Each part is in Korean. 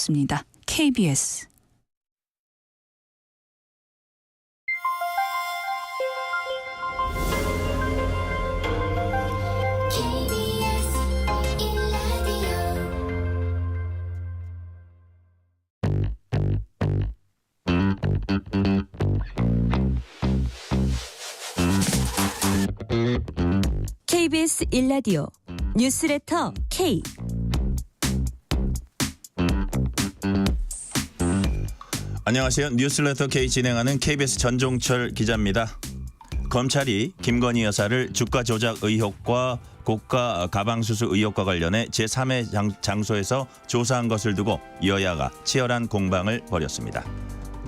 뉴스였습니다. KBS KBS 1라디오 뉴스레터 K. 안녕하세요. 뉴스레터 K 진행하는 KBS 전종철 기자입니다. 검찰이 김건희 여사를 주가 조작 의혹과 고가 가방수수 의혹과 관련해 제3의 장소에서 조사한 것을 두고 여야가 치열한 공방을 벌였습니다.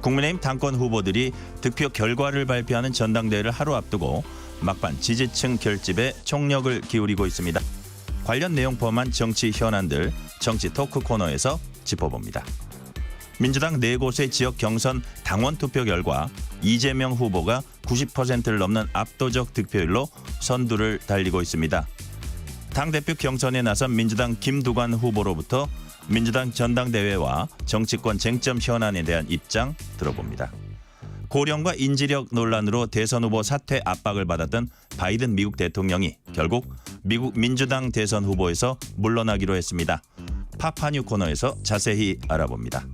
국민의힘 당권 후보들이 득표 결과를 발표하는 전당대회를 하루 앞두고 막판 지지층 결집에 총력을 기울이고 있습니다. 관련 내용 포함한 정치 현안들 정치 토크 코너에서 짚어봅니다. 민주당 4곳의 지역 경선 당원 투표 결과 이재명 후보가 90%를 넘는 압도적 득표율로 선두를 달리고 있습니다. 당대표 경선에 나선 민주당 김두관 후보로부터 민주당 전당대회와 정치권 쟁점 현안에 대한 입장 들어봅니다. 고령과 인지력 논란으로 대선 후보 사퇴 압박을 받았던 바이든 미국 대통령이 결국 미국 민주당 대선 후보에서 물러나기로 했습니다. 파파뉴 코너에서 자세히 알아봅니다.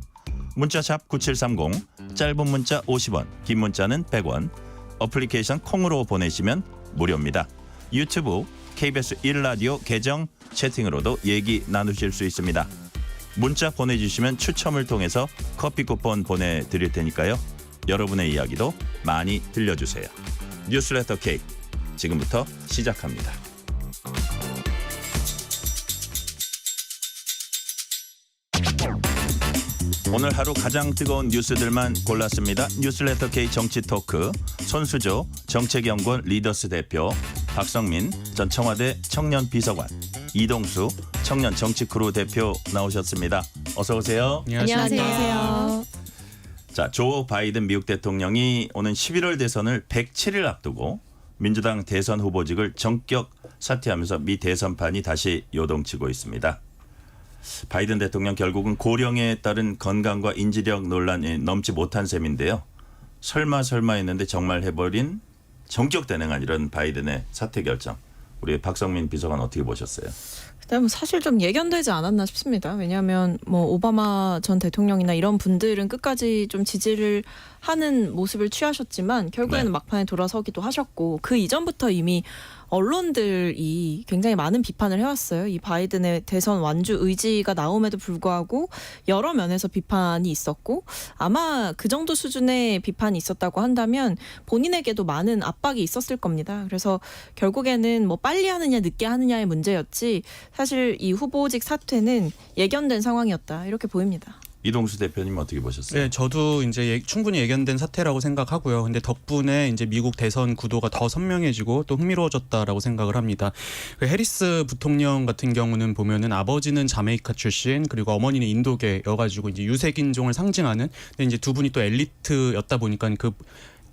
문자샵 9730, 짧은 문자 50원, 긴 문자는 100원, 어플리케이션 콩으로 보내시면 무료입니다. 유튜브 KBS 1라디오 계정 채팅으로도 얘기 나누실 수 있습니다. 문자 보내주시면 추첨을 통해서 커피 쿠폰 보내드릴 테니까요. 여러분의 이야기도 많이 들려주세요. 뉴스레터 K 지금부터 시작합니다. 오늘 하루 가장 뜨거운 뉴스들만 골랐습니다. 뉴스레터 K 정치 토크 손수조 정책연구원 리더스 대표, 박성민 전 청와대 청년 비서관, 이동수 청년 정치크루 대표 나오셨습니다. 어서 오세요. 안녕하세요. 자, 조 바이든 미국 대통령이 오는 11월 대선을 107일 앞두고 민주당 대선 후보직을 전격 사퇴하면서 미 대선판이 다시 요동치고 있습니다. 바이든 대통령 결국은 고령에 따른 건강과 인지력 논란이 넘지 못한 셈인데요. 설마 했는데 정말 해버린 전격대능한 이런 바이든의 사퇴 결정. 우리 박성민 비서관 어떻게 보셨어요? 그다음에 사실 좀 예견되지 않았나 싶습니다. 왜냐하면 뭐 오바마 전 대통령이나 이런 분들은 끝까지 좀 지지를 하는 모습을 취하셨지만 결국에는 막판에 돌아서기도 하셨고 그 이전부터 이미 언론들이 굉장히 많은 비판을 해왔어요. 이 바이든의 대선 완주 의지가 나옴에도 불구하고 여러 면에서 비판이 있었고 아마 그 정도 수준의 비판이 있었다고 한다면 본인에게도 많은 압박이 있었을 겁니다. 그래서 결국에는 뭐 빨리 하느냐 늦게 하느냐의 문제였지 사실 이 후보직 사퇴는 예견된 상황이었다 이렇게 보입니다. 이동수 대표님 어떻게 보셨어요? 네, 저도 이제 충분히 예견된 사태라고 생각하고요. 근데 덕분에 이제 미국 대선 구도가 더 선명해지고 또 흥미로워졌다라고 생각을 합니다. 그 해리스 부통령 같은 경우는 보면은 아버지는 자메이카 출신 그리고 어머니는 인도계여가지고 이제 유색인종을 상징하는 근데 이제 두 분이 또 엘리트였다 보니까 그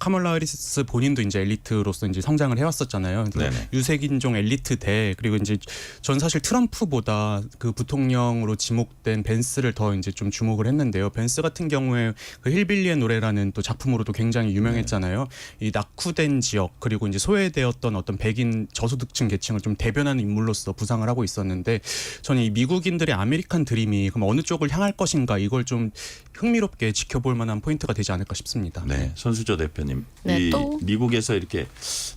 카멀라 해리스 본인도 이제 엘리트로서 이제 성장을 해왔었잖아요. 유색인종 엘리트대 그리고 이제 전 사실 트럼프보다 그 부통령으로 지목된 벤스를 더 이제 좀 주목을 했는데요. 벤스 같은 경우에 그 힐빌리의 노래라는 또 작품으로도 굉장히 유명했잖아요. 이 낙후된 지역 그리고 이제 소외되었던 어떤 백인 저소득층 계층을 좀 대변하는 인물로서 부상을 하고 있었는데 저는 이 미국인들의 아메리칸 드림이 그럼 어느 쪽을 향할 것인가 이걸 좀 흥미롭게 지켜볼 만한 포인트가 되지 않을까 싶습니다. 네, 손수조 대표님. 네, 또 미국에서 이렇게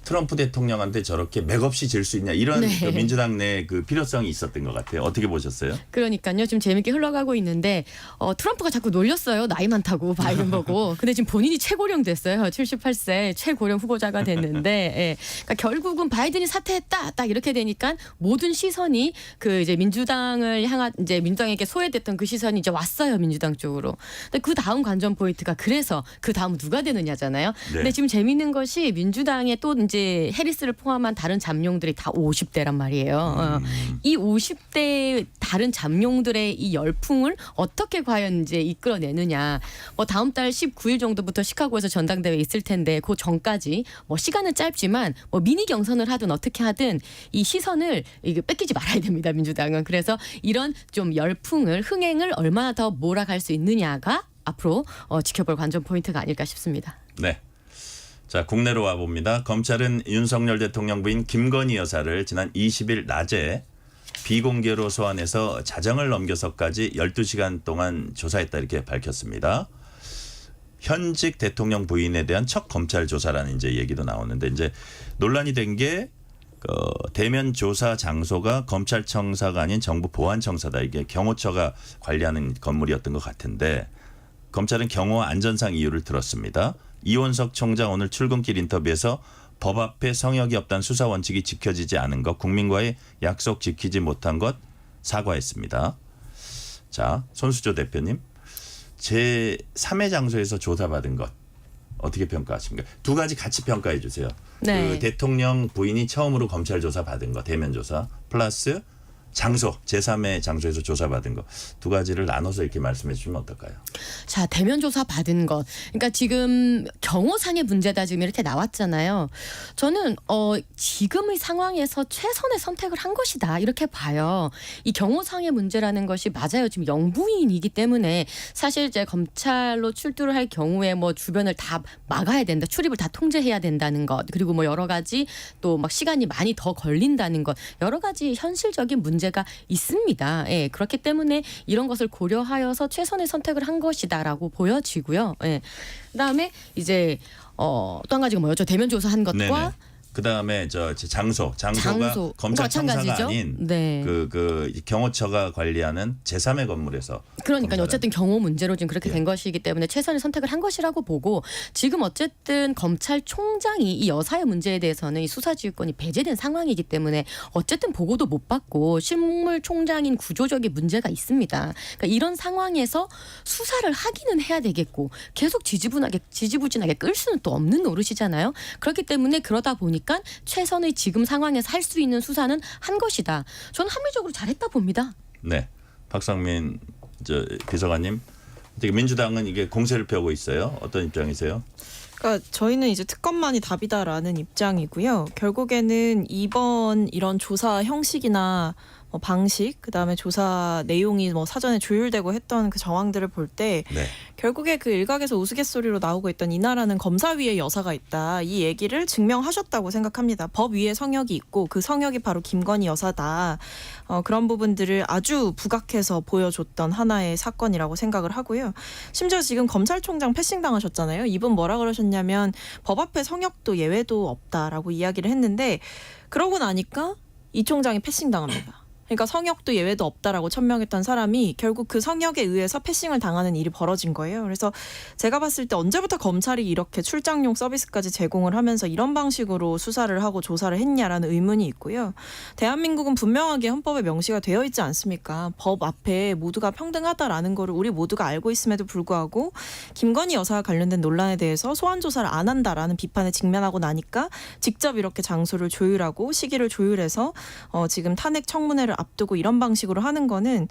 트럼프 대통령한테 저렇게 맥없이 질 수 있냐 이런 그 민주당 내 그 필요성이 있었던 것 같아요. 어떻게 보셨어요? 그러니까요. 좀 재밌게 흘러가고 있는데 트럼프가 자꾸 놀렸어요. 나이 많다고 바이든 보고. 근데 지금 본인이 최고령 됐어요. 78세 최고령 후보자가 됐는데 예. 그러니까 결국은 바이든이 사퇴했다. 딱 이렇게 되니까 모든 시선이 그 이제 민주당을 향한 이제 민주당에게 소외됐던 그 시선이 이제 왔어요. 민주당 쪽으로. 근데 그 다음 관전 포인트가 그래서 그 다음 누가 되느냐잖아요. 근데 지금 재밌는 것이 민주당에 또 이제 해리스를 포함한 다른 잠룡들이 다 50대란 말이에요. 이 50대 다른 잠룡들의 이 열풍을 어떻게 과연 이제 이끌어내느냐. 뭐 다음 달 19일 정도부터 시카고에서 전당대회 있을 텐데 그 전까지 뭐 시간은 짧지만 뭐 미니 경선을 하든 어떻게 하든 이 시선을 이게 뺏기지 말아야 됩니다. 민주당은. 그래서 이런 좀 열풍을 흥행을 얼마나 더 몰아갈 수 있느냐가 앞으로 지켜볼 관전 포인트가 아닐까 싶습니다. 네. 자, 국내로 와 봅니다. 검찰은 윤석열 대통령 부인 김건희 여사를 지난 20일 낮에 비공개로 소환해서 자정을 넘겨서까지 12시간 동안 조사했다 이렇게 밝혔습니다. 현직 대통령 부인에 대한 첫 검찰 조사라는 이제 얘기도 나오는데 이제 논란이 된 게 대면 조사 장소가 검찰청사가 아닌 정부 보안청사다. 이게 경호처가 관리하는 건물이었던 것 같은데 검찰은 경호 안전상 이유를 들었습니다. 이원석 총장 오늘 출근길 인터뷰에서 법 앞에 성역이 없다는 수사 원칙이 지켜지지 않은 것, 국민과의 약속 지키지 못한 것 사과했습니다. 자, 손수조 대표님. 제3의 장소에서 조사받은 것 어떻게 평가하십니까? 두 가지 같이 평가해 주세요. 네. 그 대통령 부인이 처음으로 검찰 조사 받은 거, 대면 조사 플러스 장소, 제3의 장소에서 조사받은 거 두 가지를 나눠서 이렇게 말씀해 주시면 어떨까요? 자, 대면 조사 받은 것. 그러니까 지금 경호상의 문제다 지금 이렇게 나왔잖아요. 저는 지금의 상황에서 최선의 선택을 한 것이다. 이렇게 봐요. 이 경호상의 문제라는 것이 맞아요. 지금 영부인이기 때문에 사실 이제 검찰로 출두를 할 경우에 뭐 주변을 다 막아야 된다. 출입을 다 통제해야 된다는 것. 그리고 뭐 여러 가지 또 막 시간이 많이 더 걸린다는 것. 여러 가지 현실적인 문제가 있습니다. 예, 그렇기 때문에 이런 것을 고려하여서 최선의 선택을 한 것이다라고 보여지고요. 예. 그다음에 이제 또 한 가지가 뭐였죠? 대면 조사한 것과 네네. 그다음에 장소가 검찰 청사가 마찬가지죠. 아닌 네. 그 경호처가 관리하는 제3의 건물에서 그러니까 검사는- 어쨌든 경호 문제로 지금 그렇게 예. 된 것이기 때문에 최선의 선택을 한 것이라고 보고 지금 어쨌든 검찰총장이 이 여사의 문제에 대해서는 이 수사지휘권이 배제된 상황이기 때문에 어쨌든 보고도 못 받고 실물총장인 구조적인 문제가 있습니다. 그러니까 이런 상황에서 수사를 하기는 해야 되겠고 계속 지지부진하게 끌 수는 또 없는 노릇이잖아요. 그렇기 때문에 그러다 보니까 최선의 지금 상황에서 할 수 있는 수사는 한 것이다. 저는 합리적으로 잘했다 봅니다. 네. 박상민 비서관님. 어떻게 민주당은 이게 공세를 펴고 있어요. 어떤 입장이세요? 그러니까 저희는 이제 특검만이 답이다라는 입장이고요. 결국에는 이번 이런 조사 형식이나 뭐 방식, 그다음에 조사 내용이 뭐 사전에 조율되고 했던 그 정황들을 볼 때 네. 결국에 그 일각에서 우스갯소리로 나오고 있던 이 나라는 검사 위에 여사가 있다. 이 얘기를 증명하셨다고 생각합니다. 법 위에 성역이 있고 그 성역이 바로 김건희 여사다. 그런 부분들을 아주 부각해서 보여줬던 하나의 사건이라고 생각을 하고요. 심지어 지금 검찰총장 패싱 당하셨잖아요. 이분 뭐라 그러셨냐면 법 앞에 성역도 예외도 없다라고 이야기를 했는데 그러고 나니까 이 총장이 패싱 당합니다. 그러니까 성역도 예외도 없다라고 천명했던 사람이 결국 그 성역에 의해서 패싱을 당하는 일이 벌어진 거예요. 그래서 제가 봤을 때 언제부터 검찰이 이렇게 출장용 서비스까지 제공을 하면서 이런 방식으로 수사를 하고 조사를 했냐라는 의문이 있고요. 대한민국은 분명하게 헌법에 명시가 되어 있지 않습니까? 법 앞에 모두가 평등하다라는 거를 우리 모두가 알고 있음에도 불구하고 김건희 여사와 관련된 논란에 대해서 소환 조사를 안 한다라는 비판에 직면하고 나니까 직접 이렇게 장소를 조율하고 시기를 조율해서 지금 탄핵 청문회를 앞두고 이런 방식으로 하는 거는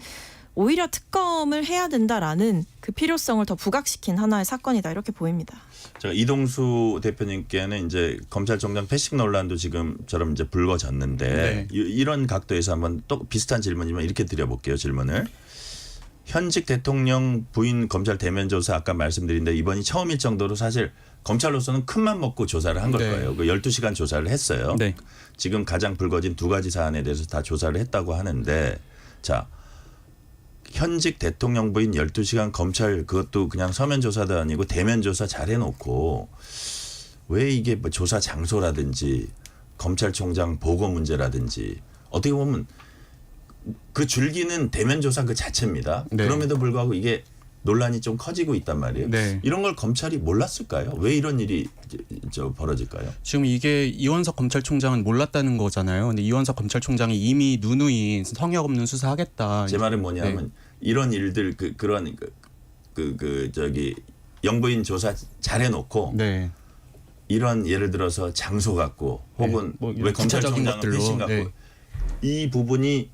오히려 특검을 해야 된다라는 그 필요성을 더 부각시킨 하나의 사건이다 이렇게 보입니다. 제가 이동수 대표님께는 이제 검찰총장 패싱 논란도 지금처럼 이제 불거졌는데 네. 이런 각도에서 한번 또 비슷한 질문이지만 이렇게 드려볼게요. 질문을. 현직 대통령 부인 검찰 대면 조사 아까 말씀드린데 이번이 처음일 정도로 사실 검찰로서는 큰맘 먹고 조사를 한 걸 네. 거예요. 그 12시간 조사를 했어요. 네. 지금 가장 불거진 두 가지 사안에 대해서 다 조사를 했다고 하는데 자 현직 대통령 부인 12시간 검찰 그것도 그냥 서면 조사도 아니고 대면 조사 잘 해놓고 왜 이게 뭐 조사 장소라든지 검찰총장 보고 문제라든지 어떻게 보면 그 줄기는 대면 조사 그 자체입니다. 네. 그럼에도 불구하고 이게 논란이 좀 커지고 있단 말이에요. 네. 이런 걸 검찰이 몰랐을까요? 왜 이런 일이 벌어질까요? 지금 이게 이원석 검찰총장은 몰랐다는 거잖아요. 근데 이원석 검찰총장이 이미 누누이 성역 없는 수사하겠다. 제 말은 뭐냐면 네. 이런 일들 그런 영부인 조사 잘 해놓고 네. 이런 예를 들어서 장소 갖고 혹은 네, 뭐 왜 구체적인 검찰총장은 것들로, 패싱 갖고 네. 이 부분이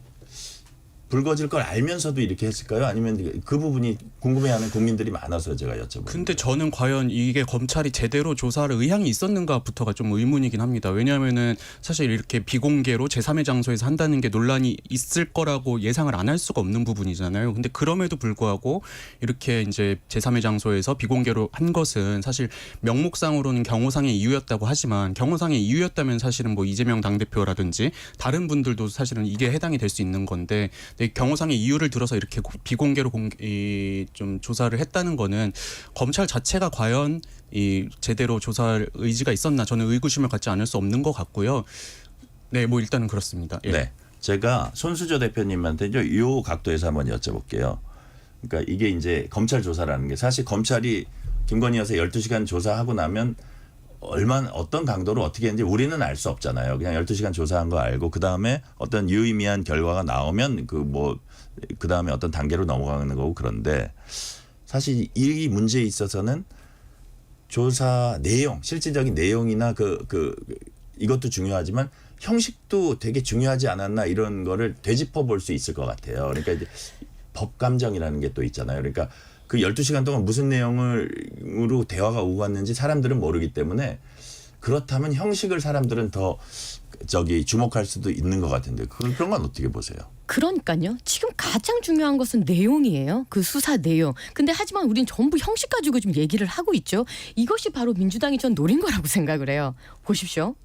불거질 걸 알면서도 이렇게 했을까요? 아니면 그 부분이 궁금해하는 국민들이 많아서 제가 여쭤보는 근데 거예요. 저는 과연 이게 검찰이 제대로 조사할 의향이 있었는가부터가 좀 의문이긴 합니다. 왜냐하면은 사실 이렇게 비공개로 제3의 장소에서 한다는 게 논란이 있을 거라고 예상을 안 할 수가 없는 부분이잖아요. 근데 그럼에도 불구하고 이렇게 이제 제3의 장소에서 비공개로 한 것은 사실 명목상으로는 경호상의 이유였다고 하지만 경호상의 이유였다면 사실은 뭐 이재명 당대표라든지 다른 분들도 사실은 이게 해당이 될 수 있는 건데 경호상의 이유를 들어서 이렇게 비공개로 좀 조사를 했다는 거는 검찰 자체가 과연 이 제대로 조사할 의지가 있었나 저는 의구심을 갖지 않을 수 없는 것 같고요. 네, 뭐 일단은 그렇습니다. 예. 네, 제가 손수조 대표님한테 이 각도에서 한번 여쭤볼게요. 그러니까 이게 이제 검찰 조사라는 게 사실 검찰이 김건희 여사 12시간 조사하고 나면 얼마나 어떤 강도로 어떻게 했는지 우리는 알 수 없잖아요. 그냥 12시간 조사한 거 알고 그다음에 어떤 유의미한 결과가 나오면 그다음에 어떤 단계로 넘어가는 거고 그런데 사실 이 문제에 있어서는 조사 내용, 실질적인 내용이나 이것도 중요하지만 형식도 되게 중요하지 않았나 이런 거를 되짚어 볼 수 있을 것 같아요. 그러니까 이제 법 감정이라는 게 또 있잖아요. 그러니까 그 12시간 동안 무슨 내용으로 대화가 오고 갔는지 사람들은 모르기 때문에 그렇다면 형식을 사람들은 더 주목할 수도 있는 것 같은데 그런 건 어떻게 보세요? 그러니까요. 지금 가장 중요한 것은 내용이에요. 그 수사 내용. 근데 하지만 우리는 전부 형식 가지고 좀 얘기를 하고 있죠. 이것이 바로 민주당이 전 노린 거라고 생각을 해요. 보십시오.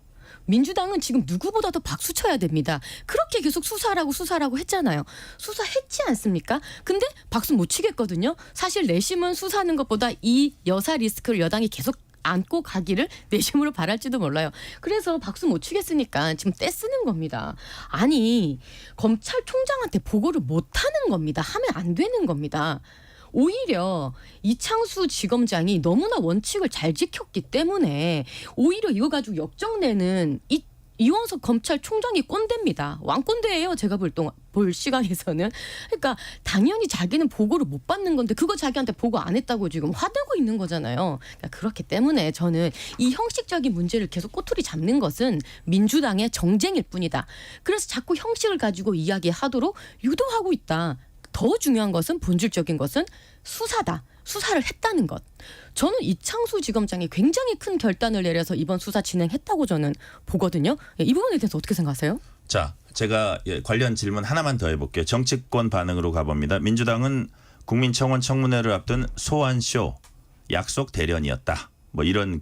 민주당은 지금 누구보다도 박수 쳐야 됩니다. 그렇게 계속 수사라고 했잖아요. 수사했지 않습니까? 근데 박수 못 치겠거든요. 사실 내심은 수사하는 것보다 이 여사 리스크를 여당이 계속 안고 가기를 내심으로 바랄지도 몰라요. 그래서 박수 못 치겠으니까 지금 떼쓰는 겁니다. 아니 검찰총장한테 보고를 못하는 겁니다. 하면 안 되는 겁니다. 오히려 이창수 지검장이 너무나 원칙을 잘 지켰기 때문에 오히려 이거 가지고 역정내는 이원석 검찰총장이 꼰대입니다. 왕꼰대예요. 제가 볼 시간에서는. 그러니까 당연히 자기는 보고를 못 받는 건데 그거 자기한테 보고 안 했다고 지금 화내고 있는 거잖아요. 그러니까 그렇기 때문에 저는 이 형식적인 문제를 계속 꼬투리 잡는 것은 민주당의 정쟁일 뿐이다. 그래서 자꾸 형식을 가지고 이야기하도록 유도하고 있다. 더 중요한 것은 본질적인 것은 수사다. 수사를 했다는 것. 저는 이창수 지검장이 굉장히 큰 결단을 내려서 이번 수사 진행했다고 저는 보거든요. 이 부분에 대해서 어떻게 생각하세요? 자, 제가 관련 질문 하나만 더 해볼게요. 정치권 반응으로 가봅니다. 민주당은 국민청원 청문회를 앞둔 소환쇼 약속 대련이었다. 뭐 이런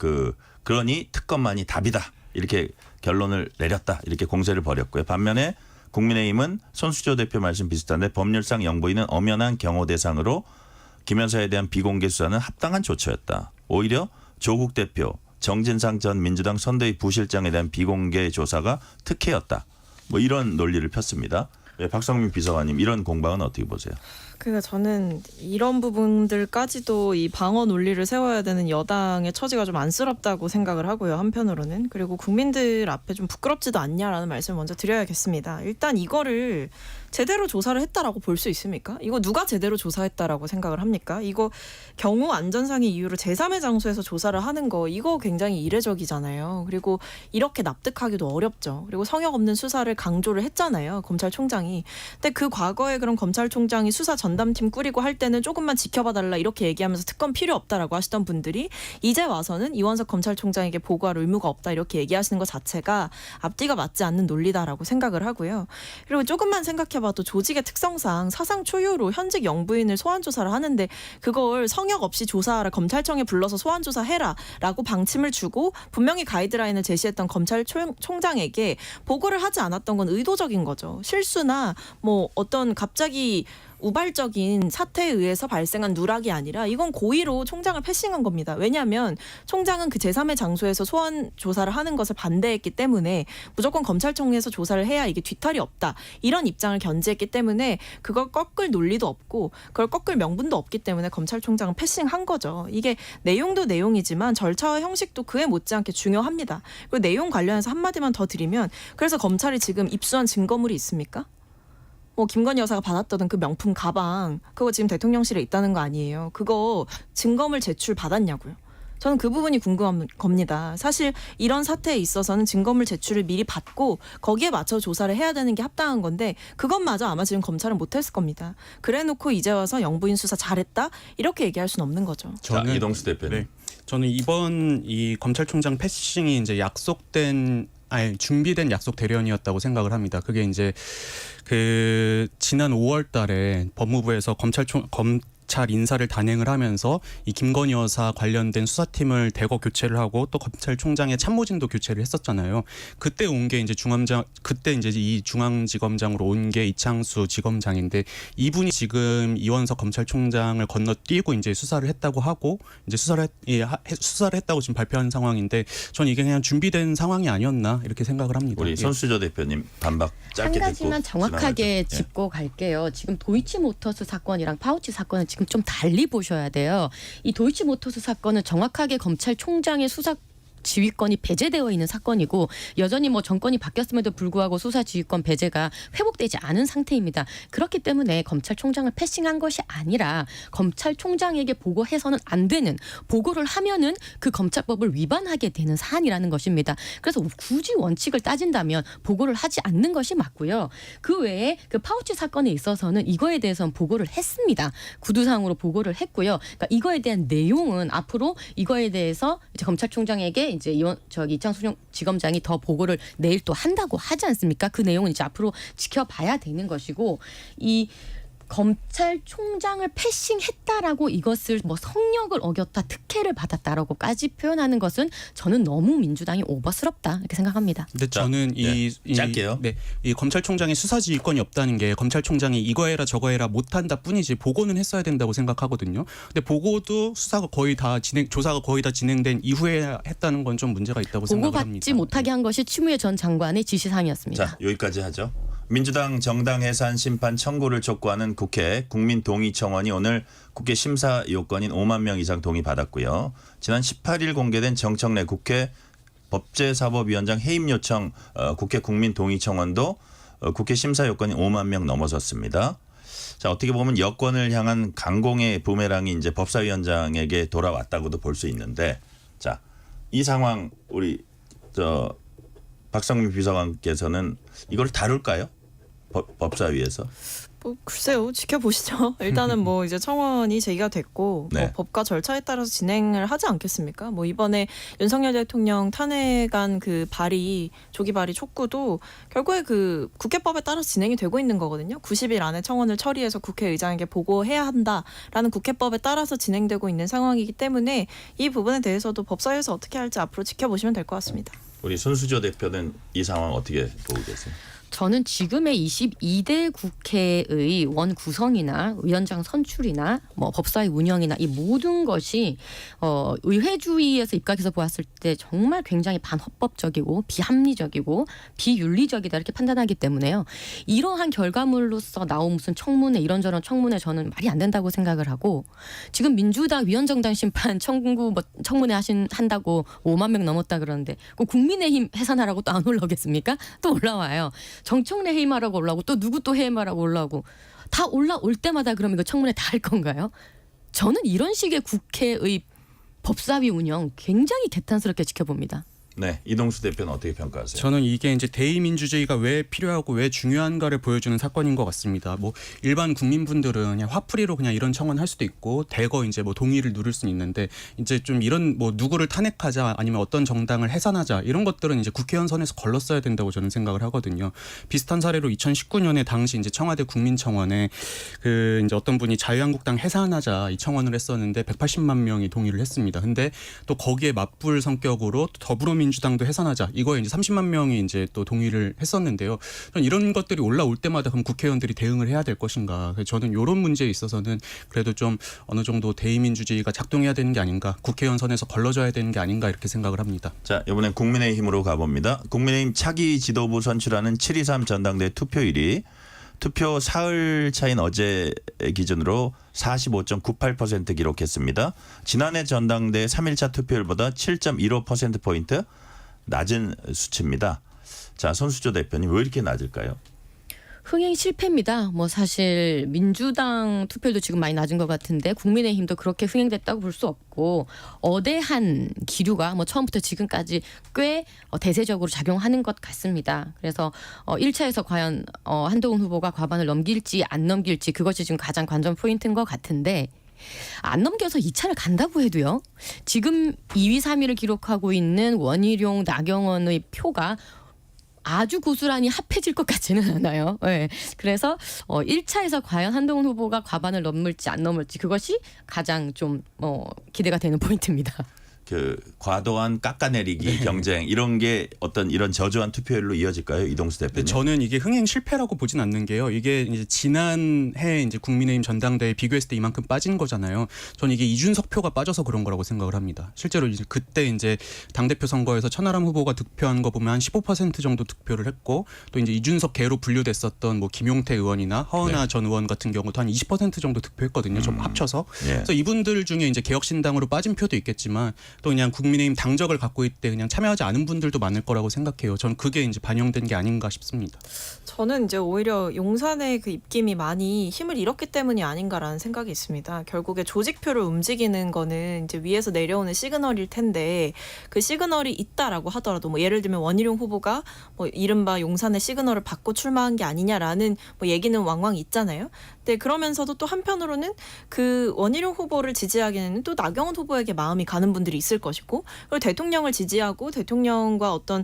그러니 특검만이 답이다. 이렇게 결론을 내렸다. 이렇게 공세를 벌였고요. 반면에 국민의힘은 손수조 대표 말씀 비슷한데 법률상 영부인은 엄연한 경호 대상으로 김 여사에 대한 비공개 수사는 합당한 조처였다. 오히려 조국 대표, 정진상 전 민주당 선대위 부실장에 대한 비공개 조사가 특혜였다. 뭐 이런 논리를 폈습니다. 박성민 비서관님 이런 공방은 어떻게 보세요? 그러니까 저는 이런 부분들까지도 이 방어 논리를 세워야 되는 여당의 처지가 좀 안쓰럽다고 생각을 하고요. 한편으로는. 그리고 국민들 앞에 좀 부끄럽지도 않냐라는 말씀을 먼저 드려야겠습니다. 일단 이거를 제대로 조사를 했다라고 볼 수 있습니까? 이거 누가 제대로 조사했다라고 생각을 합니까? 이거 경우 안전상의 이유로 제3의 장소에서 조사를 하는 거 이거 굉장히 이례적이잖아요. 그리고 이렇게 납득하기도 어렵죠. 그리고 성역 없는 수사를 강조를 했잖아요. 검찰총장이. 근데 그 과거에 그럼 검찰총장이 수사 전담팀 꾸리고 할 때는 조금만 지켜봐달라 이렇게 얘기하면서 특검 필요 없다라고 하시던 분들이 이제 와서는 이원석 검찰총장에게 보고할 의무가 없다 이렇게 얘기하시는 것 자체가 앞뒤가 맞지 않는 논리다라고 생각을 하고요. 그리고 조금만 생각해봐도 조직의 특성상 사상 초유로 현직 영부인을 소환 조사를 하는데 그걸 성역 없이 조사하라 검찰청에 불러서 소환 조사해라라고 방침을 주고 분명히 가이드라인을 제시했던 검찰총장에게 보고를 하지 않았던 건 의도적인 거죠. 실수나 뭐 어떤 갑자기 우발적인 사태에 의해서 발생한 누락이 아니라 이건 고의로 총장을 패싱한 겁니다. 왜냐하면 총장은 그 제3의 장소에서 소환 조사를 하는 것을 반대했기 때문에 무조건 검찰청에서 조사를 해야 이게 뒤탈이 없다. 이런 입장을 견지했기 때문에 그걸 꺾을 논리도 없고 그걸 꺾을 명분도 없기 때문에 검찰총장은 패싱한 거죠. 이게 내용도 내용이지만 절차와 형식도 그에 못지않게 중요합니다. 그리고 내용 관련해서 한마디만 더 드리면 그래서 검찰이 지금 입수한 증거물이 있습니까? 뭐 김건희 여사가 받았던 그 명품 가방 그거 지금 대통령실에 있다는 거 아니에요. 그거 증거물 제출 받았냐고요. 저는 그 부분이 궁금한 겁니다. 사실 이런 사태에 있어서는 증거물 제출을 미리 받고 거기에 맞춰 조사를 해야 되는 게 합당한 건데 그것마저 아마 지금 검찰은 못했을 겁니다. 그래놓고 이제 와서 영부인 수사 잘했다 이렇게 얘기할 수는 없는 거죠. 자, 이동수 대표님. 네, 저는 이번 이 검찰총장 패싱이 이제 준비된 약속 대련이었다고 생각을 합니다. 그게 이제 그 지난 5월달에 법무부에서 검찰 인사를 단행을 하면서 이 김건희 여사 관련된 수사팀을 대거 교체를 하고 또 검찰총장의 참모진도 교체를 했었잖아요. 그때 온 게 이제 이 중앙지검장으로 온 게 이창수 지검장인데 이분이 지금 이원석 검찰총장을 건너뛰고 이제 수사를 했다고 하고 이제 수사를 했다고 지금 발표한 상황인데 저는 이게 그냥 준비된 상황이 아니었나 이렇게 생각을 합니다. 우리 손수저 대표님 반박 짧게 한 가지만 듣고 정확하게 지나가죠. 짚고 갈게요. 지금 도이치모터스 사건이랑 파우치 사건은 지금 좀 달리 보셔야 돼요. 이 도이치모터스 사건은 정확하게 검찰총장의 수사 지휘권이 배제되어 있는 사건이고 여전히 뭐 정권이 바뀌었음에도 불구하고 수사 지휘권 배제가 회복되지 않은 상태입니다. 그렇기 때문에 검찰총장을 패싱한 것이 아니라 검찰총장에게 보고해서는 안 되는 보고를 하면은 그 검찰법을 위반하게 되는 사안이라는 것입니다. 그래서 굳이 원칙을 따진다면 보고를 하지 않는 것이 맞고요. 그 외에 그 파우치 사건에 있어서는 이거에 대해서는 보고를 했습니다. 구두상으로 보고를 했고요. 그러니까 이거에 대한 내용은 앞으로 이거에 대해서 이제 검찰총장에게 이제 이창수 지검장이 더 보고를 내일 또 한다고 하지 않습니까? 그 내용은 이제 앞으로 지켜봐야 되는 것이고 이 검찰총장을 패싱했다라고 이것을 뭐 성역을 어겼다, 특혜를 받았다라고까지 표현하는 것은 저는 너무 민주당이 오버스럽다 이렇게 생각합니다. 근데 저는 짧게요. 이 검찰총장의 수사지휘권이 없다는 게 검찰총장이 이거 해라 저거 해라 못한다 뿐이지 보고는 했어야 된다고 생각하거든요. 근데 보고도 조사가 거의 다 진행된 이후에 했다는 건 좀 문제가 있다고 생각을 합니다. 보고받지 못하게 한 것이 추미애 전 장관의 지시사항이었습니다. 자, 여기까지 하죠. 민주당 정당 해산 심판 청구를 촉구하는 국회 국민동의청원이 오늘 국회 심사 요건인 5만 명 이상 동의 받았고요. 지난 18일 공개된 정청래 국회 법제사법위원장 해임 요청 국회 국민동의청원도 국회 심사 요건인 5만 명 넘어섰습니다. 자, 어떻게 보면 여권을 향한 강공의 부메랑이 이제 법사위원장에게 돌아왔다고도 볼 수 있는데, 자, 이 상황 우리 박성민 비서관께서는 이걸 다룰까요? 법사위에서? 뭐 글쎄요, 지켜보시죠. 일단은 뭐 이제 청원이 제기가 됐고 네. 뭐 법과 절차에 따라서 진행을 하지 않겠습니까? 뭐 이번에 윤석열 대통령 탄핵안 그 조기 발의 촉구도 결국에 그 국회법에 따라서 진행이 되고 있는 거거든요. 90일 안에 청원을 처리해서 국회의장에게 보고해야 한다라는 국회법에 따라서 진행되고 있는 상황이기 때문에 이 부분에 대해서도 법사위에서 어떻게 할지 앞으로 지켜보시면 될 것 같습니다. 우리 손수저 대표는 이 상황 어떻게 보고 계세요? 저는 지금의 22대 국회의 원 구성이나 위원장 선출이나 뭐 법사위 운영이나 이 모든 것이 의회주의에서 입각해서 보았을 때 정말 굉장히 반헌법적이고 비합리적이고 비윤리적이다 이렇게 판단하기 때문에요. 이러한 결과물로서 나온 무슨 청문회 이런저런 청문회 저는 말이 안 된다고 생각을 하고 지금 민주당 위원정당 심판 청문회 한다고 5만 명 넘었다 그러는데 그 국민의힘 해산하라고 또 안 올라오겠습니까? 또 올라와요. 정청래 해임하라고 올라오고 또 누구 또 해임하라고 올라오고 다 올라올 때마다 그럼 이거 청문회 다 할 건가요? 저는 이런 식의 국회의 법사위 운영 굉장히 개탄스럽게 지켜봅니다. 네, 이동수 대표는 어떻게 평가하세요? 저는 이게 이제 대의민주주의가 왜 필요하고 왜 중요한가를 보여주는 사건인 것 같습니다. 뭐 일반 국민분들은 그냥 화풀이로 그냥 이런 청원할 수도 있고 대거 이제 뭐 동의를 누릴 수는 있는데 이제 좀 이런 뭐 누구를 탄핵하자 아니면 어떤 정당을 해산하자 이런 것들은 이제 국회의원 선에서 걸렀어야 된다고 저는 생각을 하거든요. 비슷한 사례로 2019년에 당시 이제 청와대 국민청원에 그 이제 어떤 분이 자유한국당 해산하자 이 청원을 했었는데 180만 명이 동의를 했습니다. 근데 또 거기에 맞불 성격으로 더불어민주당도 해산하자 이거에 이제 30만 명이 이제 또 동의를 했었는데요. 저는 이런 것들이 올라올 때마다 그럼 국회의원들이 대응을 해야 될 것인가? 저는 이런 문제에 있어서는 그래도 좀 어느 정도 대의민주주의가 작동해야 되는 게 아닌가? 국회의원 선에서 걸러져야 되는 게 아닌가 이렇게 생각을 합니다. 자, 이번엔 국민의힘으로 가봅니다. 국민의힘 차기 지도부 선출하는 7.23 전당대 투표율이 투표 사흘 차인 어제 기준으로 45.98% 기록했습니다. 지난해 전당대 3일차 투표율보다 7.15%포인트 낮은 수치입니다. 자, 손수조 대표님 왜 이렇게 낮을까요? 흥행 실패입니다. 뭐 사실 민주당 투표율도 지금 많이 낮은 것 같은데 국민의힘도 그렇게 흥행됐다고 볼 수 없고 어대한 기류가 뭐 처음부터 지금까지 꽤 대세적으로 작용하는 것 같습니다. 그래서 1차에서 과연 한동훈 후보가 과반을 넘길지 안 넘길지 그것이 지금 가장 관전 포인트인 것 같은데 안 넘겨서 2차를 간다고 해도요. 지금 2위, 3위를 기록하고 있는 원희룡, 나경원의 표가 아주 고스란히 합해질 것 같지는 않아요. 네. 그래서 1차에서 과연 한동훈 후보가 과반을 넘을지 안 넘을지 그것이 가장 좀 기대가 되는 포인트입니다. 그 과도한 깎아내리기 경쟁 이런 게 어떤 이런 저조한 투표율로 이어질까요, 이동수 대표님? 저는 이게 흥행 실패라고 보진 않는 게요. 이게 이제 지난해 이제 국민의힘 전당대회 비교했을 때 이만큼 빠진 거잖아요. 저는 이게 이준석 표가 빠져서 그런 거라고 생각을 합니다. 실제로 이제 그때 이제 당대표 선거에서 천하람 후보가 득표한 거 보면 한 15% 정도 득표를 했고 또 이제 이준석 계로 분류됐었던 뭐 김용태 의원이나 허은하 전 의원 같은 경우도 한 20% 정도 득표했거든요. 좀 합쳐서. 예. 그래서 이분들 중에 이제 개혁신당으로 빠진 표도 있겠지만 또 그냥 국민의힘 당적을 갖고 있대 그냥 참여하지 않은 분들도 많을 거라고 생각해요. 전 그게 이제 반영된 게 아닌가 싶습니다. 저는 이제 오히려 용산의 그 입김이 많이 힘을 잃었기 때문이 아닌가라는 생각이 있습니다. 결국에 조직표를 움직이는 거는 이제 위에서 내려오는 시그널일 텐데 그 시그널이 있다라고 하더라도 뭐 예를 들면 원희룡 후보가 뭐 이른바 용산의 시그널을 받고 출마한 게 아니냐라는 뭐 얘기는 왕왕 있잖아요. 근데 그러면서도 또 한편으로는 그 원희룡 후보를 지지하기에는 또 나경원 후보에게 마음이 가는 분들이 있을 것이고 그리고 대통령을 지지하고 대통령과 어떤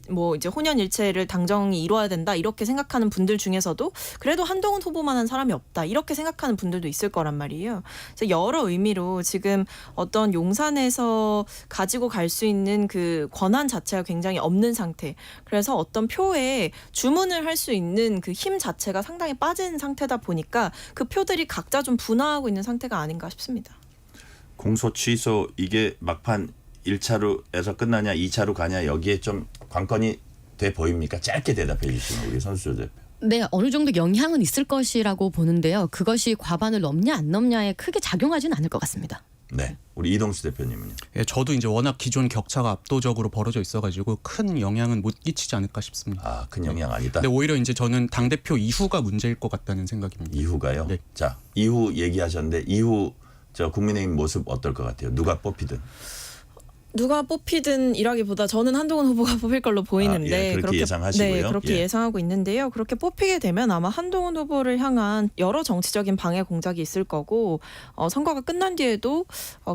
뭐 이제 혼연일체를 당정이 이루어야 된다 이렇게 생각하는 분들 중에서도 그래도 한동훈 후보만한 사람이 없다 이렇게 생각하는 분들도 있을 거란 말이에요. 그래서 여러 의미로 지금 어떤 용산에서 가지고 갈 수 있는 그 권한 자체가 굉장히 없는 상태. 그래서 어떤 표에 주문을 할 수 있는 그 힘 자체가 상당히 빠진 상태다 보니까 그 표들이 각자 좀 분화하고 있는 상태가 아닌가 싶습니다. 공소 취소 이게 막판 1차로에서 끝나냐 2차로 가냐 여기에 좀 관건이 돼 보입니까? 짧게 대답해 주시면 우리 선수 대표. 네, 어느 정도 영향은 있을 것이라고 보는데요. 그것이 과반을 넘냐 안 넘냐에 크게 작용하지는 않을 것 같습니다. 네, 우리 이동수 대표님은요. 예, 저도 이제 워낙 기존 격차가 압도적으로 벌어져 있어가지고 큰 영향은 못 끼치지 않을까 싶습니다. 아, 큰 영향 아니다. 근데 오히려 이제 저는 당 대표 이후가 문제일 것 같다는 생각입니다. 이후가요? 네. 자, 이후 얘기하셨는데 이후 저 국민의힘 모습 어떨 것 같아요? 누가 뽑히든. 누가 뽑히든이라기보다 저는 한동훈 후보가 뽑힐 걸로 보이는데 그렇게 예상하시고요. 네, 그렇게 예상하고 있는데요. 그렇게 뽑히게 되면 아마 한동훈 후보를 향한 여러 정치적인 방해 공작이 있을 거고 선거가 끝난 뒤에도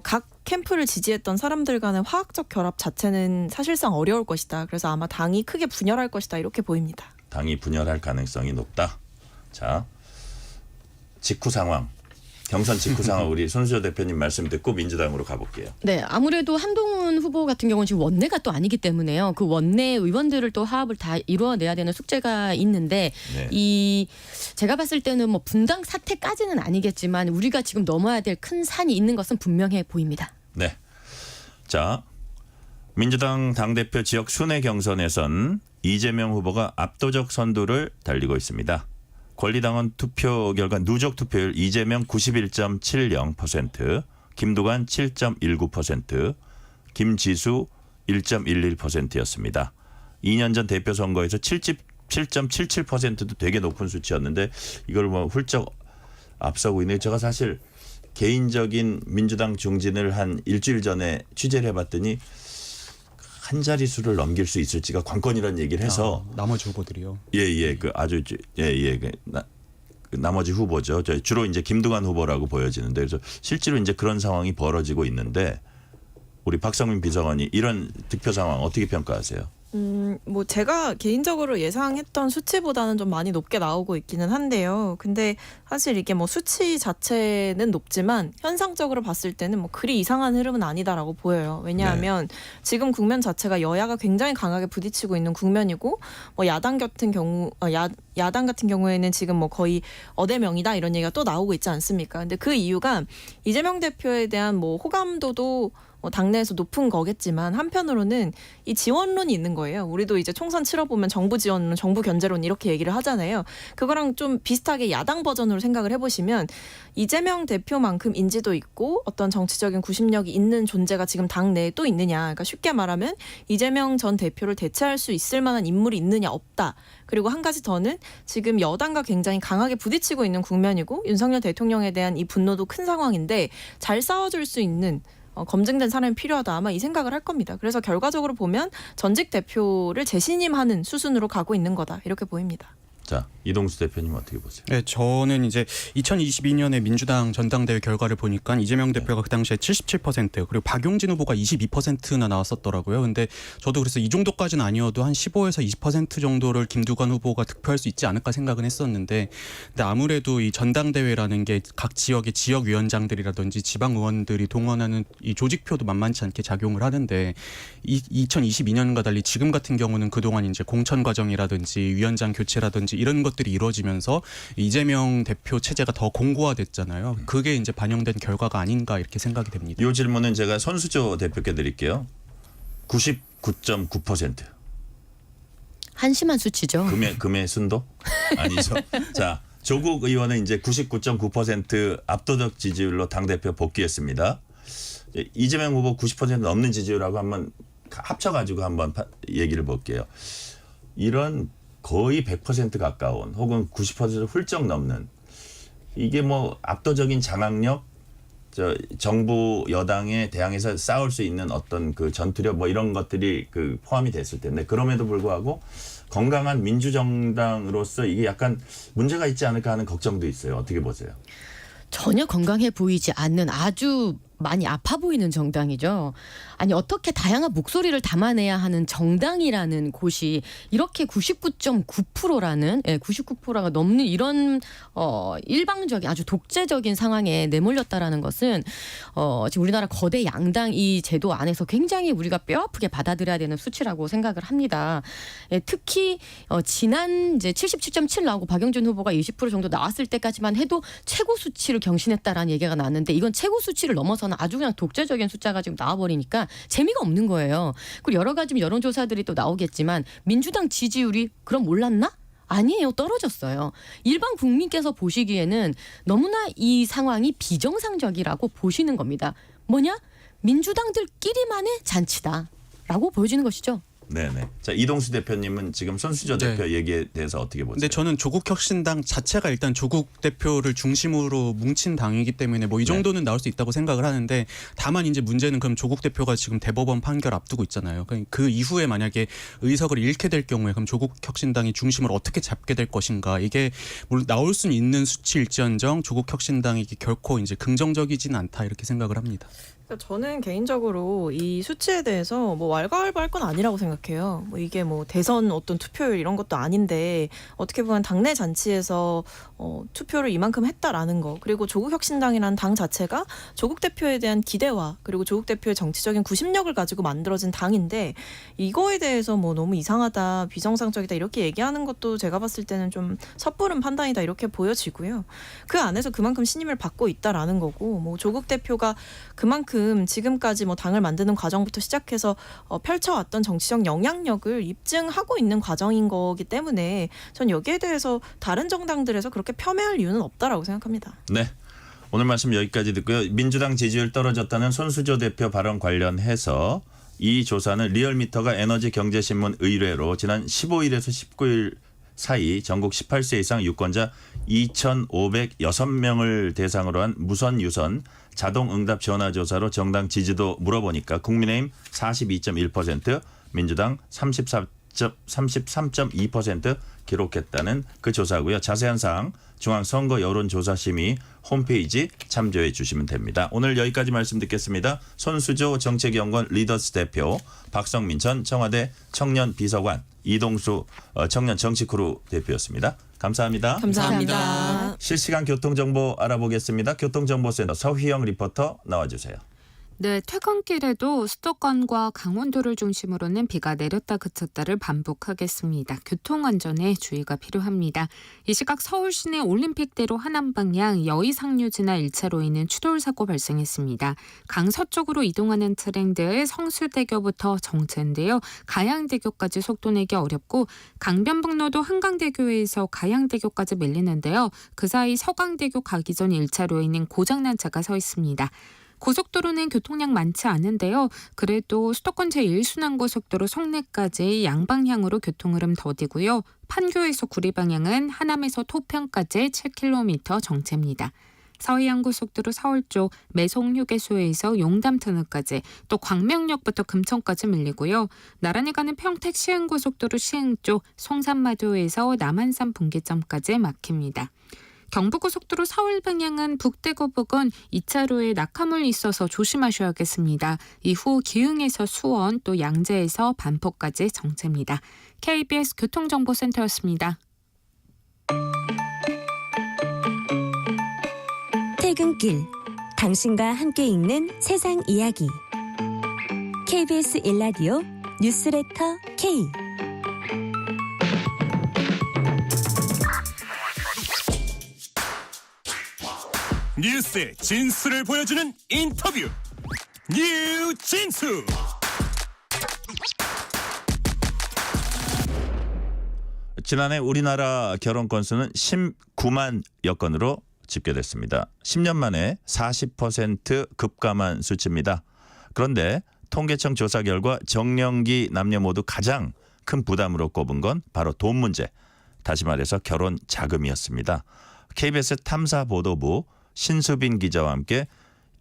각 캠프를 지지했던 사람들 간의 화학적 결합 자체는 사실상 어려울 것이다. 그래서 아마 당이 크게 분열할 것이다. 이렇게 보입니다. 당이 분열할 가능성이 높다. 자, 직후 상황. 경선 직후 상황 우리 손수조 대표님 말씀 듣고 민주당으로 가볼게요. 네, 아무래도 한동훈 후보 같은 경우는 지금 원내가 또 아니기 때문에요. 그 원내 의원들을 또 화합을 다 이루어내야 되는 숙제가 있는데 네. 제가 봤을 때는 뭐 분당 사태까지는 아니겠지만 우리가 지금 넘어야 될 큰 산이 있는 것은 분명해 보입니다. 네. 자, 민주당 당대표 지역 순회 경선에선 이재명 후보가 압도적 선두를 달리고 있습니다. 권리당원 투표 결과 누적 투표율 이재명 91.70%, 김두관 7.19%, 김지수 1.11%였습니다. 2년 전 대표 선거에서 7.77%도 되게 높은 수치였는데 이걸 뭐 훌쩍 앞서고 있네요. 제가 사실 개인적인 민주당 중진을 한 일주일 전에 취재를 해봤더니 한 자릿수를 넘길 수 있을지가 관건이라는 얘기를 해서 나머지 후보들이요. 그 아주 그 나머지 후보죠. 주로 이제 김두관 후보라고 보여지는데 그래서 실제로 이제 그런 상황이 벌어지고 있는데 우리 박성민 비서관이 이런 득표 상황 어떻게 평가하세요? 뭐 제가 개인적으로 예상했던 수치보다는 좀 많이 높게 나오고 있기는 한데요. 근데 사실 이게 뭐 수치 자체는 높지만 현상적으로 봤을 때는 뭐 그리 이상한 흐름은 아니다라고 보여요. 왜냐하면 지금 국면 자체가 여야가 굉장히 강하게 부딪히고 있는 국면이고 뭐 야당 같은 경우에는 지금 뭐 거의 어대명이다 이런 얘기가 또 나오고 있지 않습니까? 근데 그 이유가 이재명 대표에 대한 뭐 호감도도 당내에서 높은 거겠지만 한편으로는 이 지원론이 있는 거예요. 우리도 이제 총선 치러보면 정부 지원론, 정부 견제론 이렇게 얘기를 하잖아요. 그거랑 좀 비슷하게 야당 버전으로 생각을 해보시면 이재명 대표만큼 인지도 있고 어떤 정치적인 구심력이 있는 존재가 지금 당내에 또 있느냐. 그러니까 쉽게 말하면 이재명 전 대표를 대체할 수 있을 만한 인물이 있느냐 없다. 그리고 한 가지 더는 지금 여당과 굉장히 강하게 부딪히고 있는 국면이고 윤석열 대통령에 대한 이 분노도 큰 상황인데 잘 싸워줄 수 있는 검증된 사람이 필요하다 아마 이 생각을 할 겁니다. 그래서 결과적으로 보면 전직 대표를 재신임하는 수순으로 가고 있는 거다 이렇게 보입니다. 자, 이동수 대표님 어떻게 보세요? 네, 저는 이제 2022년에 민주당 전당대회 결과를 보니까 이재명 대표가 그 당시에 77% 그리고 박용진 후보가 22%나 나왔었더라고요. 근데 저도 그래서 이 정도까지는 아니어도 한 15에서 20% 정도를 김두관 후보가 득표할 수 있지 않을까 생각은 했었는데, 근데 아무래도 이 전당대회라는 게 각 지역의 지역위원장들이라든지 지방 의원들이 동원하는 이 조직표도 만만치 않게 작용을 하는데, 2022년과 달리 지금 같은 경우는 그동안 이제 공천 과정이라든지 위원장 교체라든지 이런 것들이 이루어지면서 이재명 대표 체제가 더 공고화됐잖아요. 그게 이제 반영된 결과가 아닌가 이렇게 생각이 됩니다. 이 질문은 제가 손수조 대표께 드릴게요. 99.9%. 한심한 수치죠. 금의 순도? 아니죠. 자, 조국 의원은 이제 99.9% 압도적 지지율로 당대표 복귀했습니다. 이재명 후보 90% 넘는 지지율하고 한번 합쳐가지고 한번 얘기를 볼게요. 이런 거의 100% 가까운 혹은 90% 훌쩍 넘는 이게 뭐 압도적인 장악력, 정부 여당에 대항해서 싸울 수 있는 어떤 그 전투력 뭐 이런 것들이 그 포함이 됐을 텐데, 그럼에도 불구하고 건강한 민주정당으로서 이게 약간 문제가 있지 않을까 하는 걱정도 있어요. 어떻게 보세요? 전혀 건강해 보이지 않는 아주 많이 아파 보이는 정당이죠. 아니 어떻게 다양한 목소리를 담아내야 하는 정당이라는 곳이 이렇게 99.9%라는 99%가 넘는 이런 일방적인 아주 독재적인 상황에 내몰렸다라는 것은 지금 우리나라 거대 양당 이 제도 안에서 굉장히 우리가 뼈아프게 받아들여야 되는 수치라고 생각을 합니다. 특히 지난 이제 77.7 나오고 박영준 후보가 20% 정도 나왔을 때까지만 해도 최고 수치를 경신했다라는 얘기가 나왔는데, 이건 최고 수치를 넘어서는 아주 그냥 독재적인 숫자가 지금 나와버리니까 재미가 없는 거예요. 그리고 여러 가지 여론조사들이 또 나오겠지만 민주당 지지율이 그럼 올랐나? 아니에요. 떨어졌어요. 일반 국민께서 보시기에는 너무나 이 상황이 비정상적이라고 보시는 겁니다. 뭐냐? 민주당들끼리만의 잔치다라고 보여지는 것이죠. 네네. 자, 이동수 대표님은 지금 손수조 대표 얘기에 대해서 어떻게 보세요? 근데 저는 조국혁신당 자체가 일단 조국 대표를 중심으로 뭉친 당이기 때문에 뭐 이 정도는 나올 수 있다고 생각을 하는데, 다만 이제 문제는 그럼 조국 대표가 지금 대법원 판결 앞두고 있잖아요. 그 이후에 만약에 의석을 잃게 될 경우에 그럼 조국혁신당이 중심을 어떻게 잡게 될 것인가, 이게 물론 나올 수는 있는 수치일지언정 조국혁신당이 결코 이제 긍정적이진 않다 이렇게 생각을 합니다. 저는 개인적으로 이 수치에 대해서 뭐 왈가왈부할 건 아니라고 생각해요. 뭐 이게 뭐 대선 어떤 투표율 이런 것도 아닌데 어떻게 보면 당내 잔치에서 투표를 이만큼 했다라는 거, 그리고 조국혁신당이라는 당 자체가 조국 대표에 대한 기대와 그리고 조국 대표의 정치적인 구심력을 가지고 만들어진 당인데, 이거에 대해서 뭐 너무 이상하다, 비정상적이다 이렇게 얘기하는 것도 제가 봤을 때는 좀 섣부른 판단이다 이렇게 보여지고요. 그 안에서 그만큼 신임을 받고 있다라는 거고, 뭐 조국 대표가 그만큼 지금까지 뭐 당을 만드는 과정부터 시작해서 펼쳐왔던 정치적 영향력을 입증하고 있는 과정인 거기 때문에 전 여기에 대해서 다른 정당들에서 그렇게 폄훼할 이유는 없다라고 생각합니다. 네. 오늘 말씀 여기까지 듣고요. 민주당 지지율 떨어졌다는 손수조 대표 발언 관련해서 이 조사는 리얼미터가 에너지경제신문 의뢰로 지난 15일에서 19일 사이 전국 18세 이상 유권자 2,506명을 대상으로 한 무선 유선 자동응답 전화조사로 정당 지지도 물어보니까 국민의힘 42.1%, 민주당 33.2% 기록했다는 그 조사고요. 자세한 사항 중앙선거여론조사심의 홈페이지 참조해 주시면 됩니다. 오늘 여기까지 말씀 듣겠습니다. 손수조 정책연구원 리더스 대표, 박성민 전 청와대 청년비서관, 이동수 청년정치크루 대표였습니다. 감사합니다. 감사합니다. 실시간 교통정보 알아보겠습니다. 교통정보센터 서휘영 리포터 나와주세요. 네, 퇴근길에도 수도권과 강원도를 중심으로는 비가 내렸다 그쳤다를 반복하겠습니다. 교통안전에 주의가 필요합니다. 이 시각 서울 시내 올림픽대로 하남 방향 여의 상류 지나 1차로에는 추돌 사고 발생했습니다. 강서쪽으로 이동하는 트렌드의 성수대교부터 정체인데요. 가양대교까지 속도 내기 어렵고 강변북로도 한강대교에서 가양대교까지 밀리는데요. 그 사이 서강대교 가기 전 1차로에는 고장난 차가 서 있습니다. 고속도로는 교통량 많지 않은데요. 그래도 수도권 제1순환고속도로 송내까지 양방향으로 교통흐름 더디고요. 판교에서 구리 방향은 하남에서 토평까지 7km 정체입니다. 서해안고속도로 서울 쪽 매송휴게소에서 용담터널까지 또 광명역부터 금천까지 밀리고요. 나란히 가는 평택 시흥고속도로 시흥 쪽 송산마도에서 남한산 분기점까지 막힙니다. 경부고속도로 서울 방향은 북대구 부근 2차로에 낙하물이 있어서 조심하셔야겠습니다. 이후 기흥에서 수원 또 양재에서 반포까지 정체입니다. KBS 교통정보센터였습니다. 퇴근길 당신과 함께 읽는 세상 이야기 KBS 일라디오 뉴스레터 K 뉴스의 진수를 보여주는 인터뷰 뉴진수. 지난해 우리나라 결혼 건수는 19만 여건으로 집계됐습니다. 10년 만에 40% 급감한 수치입니다. 그런데 통계청 조사 결과 정년기 남녀 모두 가장 큰 부담으로 꼽은 건 바로 돈 문제. 다시 말해서 결혼 자금이었습니다. KBS 탐사보도부 신수빈 기자와 함께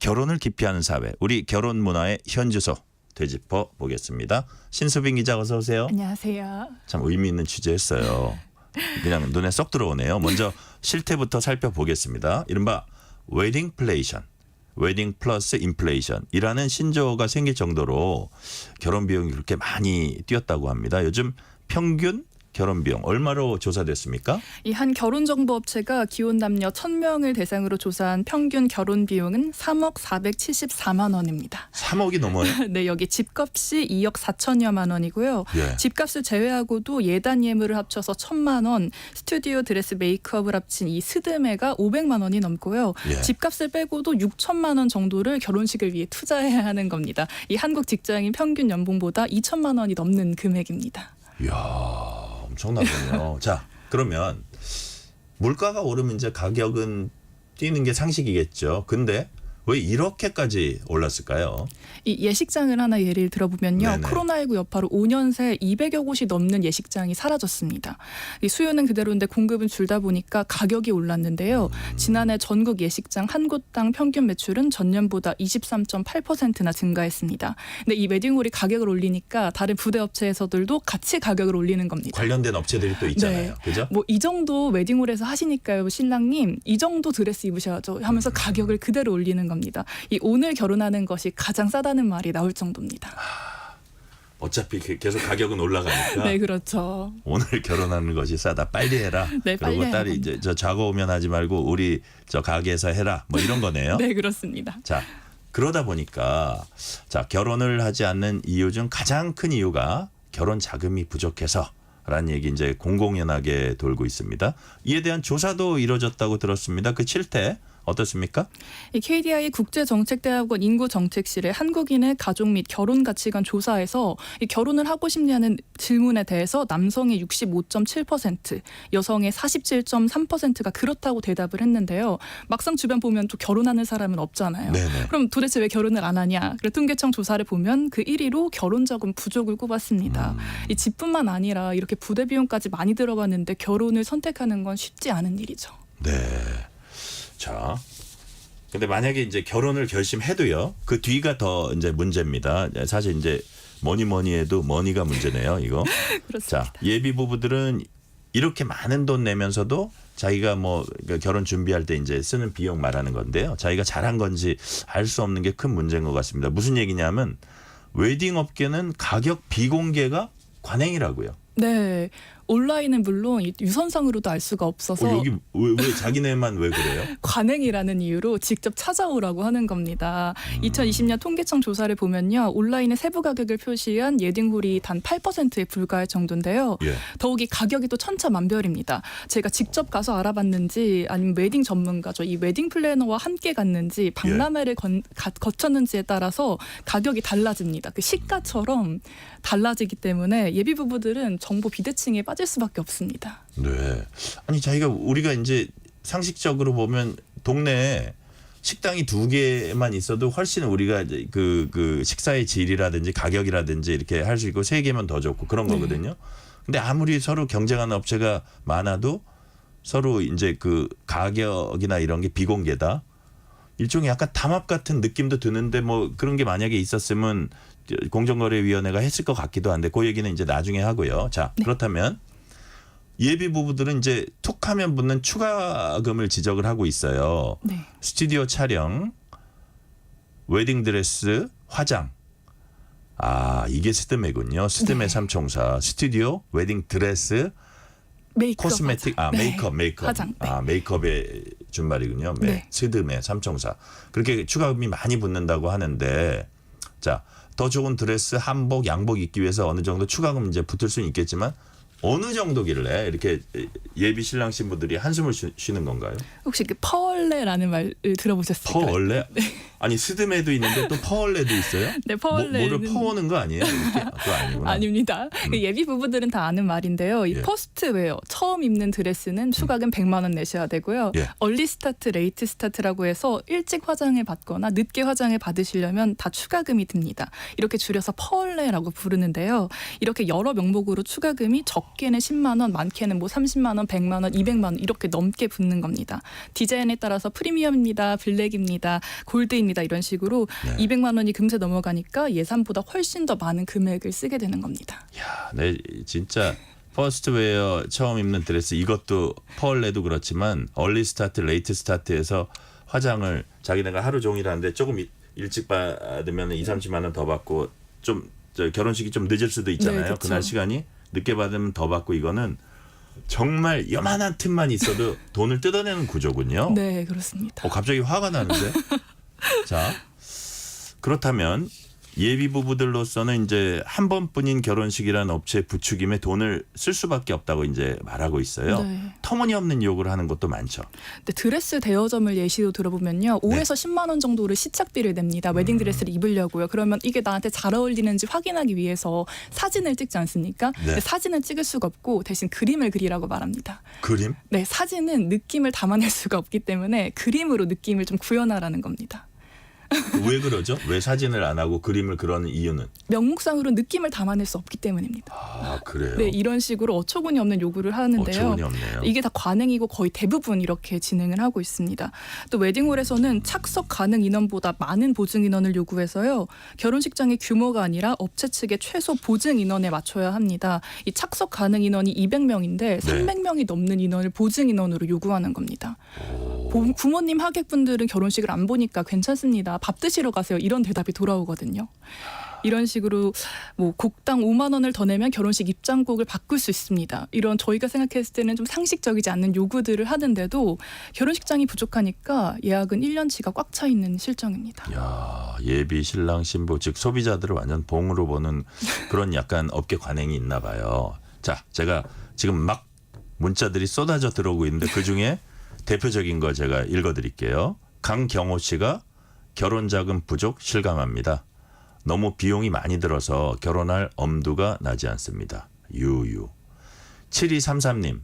결혼을 기피하는 사회, 우리 결혼 문화의 현주소 되짚어 보겠습니다. 신수빈 기자 어서 오세요. 안녕하세요. 참 의미 있는 취재했어요. 그냥 눈에 쏙 들어오네요. 먼저 실태부터 살펴보겠습니다. 이른바 웨딩플레이션, 웨딩 플러스 인플레이션이라는 신조어가 생길 정도로 결혼 비용이 그렇게 많이 뛰었다고 합니다. 요즘 평균 결혼 비용 얼마로 조사됐습니까? 이 한 결혼정보업체가 기혼 남녀 1,000명을 대상으로 조사한 평균 결혼 비용은 3억 474만 원입니다. 3억이 넘어요? 네, 여기 집값이 2억 4천여만 원이고요. 예. 집값을 제외하고도 예단 예물을 합쳐서 1,000만 원, 스튜디오 드레스 메이크업을 합친 이 스드메가 500만 원이 넘고요. 예. 집값을 빼고도 6천만 원 정도를 결혼식을 위해 투자해야 하는 겁니다. 이 한국 직장인 평균 연봉보다 2천만 원이 넘는 금액입니다. 이야. 엄청나군요. 자, 그러면 물가가 오르면 이제 가격은 뛰는 게 상식이겠죠. 근데 왜 이렇게까지 올랐을까요? 이 예식장을 하나 예를 들어보면요. 네네. 코로나19 여파로 5년 새 200여 곳이 넘는 예식장이 사라졌습니다. 이 수요는 그대로인데 공급은 줄다 보니까 가격이 올랐는데요. 지난해 전국 예식장 한 곳당 평균 매출은 전년보다 23.8%나 증가했습니다. 근데 이 웨딩홀이 가격을 올리니까 다른 부대 업체에서들도 같이 가격을 올리는 겁니다. 관련된 업체들이 또 있잖아요. 네. 그죠? 뭐 이 정도 웨딩홀에서 하시니까요, 신랑님. 이 정도 드레스 입으셔야죠 하면서 가격을 그대로 올리는 겁니다. 이 오늘 결혼하는 것이 가장 싸다는 말이 나올 정도입니다. 어차피 계속 가격은 올라가니까 네, 그렇죠. 오늘 결혼하는 것이 싸다. 빨리 해라. 네, 빨리 그리고 딸이 해라. 이제 저 자고 오면 하지 말고 우리 저 가게에서 해라. 뭐 이런 거네요. 네, 그렇습니다. 자, 그러다 보니까 자, 결혼을 하지 않는 이유 중 가장 큰 이유가 결혼 자금이 부족해서라는 얘기 이제 공공연하게 돌고 있습니다. 이에 대한 조사도 이루어졌다고 들었습니다. 그 실태 어떻습니까? 이 KDI 국제정책대학원 인구정책실의 한국인의 가족 및 결혼 가치관 조사에서 이 결혼을 하고 싶냐는 질문에 대해서 남성의 65.7%, 여성의 47.3%가 그렇다고 대답을 했는데요. 막상 주변 보면 또 결혼하는 사람은 없잖아요. 네네. 그럼 도대체 왜 결혼을 안 하냐? 그래서 통계청 조사를 보면 그 1위로 결혼자금 부족을 꼽았습니다. 이 집뿐만 아니라 이렇게 부대 비용까지 많이 들어갔는데 결혼을 선택하는 건 쉽지 않은 일이죠. 네. 자, 근데 만약에 이제 결혼을 결심해도요, 그 뒤가 더 이제 문제입니다. 사실 이제 뭐니 해도 머니가 문제네요, 이거. 그렇습니다. 자, 예비 부부들은 이렇게 많은 돈 내면서도 자기가 뭐 결혼 준비할 때 이제 쓰는 비용 말하는 건데요. 자기가 잘한 건지 알 수 없는 게 큰 문제인 것 같습니다. 무슨 얘기냐면 웨딩 업계는 가격 비공개가 관행이라고요. 네. 온라인은 물론 이 유선상으로도 알 수가 없어서 여기 왜 자기네만 왜 그래요? 관행이라는 이유로 직접 찾아오라고 하는 겁니다. 2020년 통계청 조사를 보면요. 온라인에 세부 가격을 표시한 웨딩홀이 단 8%에 불과할 정도인데요. 예. 더욱이 가격이 또 천차만별입니다. 제가 직접 가서 알아봤는지 아니면 웨딩 전문가죠. 이 웨딩 플래너와 함께 갔는지 박람회를 거쳤는지에 따라서 가격이 달라집니다. 그 시가처럼 달라지기 때문에 예비 부부들은 정보 비대칭에 빠질 수밖에 없습니다. 네. 아니 우리가 이제 상식적으로 보면 동네에 식당이 2개만 있어도 훨씬 우리가 이제 그 식사의 질이라든지 가격이라든지 이렇게 할 수 있고 3개면 더 좋고 그런 거거든요. 근데 아무리 서로 경쟁하는 업체가 많아도 서로 이제 그 가격이나 이런 게 비공개다. 일종의 약간 담합 같은 느낌도 드는데 뭐 그런 게 만약에 있었으면 공정거래위원회가 했을 것 같기도 한데 그 얘기는 이제 나중에 하고요. 자, 그렇다면 예비 부부들은 이제 툭하면 붙는 추가금을 지적을 하고 있어요. 네. 스튜디오 촬영, 웨딩드레스, 화장. 이게 스드메군요. 스드메 네. 삼총사. 스튜디오, 웨딩드레스, 메이크업, 코스메틱, 메이크업. 화장. 네. 메이크업의 준말이군요. 네. 스드메 삼총사. 그렇게 추가금이 많이 붙는다고 하는데 자, 더 좋은 드레스, 한복, 양복 입기 위해서 어느 정도 추가금 이제 붙을 수는 있겠지만 어느 정도길래 이렇게 예비 신랑 신부들이 한숨을 쉬는 건가요? 혹시 그 퍼얼레라는 말을 들어보셨을까요? 퍼얼레? 아니 스드메도 있는데 또 퍼얼레도 있어요? 네, 퍼얼레는 뭐를 퍼오는 거 아니에요? 이렇게? 그거 아니구나. 아닙니다. 그 예비 부부들은 다 아는 말인데요. 이 예. 퍼스트웨어 처음 입는 드레스는 추가금 100만 원 내셔야 되고요. 예. 얼리 스타트, 레이트 스타트라고 해서 일찍 화장을 받거나 늦게 화장을 받으시려면 다 추가금이 듭니다. 이렇게 줄여서 퍼얼레라고 부르는데요. 이렇게 여러 명목으로 추가금이 적게는 10만 원, 많게는 뭐 30만 원, 100만 원, 200만 원 이렇게 넘게 붙는 겁니다. 디자인에 따라서 프리미엄입니다, 블랙입니다, 골드입니다 이런 식으로 200만 원이 금세 넘어가니까 예산보다 훨씬 더 많은 금액을 쓰게 되는 겁니다. 야, 네 진짜 퍼스트웨어 처음 입는 드레스 이것도 퍼얼레도 그렇지만 얼리 스타트, 레이트 스타트에서 화장을 자기네가 하루 종일 하는데 조금 일찍 받으면 2, 30만 원 더 받고 좀 결혼식이 좀 늦을 수도 있잖아요. 네, 그렇죠. 그날 시간이 늦게 받으면 더 받고 이거는 정말 요만한 틈만 있어도 돈을 뜯어내는 구조군요. 네, 그렇습니다. 갑자기 화가 나는데. 자, 그렇다면 예비 부부들로서는 이제 한 번뿐인 결혼식이라는 업체 부추김에 돈을 쓸 수밖에 없다고 이제 말하고 있어요. 네. 터무니없는 요구를 하는 것도 많죠. 근데 드레스 대여점을 예시로 들어보면요. 5에서 10만 원 정도를 시착비를 냅니다. 웨딩 드레스를 입으려고요. 그러면 이게 나한테 잘 어울리는지 확인하기 위해서 사진을 찍지 않습니까? 네. 근데 사진은 찍을 수가 없고 대신 그림을 그리라고 말합니다. 그림? 네, 사진은 느낌을 담아낼 수가 없기 때문에 그림으로 느낌을 좀 구현하라는 겁니다. 왜 그러죠? 왜 사진을 안 하고 그림을 그러는 이유는? 명목상으로 느낌을 담아낼 수 없기 때문입니다. 그래요? 네, 이런 식으로 어처구니 없는 요구를 하는데요. 어처구니 없네요. 이게 다 관행이고 거의 대부분 이렇게 진행을 하고 있습니다. 또 웨딩홀에서는 착석 가능 인원보다 많은 보증 인원을 요구해서요. 결혼식장의 규모가 아니라 업체 측의 최소 보증 인원에 맞춰야 합니다. 이 착석 가능 인원이 200명인데 300명이 넘는 인원을 보증 인원으로 요구하는 겁니다. 부모님 하객분들은 결혼식을 안 보니까 괜찮습니다. 밥 드시러 가세요. 이런 대답이 돌아오거든요. 이런 식으로 뭐 곡당 5만 원을 더 내면 결혼식 입장곡을 바꿀 수 있습니다. 이런 저희가 생각했을 때는 좀 상식적이지 않는 요구들을 하는데도 결혼식장이 부족하니까 예약은 1년치가 꽉 차 있는 실정입니다. 야, 예비 신랑 신부 즉 소비자들을 완전 봉으로 보는 그런 약간 업계 관행이 있나 봐요. 자, 제가 지금 막 문자들이 쏟아져 들어오고 있는데 그중에 대표적인 거 제가 읽어드릴게요. 강경호 씨가 결혼 자금 부족 실감합니다. 너무 비용이 많이 들어서 결혼할 엄두가 나지 않습니다. 유유. 7233님.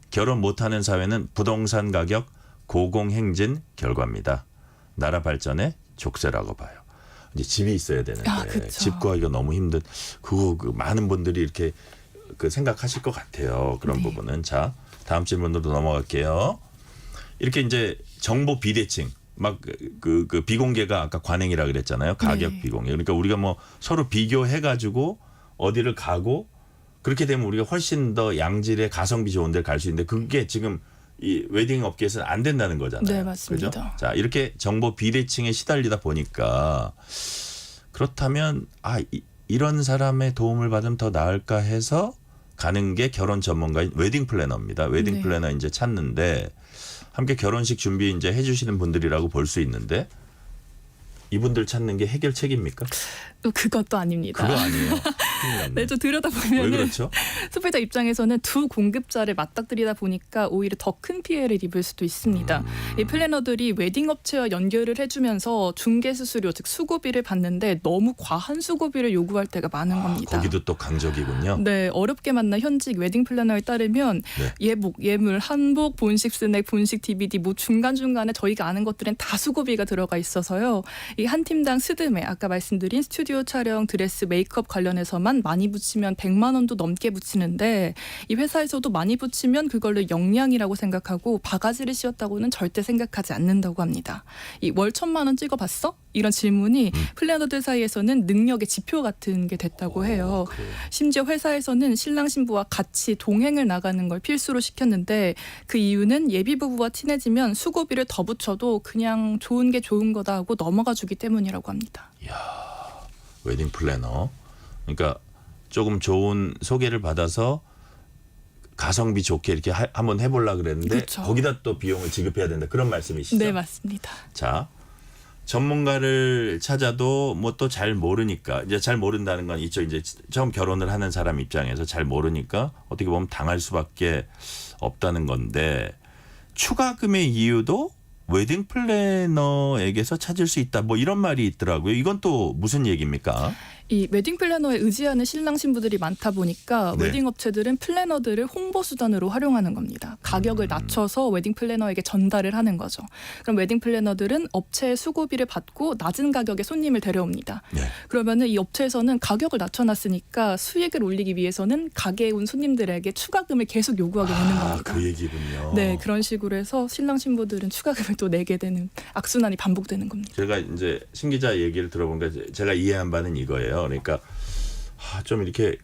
결혼 못하는 사회는 부동산 가격 고공행진 결과입니다. 나라 발전의 족쇄라고 봐요. 이제 집이 있어야 되는데 그쵸. 집 구하기가 너무 힘든 그 많은 분들이 이렇게 생각하실 것 같아요. 그런 부분은. 자, 다음 질문으로 넘어갈게요. 이렇게 이제 정보 비대칭 막 그 비공개가 아까 관행이라 그랬잖아요. 가격 비공개. 그러니까 우리가 뭐 서로 비교해 가지고 어디를 가고 그렇게 되면 우리가 훨씬 더 양질의 가성비 좋은 데를 갈 수 있는데 그게 지금 이 웨딩 업계에서는 안 된다는 거잖아요. 네, 맞습니다. 그죠? 자, 이렇게 정보 비대칭에 시달리다 보니까 그렇다면 이런 사람의 도움을 받으면 더 나을까 해서 가는 게 결혼 전문가인 웨딩 플래너입니다. 웨딩 네. 플래너 이제 찾는데 함께 결혼식 준비 이제 해주시는 분들이라고 볼 수 있는데 이분들 찾는 게 해결책입니까? 또 그것도 아닙니다. 그거 아니에요. 큰일 났네. 네, 좀 왜 들여다보면 그렇죠? 소비자 입장에서는 두 공급자를 맞닥뜨리다 보니까 오히려 더 큰 피해를 입을 수도 있습니다. 이 플래너들이 웨딩 업체와 연결을 해주면서 중개 수수료 즉 수고비를 받는데 너무 과한 수고비를 요구할 때가 많은 겁니다. 거기도 또 강적이군요. 네, 어렵게 만난 현직 웨딩 플래너에 따르면 네. 예복, 예물, 한복, 본식 스낵, 본식 DVD 뭐 중간중간에 저희가 아는 것들은 다 수고비가 들어가 있어서요. 이 한 팀당 스드메 아까 말씀드린 스튜디오 촬영, 드레스, 메이크업 관련해서만 많이 붙이면 100만 원도 넘게 붙이는데 이 회사에서도 많이 붙이면 그걸로 역량이라고 생각하고 바가지를 씌웠다고는 절대 생각하지 않는다고 합니다. 이 월 1,000만 원 찍어봤어? 이런 질문이 플래너들 사이에서는 능력의 지표 같은 게 됐다고 해요. 심지어 회사에서는 신랑 신부와 같이 동행을 나가는 걸 필수로 시켰는데 그 이유는 예비부부와 친해지면 수고비를 더 붙여도 그냥 좋은 게 좋은 거다 하고 넘어가 주기 때문이라고 합니다. 웨딩 플래너. 그러니까 조금 좋은 소개를 받아서 가성비 좋게 이렇게 한번 해보려고 그랬는데 그렇죠. 거기다 또 비용을 지급해야 된다. 그런 말씀이시죠? 네, 맞습니다. 자, 전문가를 찾아도 뭐 또 잘 모르니까 이제 잘 모른다는 건 이쪽 이제 처음 결혼을 하는 사람 입장에서 잘 모르니까 어떻게 보면 당할 수밖에 없다는 건데 추가금의 이유도 웨딩 플래너에게서 찾을 수 있다. 뭐 이런 말이 있더라고요. 이건 또 무슨 얘기입니까? 이 웨딩 플래너에 의지하는 신랑 신부들이 많다 보니까 네. 웨딩 업체들은 플래너들을 홍보 수단으로 활용하는 겁니다. 가격을 낮춰서 웨딩 플래너에게 전달을 하는 거죠. 그럼 웨딩 플래너들은 업체의 수고비를 받고 낮은 가격에 손님을 데려옵니다. 네. 그러면은 이 업체에서는 가격을 낮춰놨으니까 수익을 올리기 위해서는 가게에 온 손님들에게 추가금을 계속 요구하게 되는 겁니다. 그 얘기군요. 네, 그런 식으로 해서 신랑 신부들은 추가금을 또 내게 되는 악순환이 반복되는 겁니다. 제가 이제 신 기자 얘기를 들어보니까 제가 이해한 바는 이거예요. 그러니까 좀 이렇게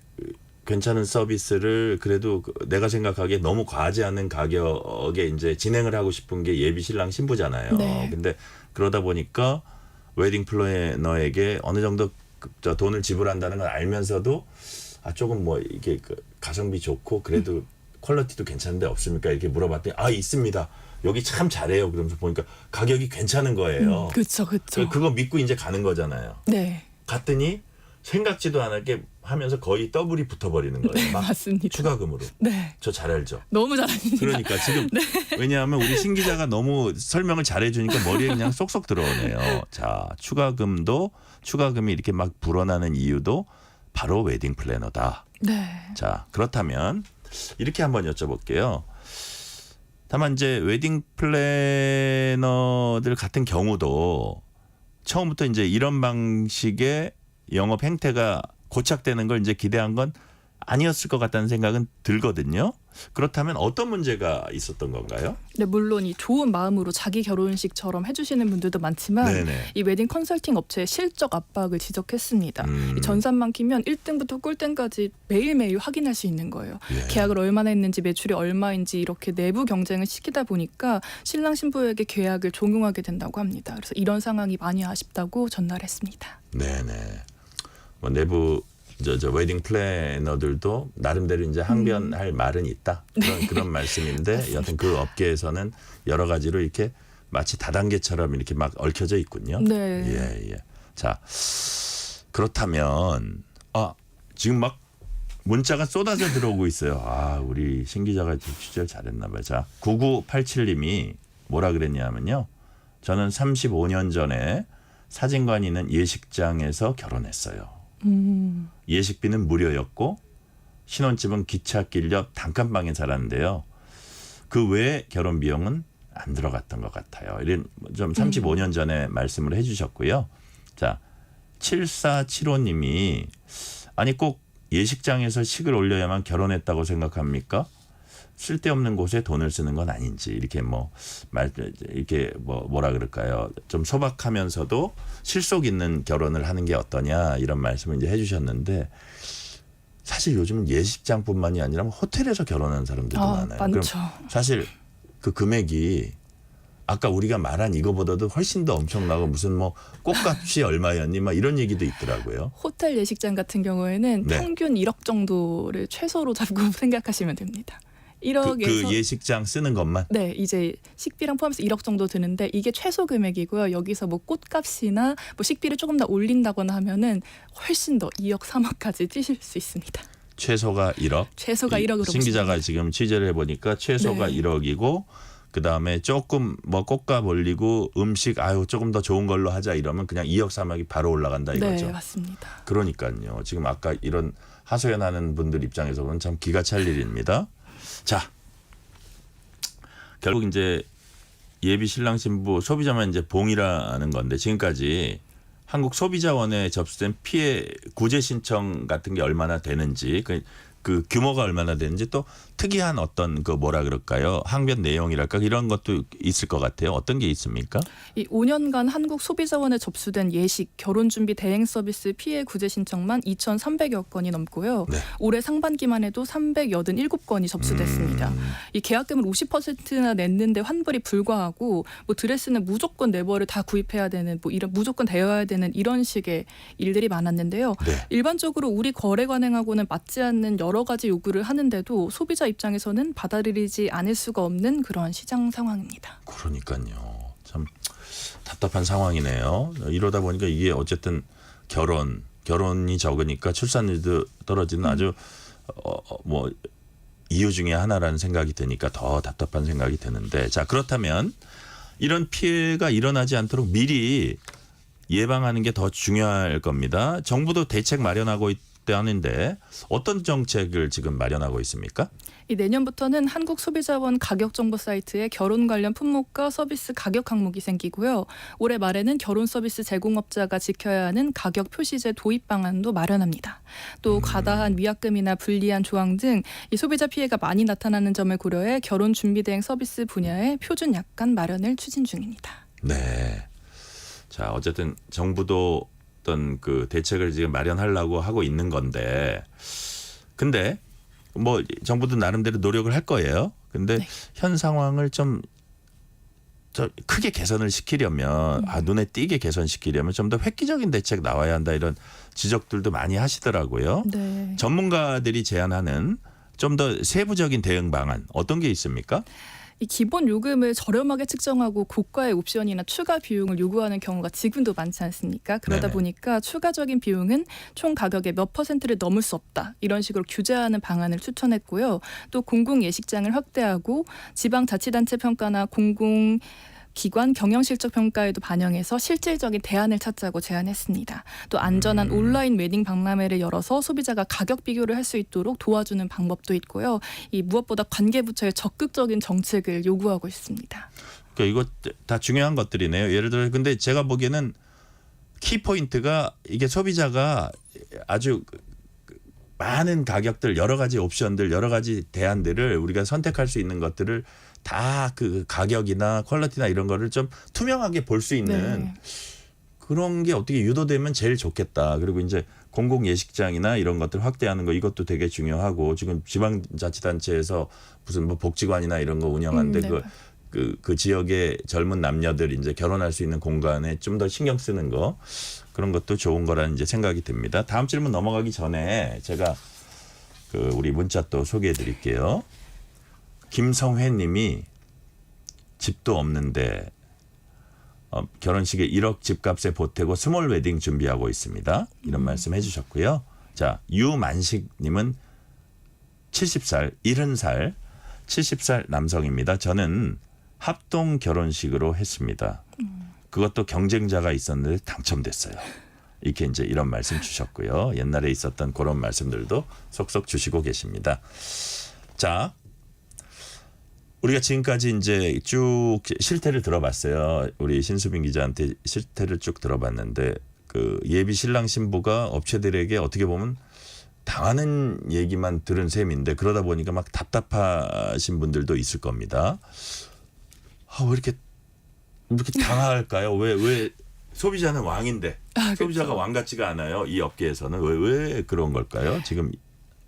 괜찮은 서비스를 그래도 내가 생각하기에 너무 과하지 않은 가격에 이제 진행을 하고 싶은 게 예비 신랑 신부잖아요. 네. 근데 그러다 보니까 웨딩 플래너에게 어느 정도 저 돈을 지불한다는 걸 알면서도 조금 뭐 이게 가성비 좋고 그래도 퀄리티도 괜찮은데 없습니까? 이렇게 물어봤더니 있습니다. 여기 참 잘해요. 그러면서 보니까 가격이 괜찮은 거예요. 그렇죠, 그렇죠. 그거 믿고 이제 가는 거잖아요. 네, 갔더니 생각지도 않게 하면서 거의 더블이 붙어버리는 거예요. 막 맞습니다. 추가금으로. 네, 저 잘 알죠. 너무 잘하십니다. 그러니까 지금 왜냐하면 우리 신 기자가 너무 설명을 잘해주니까 머리에 그냥 쏙쏙 들어오네요. 자, 추가금이 이렇게 막 불어나는 이유도 바로 웨딩 플래너다. 네. 자, 그렇다면 이렇게 한번 여쭤볼게요. 다만 이제 웨딩 플래너들 같은 경우도 처음부터 이제 이런 방식의 영업 행태가 고착되는 걸 이제 기대한 건 아니었을 것 같다는 생각은 들거든요. 그렇다면 어떤 문제가 있었던 건가요? 네, 물론 이 좋은 마음으로 자기 결혼식처럼 해주시는 분들도 많지만 네네. 이 웨딩 컨설팅 업체의 실적 압박을 지적했습니다. 이 전산만 키면 1등부터 꿀등까지 매일매일 확인할 수 있는 거예요. 예. 계약을 얼마나 했는지 매출이 얼마인지 이렇게 내부 경쟁을 시키다 보니까 신랑 신부에게 계약을 종용하게 된다고 합니다. 그래서 이런 상황이 많이 아쉽다고 전달했습니다. 네네. 뭐 내부 저 웨딩 플래너들도 나름대로 이제 항변할 말은 있다. 그런 말씀인데 여하튼 그 업계에서는 여러 가지로 이렇게 마치 다단계처럼 이렇게 막 얽혀져 있군요. 네. 예. 자, 그렇다면 지금 막 문자가 쏟아져 들어오고 있어요. 우리 신 기자가 취재를 잘했나 봐요. 자, 9987님이 뭐라 그랬냐면요. 저는 35년 전에 사진관이 있는 예식장에서 결혼했어요. 예식비는 무료였고 신혼집은 기찻길 옆 단칸방에 살았는데요. 그 외에 결혼 비용은 안 들어갔던 것 같아요. 이런 좀 35년 전에 말씀을 해주셨고요. 자, 7475님이 꼭 예식장에서 식을 올려야만 결혼했다고 생각합니까? 쓸데없는 곳에 돈을 쓰는 건 아닌지 이렇게 뭐라 그럴까요? 좀 소박하면서도 실속 있는 결혼을 하는 게 어떠냐 이런 말씀을 이제 해주셨는데 사실 요즘은 예식장뿐만이 아니라 호텔에서 결혼하는 사람들도 많아요. 많죠. 그럼 사실 그 금액이 아까 우리가 말한 이거보다도 훨씬 더 엄청나고 무슨 뭐 꽃값이 얼마였니 막 이런 얘기도 있더라고요. 호텔 예식장 같은 경우에는 네. 평균 1억 정도를 최소로 잡고 생각하시면 됩니다. 1억에서 그 예식장 쓰는 것만. 네, 이제 식비랑 포함해서 1억 정도 드는데 이게 최소 금액이고요. 여기서 뭐 꽃값이나 뭐 식비를 조금 더 올린다거나 하면은 훨씬 더 2억, 3억까지 뛰실 수 있습니다. 최소가 1억. 최소가 1억으로 신 기자가 지금 취재를 해보니까 최소가 네. 1억이고 그다음에 조금 뭐 꽃값 올리고 음식 조금 더 좋은 걸로 하자 이러면 그냥 2억 3억이 바로 올라간다 이거죠. 네, 맞습니다. 그러니까요. 지금 아까 이런 하소연하는 분들 입장에서 보면 참 기가 찰 일입니다. 자, 결국 이제 예비 신랑 신부 소비자만 이제 봉이라는 건데 지금까지 한국 소비자원에 접수된 피해 구제 신청 같은 게 얼마나 되는지 그 규모가 얼마나 되는지 또 특이한 어떤 그 뭐라 그럴까요? 항변 내용이랄까 이런 것도 있을 것 같아요. 어떤 게 있습니까? 이 5년간 한국 소비자원에 접수된 예식, 결혼 준비 대행 서비스 피해 구제 신청만 2,300여 건이 넘고요. 네. 올해 상반기만 해도 387건이 접수됐습니다. 이 계약금을 50%나 냈는데 환불이 불가하고 뭐 드레스는 무조건 네 벌을 다 구입해야 되는 뭐 이런 무조건 되어야 되는 이런 식의 일들이 많았는데요. 네. 일반적으로 우리 거래관행하고는 맞지 않는 여러 가지 요구를 하는데도 소비자 입장에서는 받아들이지 않을 수가 없는 그런 시장 상황입니다. 그러니까요. 참 답답한 상황이네요. 이러다 보니까 이게 어쨌든 결혼이 적으니까 출산율도 떨어지는 아주 뭐 이유 중에 하나라는 생각이 드니까 더 답답한 생각이 드는데 자 그렇다면 이런 피해가 일어나지 않도록 미리 예방하는 게 더 중요할 겁니다. 정부도 대책 마련하고 있다는데 어떤 정책을 지금 마련하고 있습니까? 이 내년부터는 한국소비자원 가격정보 사이트에 결혼 관련 품목과 서비스 가격 항목이 생기고요. 올해 말에는 결혼 서비스 제공업자가 지켜야 하는 가격 표시제 도입 방안도 마련합니다. 또 과다한 위약금이나 불리한 조항 등 이 소비자 피해가 많이 나타나는 점을 고려해 결혼 준비 대행 서비스 분야의 표준 약관 마련을 추진 중입니다. 네. 자 어쨌든 정부도 어떤 그 대책을 지금 마련하려고 하고 있는 건데 근데 뭐 정부도 나름대로 노력을 할 거예요. 근데 네. 현 상황을 좀 크게 개선을 시키려면 눈에 띄게 개선시키려면 좀 더 획기적인 대책 나와야 한다 이런 지적들도 많이 하시더라고요. 네. 전문가들이 제안하는 좀 더 세부적인 대응 방안 어떤 게 있습니까? 이 기본 요금을 저렴하게 측정하고 고가의 옵션이나 추가 비용을 요구하는 경우가 지금도 많지 않습니까? 그러다 네네. 보니까 추가적인 비용은 총 가격의 몇 %를 넘을 수 없다. 이런 식으로 규제하는 방안을 추천했고요. 또 공공예식장을 확대하고 지방자치단체 평가나 공공기관 경영실적 평가에도 반영해서 실질적인 대안을 찾자고 제안했습니다. 또 안전한 온라인 웨딩 박람회를 열어서 소비자가 가격 비교를 할 수 있도록 도와주는 방법도 있고요. 이 무엇보다 관계부처의 적극적인 정책을 요구하고 있습니다. 그러니까 이거 다 중요한 것들이네요. 예를 들어 근데 제가 보기에는 키포인트가 이게 소비자가 아주 많은 가격들 여러 가지 옵션들 여러 가지 대안들을 우리가 선택할 수 있는 것들을 다 그 가격이나 퀄리티나 이런 거를 좀 투명하게 볼 수 있는 네. 그런 게 어떻게 유도되면 제일 좋겠다. 그리고 이제 공공 예식장이나 이런 것들 확대하는 거 이것도 되게 중요하고 지금 지방자치단체에서 무슨 뭐 복지관이나 이런 거 운영하는데 네. 그 지역의 젊은 남녀들이 이제 결혼할 수 있는 공간에 좀 더 신경 쓰는 거 그런 것도 좋은 거라는 이제 생각이 듭니다. 다음 질문 넘어가기 전에 제가 그 우리 문자 또 소개해 드릴게요. 김성회 님이 집도 없는데 결혼식에 1억 집값에 보태고 스몰 웨딩 준비하고 있습니다. 이런 말씀 해주셨고요. 자 유만식 님은 70살 70살 남성입니다. 저는 합동 결혼식으로 했습니다. 그것도 경쟁자가 있었는데 당첨됐어요. 이렇게 이제 이런 말씀 주셨고요. 옛날에 있었던 그런 말씀들도 속속 주시고 계십니다. 자, 우리가 지금까지 이제 쭉 실태를 들어봤어요. 우리 신수빈 기자한테 실태를 쭉 들어봤는데 그 예비 신랑 신부가 업체들에게 어떻게 보면 당하는 얘기만 들은 셈인데 그러다 보니까 막 답답하신 분들도 있을 겁니다. 왜 이렇게 당할까요? 왜 소비자는 왕인데 소비자가 왕 같지가 않아요. 이 업계에서는 왜 그런 걸까요? 지금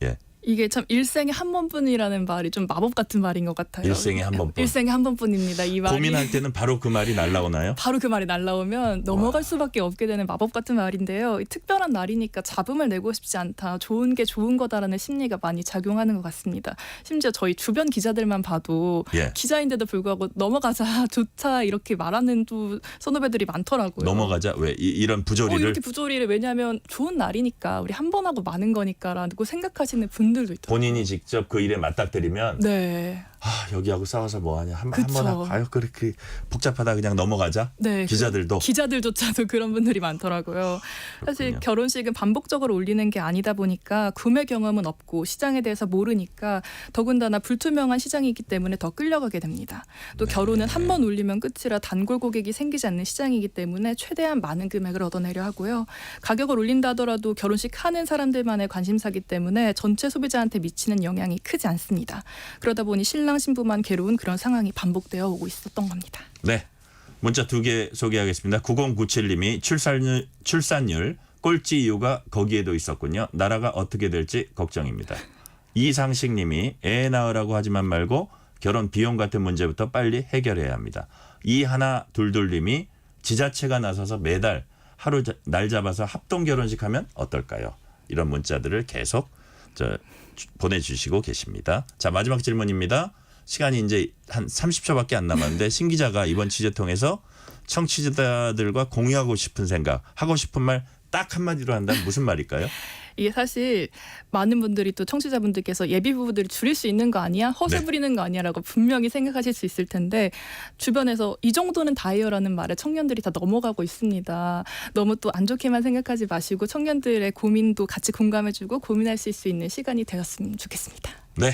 예. 이게 참 일생에 한 번뿐이라는 말이 좀 마법 같은 말인 것 같아요. 일생에 한 번뿐. 일생에 한 번뿐입니다. 이 말이. 고민할 때는 바로 그 말이 날라오나요? 바로 그 말이 날라오면 넘어갈 수밖에 없게 되는 마법 같은 말인데요. 이 특별한 날이니까 잡음을 내고 싶지 않다. 좋은 게 좋은 거다라는 심리가 많이 작용하는 것 같습니다. 심지어 저희 주변 기자들만 봐도 예. 기자인데도 불구하고 넘어가자 좋다 이렇게 말하는 또 선후배들이 많더라고요. 넘어가자. 왜 이런 부조리를 이렇게 부조리를 왜냐하면 좋은 날이니까 우리 한 번 하고 마는 거니까라고 생각하시는 분들도 있더라고요. 본인이 직접 그 일에 맞닥뜨리면 네. 여기하고 싸워서 뭐하냐 한 그쵸. 번 하고 아유 그렇게 복잡하다 그냥 넘어가자. 네, 기자들도 기자들조차도 그런 분들이 많더라고요. 사실 그렇군요. 결혼식은 반복적으로 올리는 게 아니다 보니까 구매 경험은 없고 시장에 대해서 모르니까 더군다나 불투명한 시장이기 때문에 더 끌려가게 됩니다. 또 결혼은 한 번 올리면 끝이라 단골 고객이 생기지 않는 시장이기 때문에 최대한 많은 금액을 얻어내려 하고요. 가격을 올린다 하더라도 결혼식 하는 사람들만의 관심사기 때문에 전체 소비자한테 미치는 영향이 크지 않습니다. 그러다 보니 신랑 신부만 괴로운 그런 상황이 반복되어 오고 있었던 겁니다. 네. 문자 2개 소개하겠습니다. 9097님이 출산율 꼴찌 이유가 거기에도 있었군요. 나라가 어떻게 될지 걱정입니다. 이상식님이 애 낳으라고 하지만 말고 결혼 비용 같은 문제부터 빨리 해결해야 합니다. 이하나 둘둘님이 지자체가 나서서 매달 하루 날 잡아서 합동 결혼식 하면 어떨까요? 이런 문자들을 계속 보내주시고 계십니다. 자, 마지막 질문입니다. 시간이 이제 한 30초밖에 안 남았는데 신 기자가 이번 취재 통해서 청취자들과 공유하고 싶은 생각, 하고 싶은 말 딱 한마디로 한다면 무슨 말일까요? 이게 사실 많은 분들이 또 청취자분들께서 예비 부부들이 줄일 수 있는 거 아니야? 허세 네. 부리는 거 아니야라고 분명히 생각하실 수 있을 텐데 주변에서 이 정도는 다예요라는 말에 청년들이 다 넘어가고 있습니다. 너무 또 안 좋게만 생각하지 마시고 청년들의 고민도 같이 공감해주고 고민할 수 있는 시간이 되었으면 좋겠습니다. 네.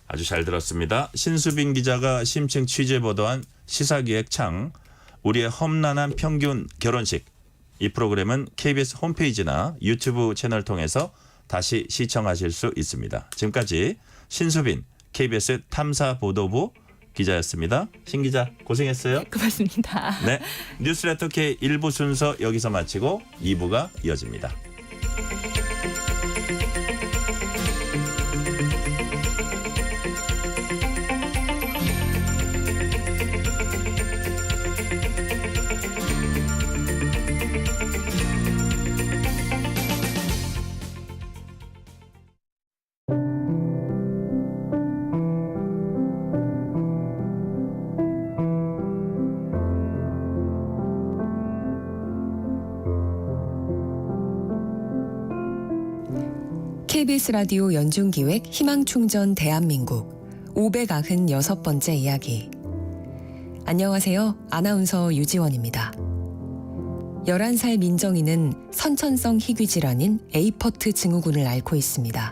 아주 잘 들었습니다. 신수빈 기자가 심층 취재 보도한 시사기획 창 우리의 험난한 평균 결혼식 이 프로그램은 KBS 홈페이지나 유튜브 채널 통해서 다시 시청하실 수 있습니다. 지금까지 신수빈 KBS 탐사보도부 기자였습니다. 신 기자 고생했어요. 고맙습니다. 네, 뉴스레터 K 1부 순서 여기서 마치고 2부가 이어집니다. KBS 라디오 연중기획 희망충전 대한민국 596번째 이야기. 안녕하세요. 아나운서 유지원입니다. 11살 민정이는 선천성 희귀 질환인 에이퍼트 증후군을 앓고 있습니다.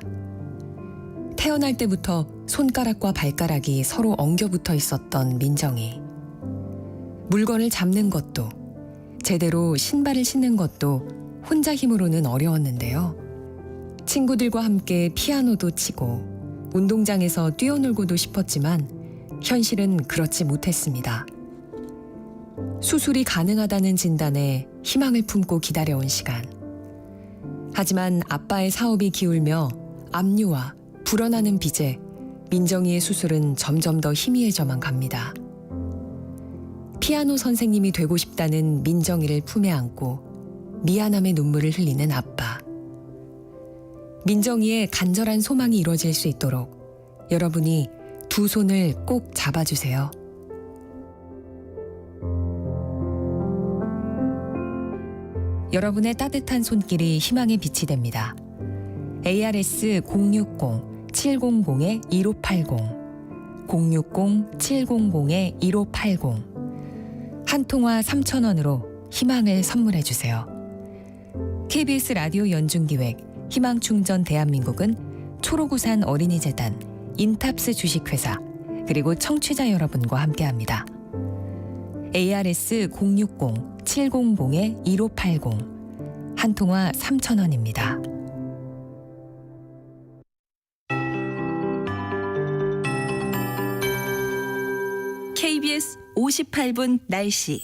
태어날 때부터 손가락과 발가락이 서로 엉겨붙어 있었던 민정이. 물건을 잡는 것도 제대로 신발을 신는 것도 혼자 힘으로는 어려웠는데요. 친구들과 함께 피아노도 치고 운동장에서 뛰어놀고도 싶었지만 현실은 그렇지 못했습니다. 수술이 가능하다는 진단에 희망을 품고 기다려온 시간. 하지만 아빠의 사업이 기울며 압류와 불어나는 빚에 민정이의 수술은 점점 더 희미해져만 갑니다. 피아노 선생님이 되고 싶다는 민정이를 품에 안고 미안함의 눈물을 흘리는 아빠. 민정이의 간절한 소망이 이루어질 수 있도록 여러분이 두 손을 꼭 잡아주세요. 여러분의 따뜻한 손길이 희망의 빛이 됩니다. ARS 060-700-1580 060-700-1580 한 통화 3,000원으로 희망을 선물해주세요. KBS 라디오 연중기획 희망충전 대한민국은 초록우산 어린이재단, 인탑스 주식회사, 그리고 청취자 여러분과 함께합니다. ARS 060-700-1580 한 통화 3,000원입니다. KBS 58분 날씨.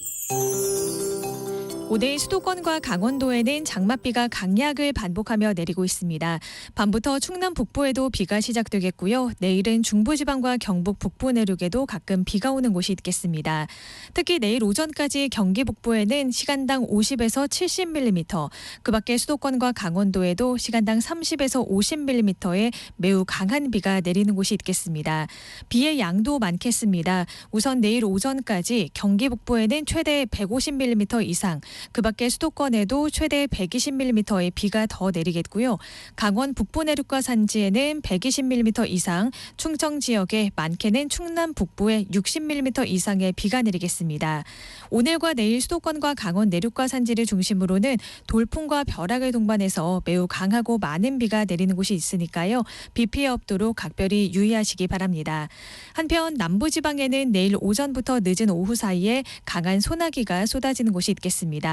오늘 수도권과 강원도에는 장맛비가 강약을 반복하며 내리고 있습니다. 밤부터 충남 북부에도 비가 시작되겠고요. 내일은 중부지방과 경북 북부 내륙에도 가끔 비가 오는 곳이 있겠습니다. 특히 내일 오전까지 경기 북부에는 시간당 50에서 70mm, 그 밖에 수도권과 강원도에도 시간당 30에서 50mm의 매우 강한 비가 내리는 곳이 있겠습니다. 비의 양도 많겠습니다. 우선 내일 오전까지 경기 북부에는 최대 150mm 이상, 그 밖에 수도권에도 최대 120mm의 비가 더 내리겠고요. 강원 북부 내륙과 산지에는 120mm 이상, 충청 지역에 많게는 충남 북부에 60mm 이상의 비가 내리겠습니다. 오늘과 내일 수도권과 강원 내륙과 산지를 중심으로는 돌풍과 벼락을 동반해서 매우 강하고 많은 비가 내리는 곳이 있으니까요. 비 피해 없도록 각별히 유의하시기 바랍니다. 한편 남부지방에는 내일 오전부터 늦은 오후 사이에 강한 소나기가 쏟아지는 곳이 있겠습니다.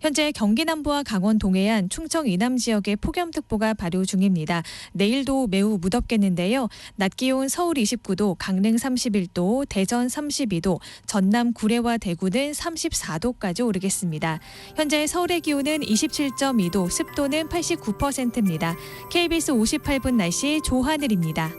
현재 경기 남부와 강원 동해안, 충청 이남 지역에 폭염특보가 발효 중입니다. 내일도 매우 무덥겠는데요. 낮 기온 서울 29도, 강릉 31도, 대전 32도, 전남 구례와 대구는 34도까지 오르겠습니다. 현재 서울의 기온은 27.2도, 습도는 89%입니다. KBS 58분 날씨 조하늘입니다.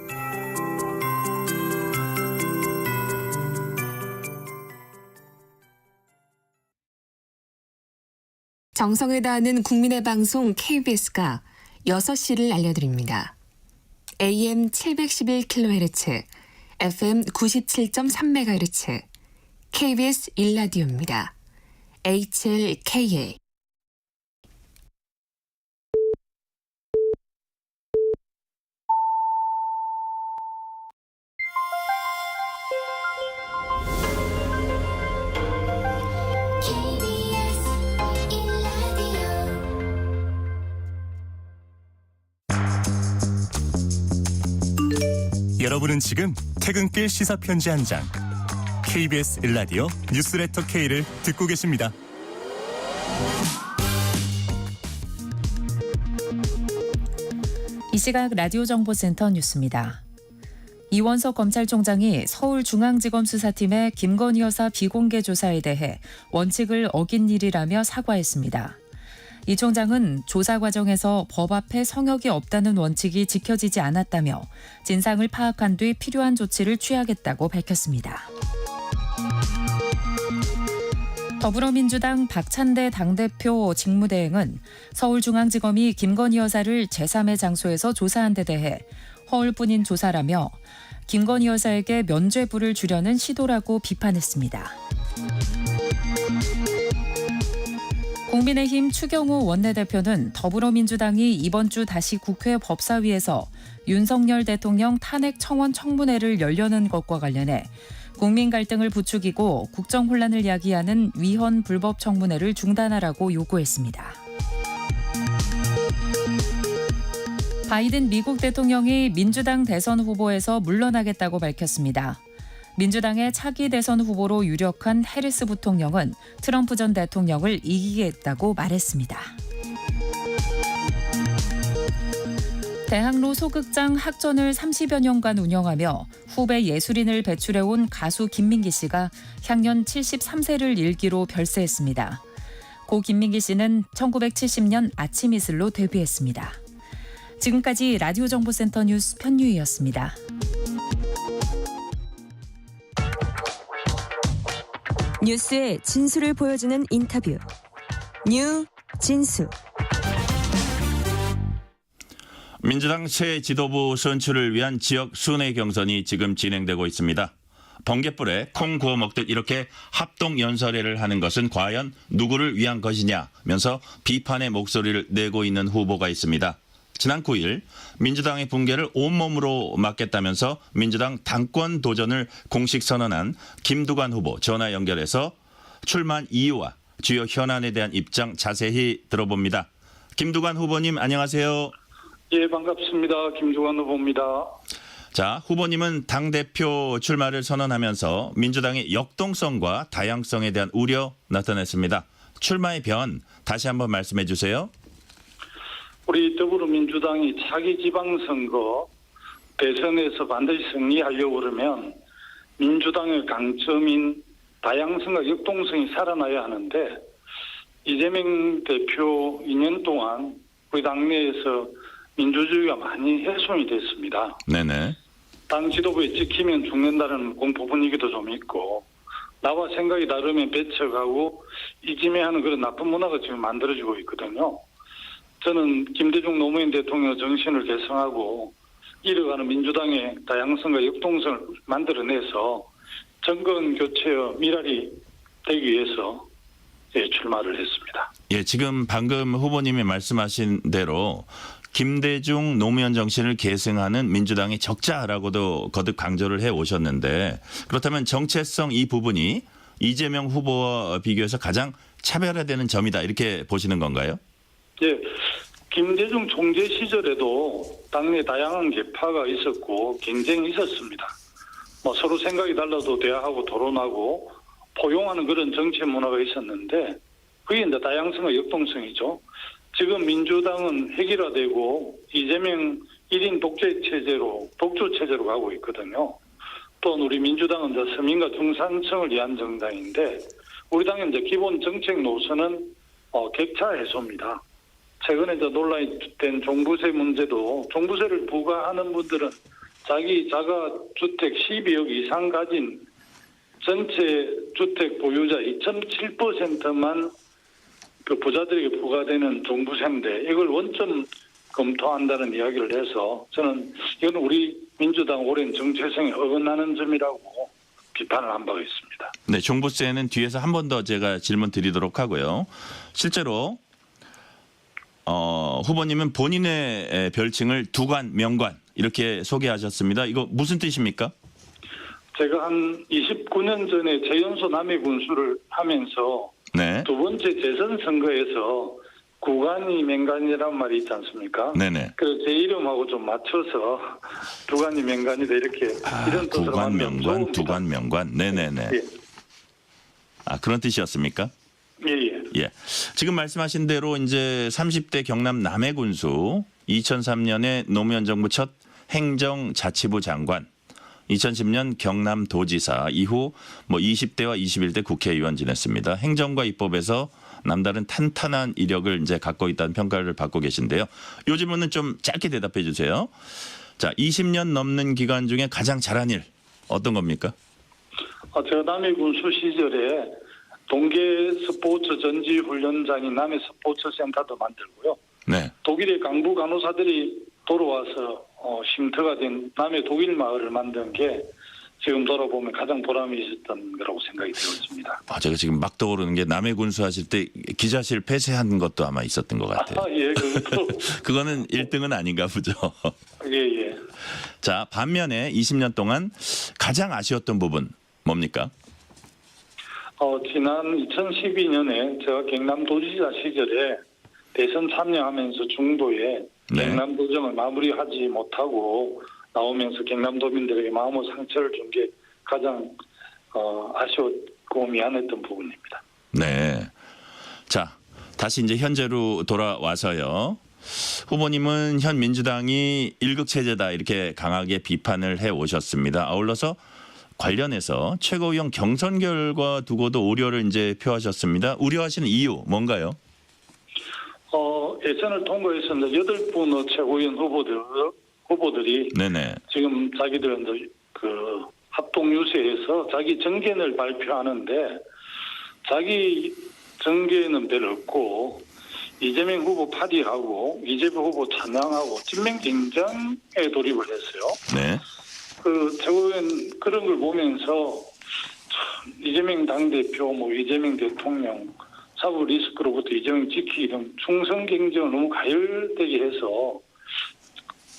정성을 다하는 국민의 방송 KBS가 6시를 알려드립니다. AM 711kHz, FM 97.3MHz, KBS 1라디오입니다. HLKA. 여러분은 지금 퇴근길 시사편지 한 장, KBS 1라디오 뉴스레터 K를 듣고 계십니다. 이 시각 라디오 정보센터 뉴스입니다. 이원석 검찰총장이 서울중앙지검 수사팀의 김건희 여사 비공개 조사에 대해 원칙을 어긴 일이라며 사과했습니다. 이 총장은 조사 과정에서 법 앞에 성역이 없다는 원칙이 지켜지지 않았다며 진상을 파악한 뒤 필요한 조치를 취하겠다고 밝혔습니다. 더불어민주당 박찬대 당대표 직무대행은 서울중앙지검이 김건희 여사를 제3의 장소에서 조사한 데 대해 허울뿐인 조사라며 김건희 여사에게 면죄부를 주려는 시도라고 비판했습니다. 국민의힘 추경호 원내대표는 더불어민주당이 이번 주 다시 국회 법사위에서 윤석열 대통령 탄핵 청원 청문회를 열려는 것과 관련해 국민 갈등을 부추기고 국정 혼란을 야기하는 위헌 불법 청문회를 중단하라고 요구했습니다. 바이든 미국 대통령이 민주당 대선 후보에서 물러나겠다고 밝혔습니다. 민주당의 차기 대선 후보로 유력한 해리스 부통령은 트럼프 전 대통령을 이기겠다고 말했습니다. 대학로 소극장 학전을 30여 년간 운영하며 후배 예술인을 배출해온 가수 김민기 씨가 향년 73세를 일기로 별세했습니다. 고 김민기 씨는 1970년 아침 이슬로 데뷔했습니다. 지금까지 라디오 정보센터 뉴스 편유희였습니다. 뉴스의 진수를 보여주는 인터뷰. 뉴 진수. 민주당 새 지도부 선출을 위한 지역 순회 경선이 지금 진행되고 있습니다. 번갯불에 콩 구워 먹듯 이렇게 합동 연설회를 하는 것은 과연 누구를 위한 것이냐면서 비판의 목소리를 내고 있는 후보가 있습니다. 지난 9일 민주당의 붕괴를 온몸으로 막겠다면서 민주당 당권 도전을 공식 선언한 김두관 후보 전화 연결해서 출마한 이유와 주요 현안에 대한 입장 자세히 들어봅니다. 김두관 후보님 안녕하세요. 예, 반갑습니다. 김두관 후보입니다. 자, 후보님은 당대표 출마를 선언하면서 민주당의 역동성과 다양성에 대한 우려 나타냈습니다. 출마의 변 다시 한번 말씀해 주세요. 우리 더불어민주당이 차기 지방선거 대선에서 반드시 승리하려고 그러면 민주당의 강점인 다양성과 역동성이 살아나야 하는데 이재명 대표 2년 동안 우리 당내에서 민주주의가 많이 훼손이 됐습니다. 네네. 당 지도부에 찍히면 죽는다는 공포 분위기도 좀 있고 나와 생각이 다르면 배척하고 이지매하는 그런 나쁜 문화가 지금 만들어지고 있거든요. 저는 김대중 노무현 대통령 정신을 계승하고 이뤄가는 민주당의 다양성과 역동성을 만들어내서 정권 교체의 미랄이 되기 위해서 출마를 했습니다. 예, 지금 방금 후보님이 말씀하신 대로 김대중 노무현 정신을 계승하는 민주당의 적자라고도 거듭 강조를 해 오셨는데 그렇다면 정체성 이 부분이 이재명 후보와 비교해서 가장 차별화되는 점이다 이렇게 보시는 건가요? 예, 김대중 총재 시절에도 당내 다양한 계파가 있었고 경쟁이 있었습니다. 서로 생각이 달라도 대화하고 토론하고 포용하는 그런 정치 문화가 있었는데 그게 이제 다양성과 역동성이죠. 지금 민주당은 획일화되고 이재명 1인 독조 체제로 가고 있거든요. 또한 우리 민주당은 이제 서민과 중산층을 위한 정당인데 우리 당의 이제 기본 정책 노선은 객차 해소입니다. 최근에 이제 논란이 된 종부세 문제도 종부세를 부과하는 분들은 자기 자가 주택 12억 이상 가진 전체 주택 보유자 2.7%만 그 부자들에게 부과되는 종부세인데 이걸 원점 검토한다는 이야기를 해서 저는 이건 우리 민주당 오랜 정체성에 어긋나는 점이라고 비판을 한 바가 있습니다. 네, 종부세는 뒤에서 한 번 더 제가 질문 드리도록 하고요. 실제로 후보님은 본인의 별칭을 두관, 명관 이렇게 소개하셨습니다. 이거 무슨 뜻입니까? 제가 한 29년 전에 재연소 남해 군수를 하면서 네. 두 번째 재선 선거에서 구간이 맹간이란 말이 있지 않습니까? 네네. 그래서 제 이름하고 좀 맞춰서 두간이 맹간이다 이렇게 이런 뜻으로 구관, 만든 명관, 소입니다. 두관, 명관. 네네네. 예. 그런 뜻이었습니까? 예. 예. 지금 말씀하신 대로 이제 30대 경남 남해군수 2003년에 노무현 정부 첫 행정자치부 장관 2010년 경남도지사 이후 20대와 21대 국회의원 지냈습니다. 행정과 입법에서 남다른 탄탄한 이력을 이제 갖고 있다는 평가를 받고 계신데요. 요 질문은 좀 짧게 대답해 주세요. 자, 20년 넘는 기간 중에 가장 잘한 일 어떤 겁니까? 제가 남해군수 시절에 동계 스포츠 전지 훈련장인 남해 스포츠 센터도 만들고요. 네. 독일의 강부 간호사들이 돌아와서 쉼터가 된 남해 독일 마을을 만든 게 지금 돌아보면 가장 보람이 있었던 거라고 생각이 되었습니다. 제가 지금 막 떠오르는 게 남해 군수 하실 때 기자실 폐쇄한 것도 아마 있었던 것 같아요. 예, 그것도. 그거는 1등은 아닌가 보죠. 예. 자, 반면에 20년 동안 가장 아쉬웠던 부분 뭡니까? 지난 2012년에 제가 경남도지사 시절에 대선 참여하면서 중도에 경남도정을 마무리하지 못하고 나오면서 경남도민들에게 마음의 상처를 준 게 가장 아쉬웠고 미안했던 부분입니다. 네. 자, 다시 이제 현재로 돌아와서요. 후보님은 현 민주당이 일극체제다 이렇게 강하게 비판을 해 오셨습니다. 아울러서 관련해서 최고위원 경선 결과 두고도 우려를 이제 표하셨습니다. 우려하시는 이유 뭔가요? 예선을 통과해서 8분의 최고위원 후보들이 네네. 지금 자기들은 그 합동 유세에서 자기 정견을 발표하는데 자기 정견은 별로 없고 이재명 후보 파디하고 이재명 후보 찬양하고 진명 경쟁에 돌입을 했어요. 네. 그 최고위원 그런 걸 보면서 이재명 당대표, 이재명 대통령 사법 리스크로부터 이재명 지키기 등 충성 경쟁을 너무 가열되게 해서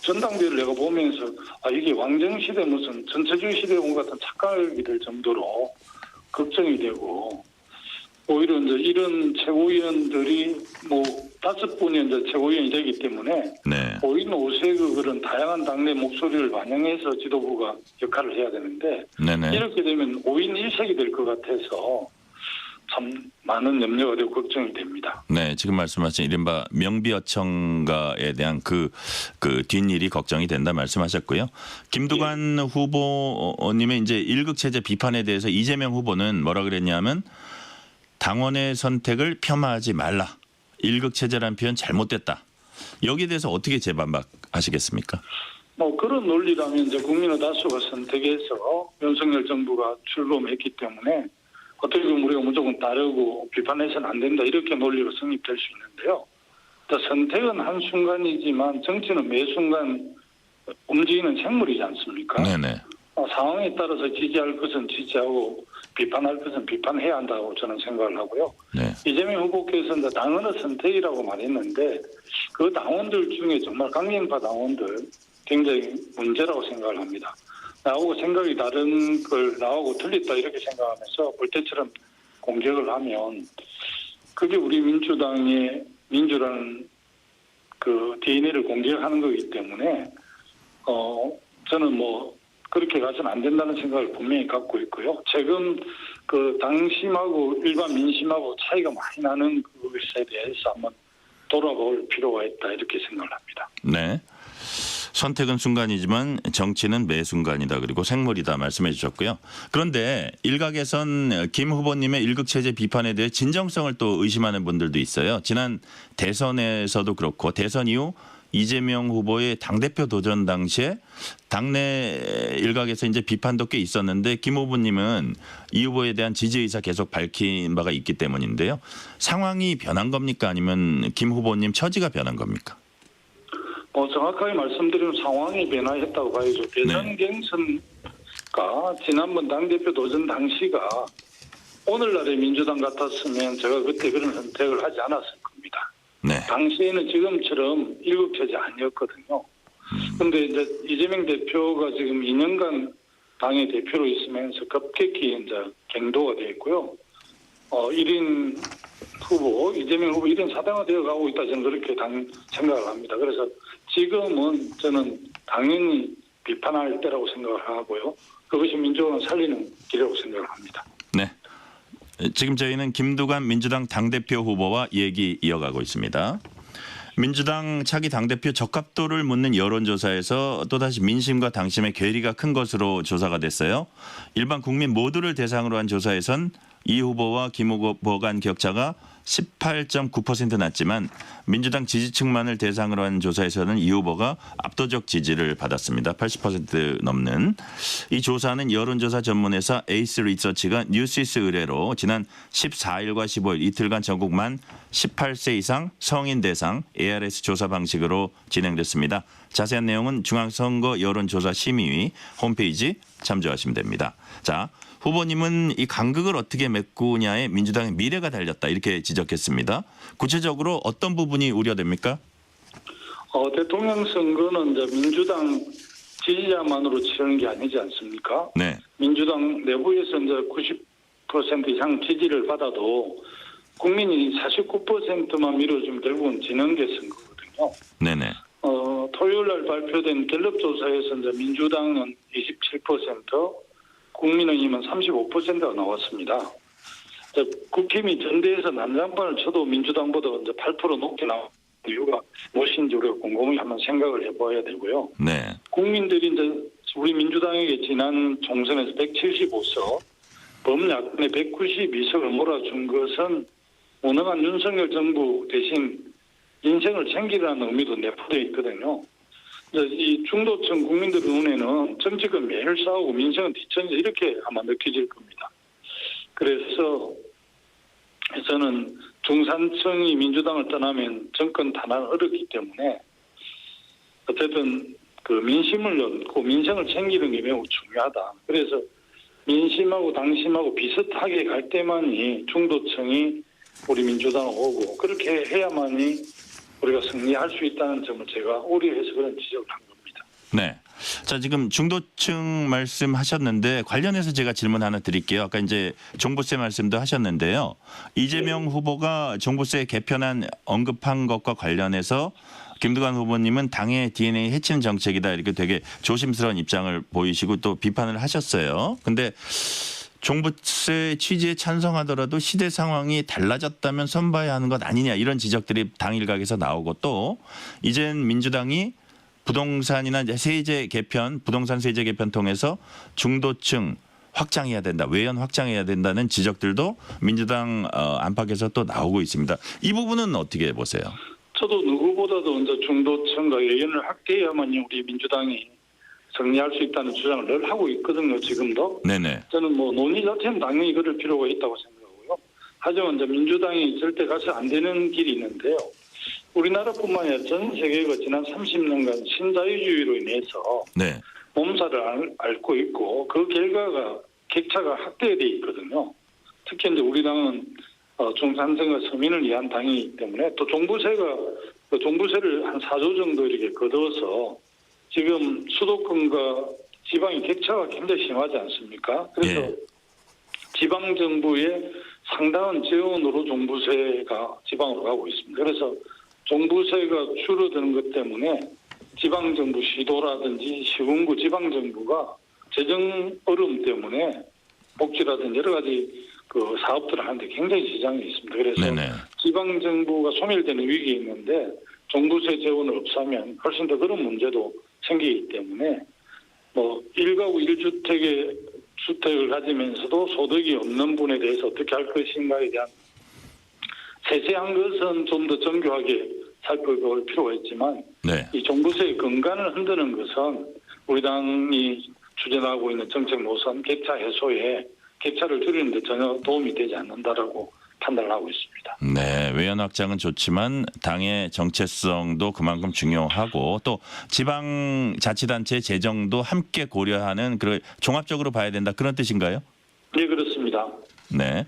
전당대회를 내가 보면서 이게 왕정시대 무슨 전체주의 시대에 온 것 같은 착각이 될 정도로 걱정이 되고 오히려 이제 이런 최고위원들이 5분이 이제 최고위원이 되기 때문에 5인 5색의 그런 다양한 당내 목소리를 반영해서 지도부가 역할을 해야 되는데 이렇게 되면 5인 1색이 될 것 같아서 참 많은 염려가 되고 걱정이 됩니다. 네, 지금 말씀하신 이른바 명비어청가에 대한 그 뒷일이 걱정이 된다 말씀하셨고요. 김두관 후보님의 이제 일극체제 비판에 대해서 이재명 후보는 뭐라 그랬냐면 당원의 선택을 폄하하지 말라. 일극체제라는 표현 잘못됐다. 여기에 대해서 어떻게 재반박하시겠습니까? 뭐 그런 논리라면 이제 국민의 다수가 선택해서 윤석열 정부가 출범했기 때문에 어떻게 보면 우리가 무조건 따르고 비판해서는 안 된다 이렇게 논리로 성립될 수 있는데요. 선택은 한순간이지만 정치는 매 순간 움직이는 생물이지 않습니까? 네네. 상황에 따라서 지지할 것은 지지하고 비판할 것은 비판해야 한다고 저는 생각을 하고요. 네. 이재명 후보께서 이제 당원의 선택이라고 말했는데 그 당원들 중에 정말 강경파 당원들 굉장히 문제라고 생각을 합니다. 나하고 생각이 다른 걸 나하고 틀렸다 이렇게 생각하면서 볼 때처럼 공격을 하면 그게 우리 민주당의 민주라는 그 DNA를 공격하는 거기 때문에 저는 뭐 그렇게 가서는 안 된다는 생각을 분명히 갖고 있고요. 최근 그 당심하고 일반 민심하고 차이가 많이 나는 그것에 대해서 한번 돌아볼 필요가 있다 이렇게 생각을 합니다. 네. 선택은 순간이지만 정치는 매 순간이다. 그리고 생물이다 말씀해 주셨고요. 그런데 일각에선 김 후보님의 일극체제 비판에 대해 진정성을 또 의심하는 분들도 있어요. 지난 대선에서도 그렇고 대선 이후 이재명 후보의 당대표 도전 당시에 당내 일각에서 이제 비판도 꽤 있었는데 김 후보님은 이 후보에 대한 지지 의사 계속 밝힌 바가 있기 때문인데요. 상황이 변한 겁니까? 아니면 김 후보님 처지가 변한 겁니까? 정확하게 말씀드리면 상황이 변화했다고 봐야죠. 대선 경선과 지난번 당대표 도전 당시가 오늘날의 민주당 같았으면 제가 그때 그런 선택을 하지 않았을 겁니다. 네. 당시에는 지금처럼 일극체제 아니었거든요. 그런데 이제 이재명 대표가 지금 2년간 당의 대표로 있으면서 급격히 이제 갱도가 되어 있고요. 1인 후보, 이재명 후보 1인 사당화 되어 가고 있다 저는 그렇게 생각을 합니다. 그래서 지금은 저는 당연히 비판할 때라고 생각을 하고요. 그것이 민주당을 살리는 길이라고 생각을 합니다. 네. 지금 저희는 김두관 민주당 당대표 후보와 얘기 이어가고 있습니다. 민주당 차기 당대표 적합도를 묻는 여론조사에서 또다시 민심과 당심의 괴리가 큰 것으로 조사가 됐어요. 일반 국민 모두를 대상으로 한 조사에선 이 후보와 김 후보 간 격차가 18.9% 났지만 민주당 지지층만을 대상으로 한 조사에서는 이 후보가 압도적 지지를 받았습니다. 80% 넘는. 이 조사는 여론조사 전문회사 에이스 리서치가 뉴시스 의뢰로 지난 14일과 15일 이틀간 전국 만 18세 이상 성인 대상 ARS 조사 방식으로 진행됐습니다. 자세한 내용은 중앙선거 여론조사심의위 홈페이지 참조하시면 됩니다. 자, 후보님은 이 간극을 어떻게 메꾸냐에 민주당의 미래가 달렸다 이렇게 지적했습니다. 구체적으로 어떤 부분이 우려됩니까? 대통령 선거는 이제 민주당 지지자만으로 치르는 게 아니지 않습니까? 네. 민주당 내부에서 이제 90% 이상 지지를 받아도 국민이 49%만 밀어주면 결국은 지는 게 선거거든요. 네네. 토요일 날 발표된 갤럽 조사에서 이제 민주당은 27%, 국민의힘은 35%가 나왔습니다. 국힘이 전대에서 난장판을 쳐도 민주당보다 이제 8% 높게 나온 이유가 무엇인지 우리가 곰곰이 한번 생각을 해봐야 되고요. 네. 국민들이 이제 우리 민주당에게 지난 총선에서 175석, 범야권의 192석을 몰아준 것은 무능한 윤석열 정부 대신 인생을 챙기라는 의미도 내포되어 있거든요. 이 중도층 국민들 눈에는 정치권 매일 싸우고 민생은 뒤처져 이렇게 아마 느껴질 겁니다. 그래서 저는 중산층이 민주당을 떠나면 정권 탄환은 어렵기 때문에 어쨌든 그 민심을 얻고 민생을 챙기는 게 매우 중요하다. 그래서 민심하고 당심하고 비슷하게 갈 때만이 중도층이 우리 민주당을 오고 그렇게 해야만이 우리가 승리할 수 있다는 점을 제가 우려해서 그런 지적을 한 겁니다. 네. 자, 지금 중도층 말씀하셨는데 관련해서 제가 질문 하나 드릴게요. 아까 이제 종부세 말씀도 하셨는데요. 이재명 후보가 종부세 개편안 언급한 것과 관련해서 김두관 후보님은 당의 DNA 해치는 정책이다 이렇게 되게 조심스러운 입장을 보이시고 또 비판을 하셨어요. 근데 종부세 취지에 찬성하더라도 시대 상황이 달라졌다면 선봐야 하는 것 아니냐 이런 지적들이 당 일각에서 나오고 또 이젠 민주당이 부동산이나 세제 개편, 부동산 세제 개편 통해서 중도층 확장해야 된다, 외연 확장해야 된다는 지적들도 민주당 안팎에서 또 나오고 있습니다. 이 부분은 어떻게 보세요? 저도 누구보다도 이제 중도층과 외연을 확대해야만 우리 민주당이 정리할 수 있다는 주장을 늘 하고 있거든요. 지금도. 네네. 저는 뭐 논의 자체는 당연히 그럴 필요가 있다고 생각하고요. 하지만 이제 민주당이 절대 가서 안 되는 길이 있는데요. 우리나라뿐만 아니라 전 세계가 지난 30년간 신자유주의로 인해서 네. 몸살을 앓고 있고 그 결과가 격차가 확대돼 있거든요. 특히 이제 우리 당은 중산층과 서민을 위한 당이기 때문에 또 종부세를 한 4조 정도 이렇게 걷어서 지금 수도권과 지방의 격차가 굉장히 심하지 않습니까? 그래서 예. 지방 정부의 상당한 재원으로 종부세가 지방으로 가고 있습니다. 그래서 종부세가 줄어드는 것 때문에 지방정부 시도라든지 시군구 지방정부가 재정 어려움 때문에 복지라든지 여러 가지 그 사업들을 하는데 굉장히 지장이 있습니다. 그래서 네네. 지방정부가 소멸되는 위기에 있는데 종부세 재원을 없애면 훨씬 더 그런 문제도 생기기 때문에 뭐 1가구 1주택의 주택을 가지면서도 소득이 없는 분에 대해서 어떻게 할 것인가에 대한 세세한 것은 좀 더 정교하게 살펴볼 필요가 있지만 네. 이 종부세의 근간을 흔드는 것은 우리 당이 추진하고 있는 정책 노선 격차 해소에 격차를 줄이는 데 전혀 도움이 되지 않는다라고 판단을 하고 있습니다. 네, 외연 확장은 좋지만 당의 정체성도 그만큼 중요하고 또 지방자치단체 재정도 함께 고려하는 그런 종합적으로 봐야 된다 그런 뜻인가요? 네, 그렇습니다. 네.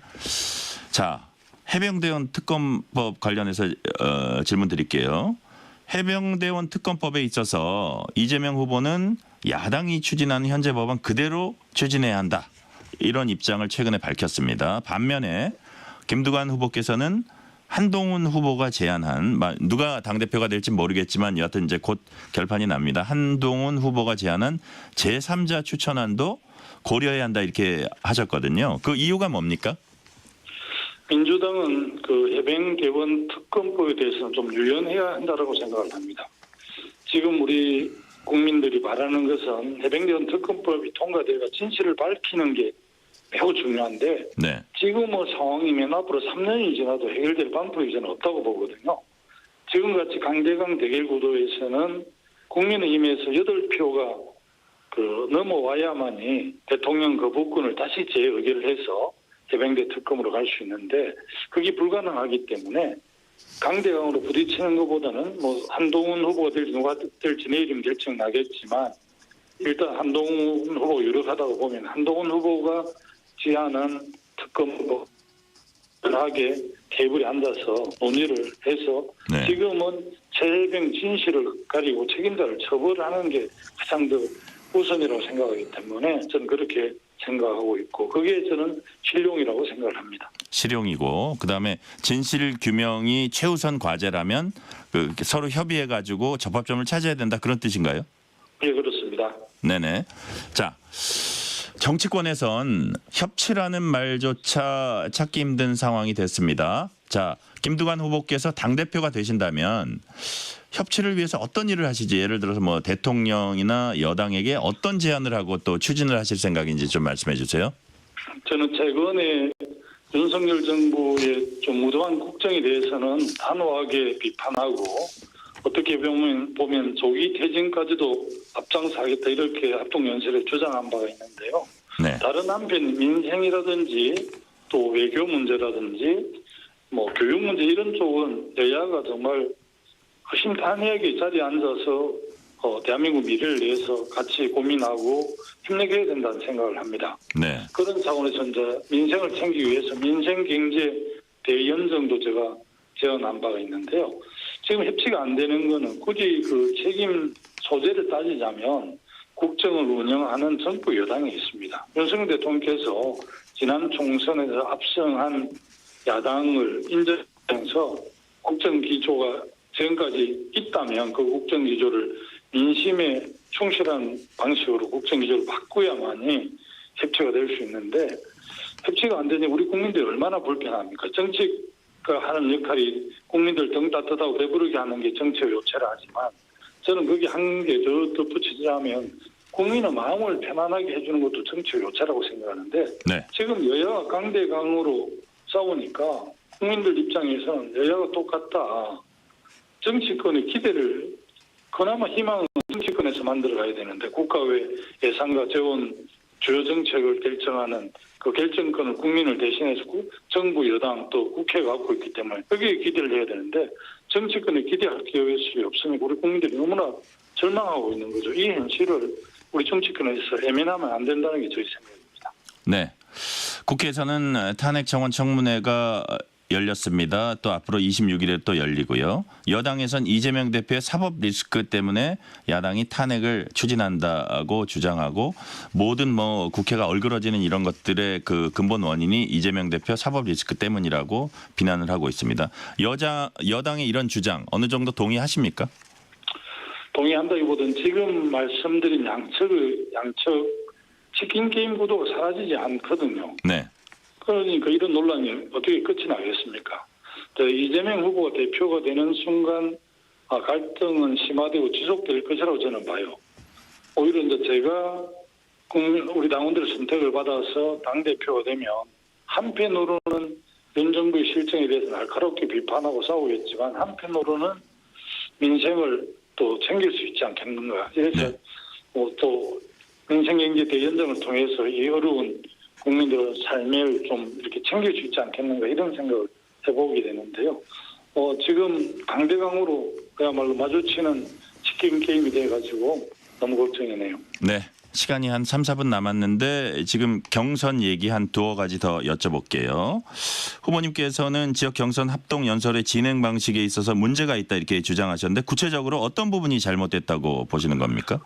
자, 해병대원 특검법 관련해서 질문 드릴게요. 해병대원 특검법에 있어서 이재명 후보는 야당이 추진하는 현재 법안 그대로 추진해야 한다. 이런 입장을 최근에 밝혔습니다. 반면에 김두관 후보께서는 한동훈 후보가 제안한 누가 당대표가 될지 모르겠지만 여하튼 이제 곧 결판이 납니다. 한동훈 후보가 제안한 제3자 추천안도 고려해야 한다 이렇게 하셨거든요. 그 이유가 뭡니까? 민주당은 그 해병대원 특검법에 대해서는 좀 유연해야 한다고 생각을 합니다. 지금 우리 국민들이 바라는 것은 해병대원 특검법이 통과되어 진실을 밝히는 게 매우 중요한데 네. 지금의 상황이면 앞으로 3년이 지나도 해결될 방법이 저는 없다고 보거든요. 지금같이 강대강 대결 구도에서는 국민의힘에서 8표가 넘어와야만이 대통령 거부권을 다시 재의결을 해서 해병대 특검으로 갈 수 있는데 그게 불가능하기 때문에 강대강으로 부딪히는 것보다는 뭐 한동훈 후보가 될지 누가 될지 내일이면 결정 나겠지만 일단 한동훈 후보가 유력하다고 보면 한동훈 후보가 제안한 특검으로 편하게 테이블에 앉아서 논의를 해서 네. 지금은 최해병 진실을 가리고 책임자를 처벌하는 게 가장 더 우선이라고 생각하기 때문에 저는 그렇게 생각하고 있고 그게 저는 실용이라고 생각을 합니다. 실용이고 그다음에 진실 규명이 최우선 과제라면 서로 협의해 가지고 접합점을 찾아야 된다 그런 뜻인가요? 예, 그렇습니다. 네네. 자, 정치권에선 협치라는 말조차 찾기 힘든 상황이 됐습니다. 자, 김두관 후보께서 당대표가 되신다면 협치를 위해서 어떤 일을 하시지? 예를 들어서 뭐 대통령이나 여당에게 어떤 제안을 하고 또 추진을 하실 생각인지 좀 말씀해 주세요. 저는 최근에 윤석열 정부의 좀 무도한 국정에 대해서는 단호하게 비판하고 어떻게 보면 조기 퇴진까지도 앞장서겠다 이렇게 합동연설에 주장한 바가 있는데요. 네. 다른 한편 민생이라든지 또 외교 문제라든지 뭐 교육 문제 이런 쪽은 여야가 정말 허심탄회하게 자리에 앉아서 대한민국 미래를 위해서 같이 고민하고 힘내게 해야 된다는 생각을 합니다. 네. 그런 차원에서 이제 민생을 챙기기 위해서 민생경제 대연정도 제가 제안한 바가 있는데요. 지금 협치가 안 되는 거는 굳이 그 책임 소재를 따지자면 국정을 운영하는 정부 여당이 있습니다. 윤석열 대통령께서 지난 총선에서 압승한 야당을 인정해서 국정기조가 지금까지 있다면 그 국정기조를 민심에 충실한 방식으로 국정기조를 바꾸야만이 협치가 될 수 있는데 협치가 안 되니 우리 국민들이 얼마나 불편합니까? 정치가 하는 역할이 국민들 등 따뜻하고 배부르게 하는 게 정치의 요체라 하지만 저는 거기 한 개 더 덧붙이자면 국민의 마음을 편안하게 해주는 것도 정치의 요체라고 생각하는데 네. 지금 여야가 강대강으로 싸우니까 국민들 입장에서는 여야가 똑같다. 정치권의 기대를 그나마 희망은 정치권에서 만들어가야 되는데 국가의 예산과 재원 주요 정책을 결정하는 그 결정권을 국민을 대신해서 정부 여당 또 국회가 갖고 있기 때문에 여기에 기대를 해야 되는데 정치권에 기대할 기회가 없으니까 우리 국민들이 너무나 절망하고 있는 거죠. 이 현실을 우리 정치권에서 애면하면 안 된다는 게 저희 생각입니다. 네. 국회에서는 탄핵 정원 청문회가 열렸습니다. 또 앞으로 26일에 또 열리고요. 여당에선 이재명 대표의 사법 리스크 때문에 야당이 탄핵을 추진한다고 주장하고 모든 뭐 국회가 얼그러지는 이런 것들의 그 근본 원인이 이재명 대표 사법 리스크 때문이라고 비난을 하고 있습니다. 여당의 이런 주장 어느 정도 동의하십니까? 동의한다기보다는 지금 말씀드린 양측 치킨 게임 구도가 사라지지 않거든요. 네. 그러니까 이런 논란이 어떻게 끝이 나겠습니까? 이재명 후보가 대표가 되는 순간 갈등은 심화되고 지속될 것이라고 저는 봐요. 오히려 이제 제가 우리 당원들의 선택을 받아서 당대표가 되면 한편으로는 윤 정부의 실정에 대해서 날카롭게 비판하고 싸우겠지만 한편으로는 민생을 또 챙길 수 있지 않겠는가. 그래서 또 민생경제 대연정을 통해서 이 어려운 국민들의 삶을 좀 이렇게 챙길 수 있지 않겠는가 이런 생각을 해보게 되는데요. 지금 강대강으로 그야말로 마주치는 치킨 게임이 돼가지고 너무 걱정이네요. 네. 시간이 한 3, 4분 남았는데 지금 경선 얘기 한 두어 가지 더 여쭤볼게요. 후보님께서는 지역 경선 합동 연설의 진행 방식에 있어서 문제가 있다 이렇게 주장하셨는데 구체적으로 어떤 부분이 잘못됐다고 보시는 겁니까?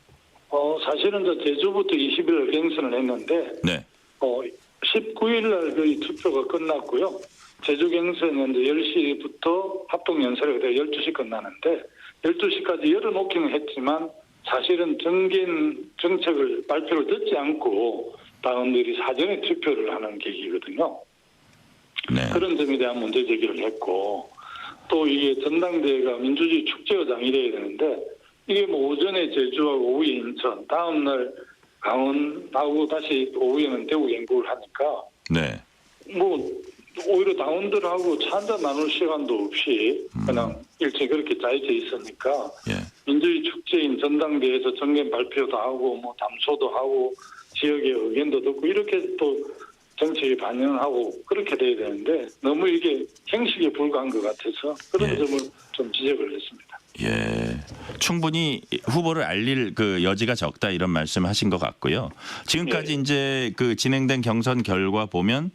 사실은 제주부터 20일 경선을 했는데 네. 19일 날 거의 투표가 끝났고요. 제주 경선은 이제 10시부터 합동 연설이 12시 끝나는데 12시까지 열어놓기는 했지만 사실은 정책을 발표를 듣지 않고 당원들이 사전에 투표를 하는 계기거든요. 네. 그런 점에 대한 문제 제기를 했고 또 이게 전당대회가 민주주의 축제의장이 돼야 되는데 이게 뭐 오전에 제주하고 오후에 인천 다음 날 강원하고 다시 오후에는 대구 연구를 하니까 네. 뭐 오히려 당원들하고 차 한잔 나눌 시간도 없이 그냥 일찍 그렇게 짜여져 있으니까 민주주의 축제인 전당대회에서 정견 발표도 하고 뭐 담소도 하고 지역의 의견도 듣고 이렇게 또 정책에 반영하고 그렇게 돼야 되는데 너무 이게 형식에 불과한 것 같아서 그런 점을 좀 지적을 했습니다. 예, 충분히 후보를 알릴 그 여지가 적다 이런 말씀하신 것 같고요. 지금까지 이제 그 진행된 경선 결과 보면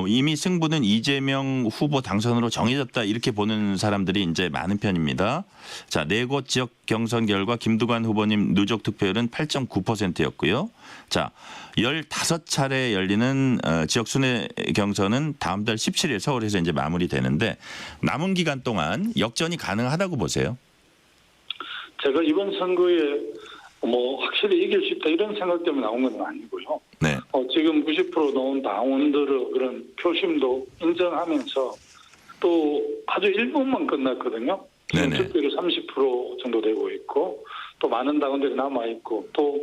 이미 승부는 이재명 후보 당선으로 정해졌다 이렇게 보는 사람들이 이제 많은 편입니다. 자, 4곳 지역 경선 결과 김두관 후보님 누적 득표율은 8.9%였고요. 자, 15차례 열리는 지역 순회 경선은 다음 달 17일 서울에서 이제 마무리되는데 남은 기간 동안 역전이 가능하다고 보세요? 제가 이번 선거에 뭐 확실히 이길 수 있다 이런 생각 때문에 나온 건 아니고요. 네. 지금 90% 나온 당원들의 그런 표심도 인정하면서 또 아주 일부만 끝났거든요. 지금 투표율이 30% 정도 되고 있고 또 많은 당원들이 남아 있고 또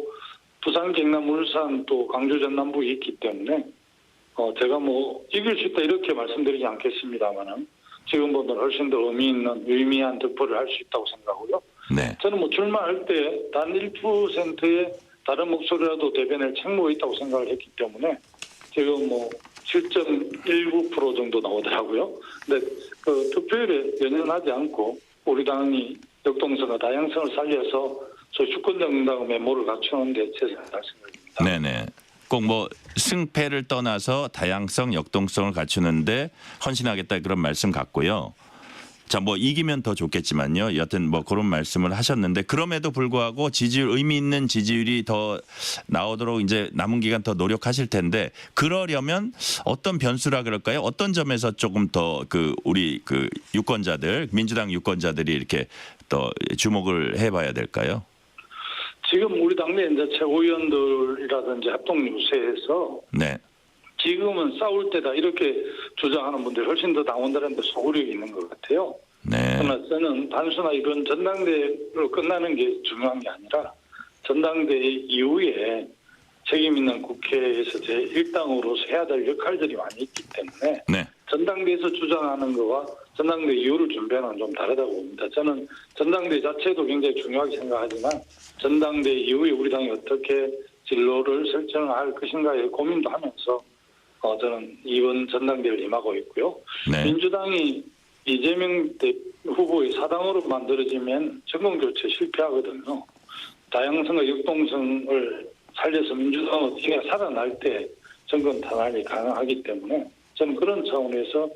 부산, 경남, 울산 또 광주, 전남북이 있기 때문에 제가 뭐 이길 수 있다 이렇게 말씀드리지 않겠습니다만은 지금보다 훨씬 더 의미 있는 유의미한 득표를 할 수 있다고 생각하고요. 네. 저는 뭐 출마할 때 단 1%의 다른 목소리라도 대변을 책무에 있다고 생각을 했기 때문에 지금 뭐 7.19% 정도 나오더라고요. 근데 그 투표율에 연연하지 않고 우리 당이 역동성과 다양성을 살려서 저희 주권정당의 면모를 갖추는 데 최선을 다할 생각입니다. 네네. 꼭 뭐 승패를 떠나서 다양성, 역동성을 갖추는데 헌신하겠다 그런 말씀 같고요. 자, 뭐 이기면 더 좋겠지만요. 여튼 뭐 그런 말씀을 하셨는데 그럼에도 불구하고 지지율 의미 있는 지지율이 더 나오도록 이제 남은 기간 더 노력하실 텐데 그러려면 어떤 변수라 그럴까요? 어떤 점에서 조금 더 그 우리 그 유권자들, 민주당 유권자들이 이렇게 더 주목을 해봐야 될까요? 지금 우리 당내 이제 최고위원들이라든지 합동유세에서 네. 지금은 싸울 때다 이렇게 주장하는 분들이 훨씬 더 당원들한테 소구력이 있는 것 같아요. 네. 그러나 저는 단순한 이런 전당대회로 끝나는 게 중요한 게 아니라 전당대회 이후에 책임 있는 국회에서 제1당으로서 해야 될 역할들이 많이 있기 때문에 네. 전당대회에서 주장하는 거와 전당대회 이후를 준비하는 건 좀 다르다고 봅니다. 저는 전당대회 자체도 굉장히 중요하게 생각하지만 전당대회 이후에 우리 당이 어떻게 진로를 설정할 것인가에 고민도 하면서 저는 이번 전당대회를 임하고 있고요. 네. 민주당이 이재명 후보의 사당으로 만들어지면 정권교체 실패하거든요. 다양성과 역동성을 살려서 민주당은 어떻게 살아날 때 정권 탄압이 가능하기 때문에 저는 그런 차원에서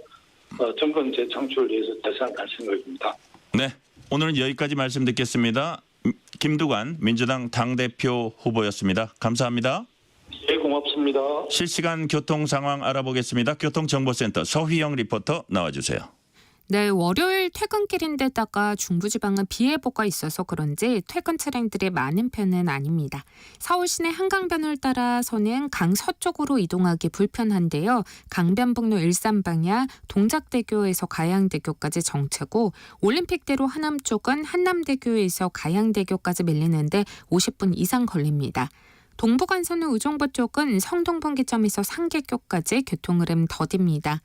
정권 재창출을 위해서 대상할 생각입니다. 네. 오늘은 여기까지 말씀 듣겠습니다. 김두관 민주당 당대표 후보였습니다. 감사합니다. 예, 고맙습니다. 실시간 교통 상황 알아보겠습니다. 교통정보센터 서휘영 리포터 나와주세요. 네, 월요일 퇴근길인데다가 중부지방은 비 예보가 있어서 그런지 퇴근 차량들이 많은 편은 아닙니다. 서울 시내 한강변을 따라서는 강 서쪽으로 이동하기 불편한데요. 강변북로 일산 방향 동작대교에서 가양대교까지 정체고 올림픽대로 하남 쪽은 한남대교에서 가양대교까지 밀리는데 50분 이상 걸립니다. 동부간선은 의정부 쪽은 성동분기점에서 상계교까지 교통흐름 더딥니다.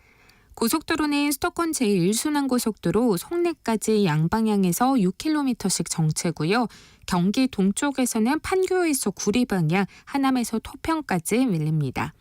고속도로는 수도권 제1순환고속도로 송내까지 양방향에서 6km씩 정체고요. 경기 동쪽에서는 판교에서 구리 방향, 하남에서 토평까지 밀립니다.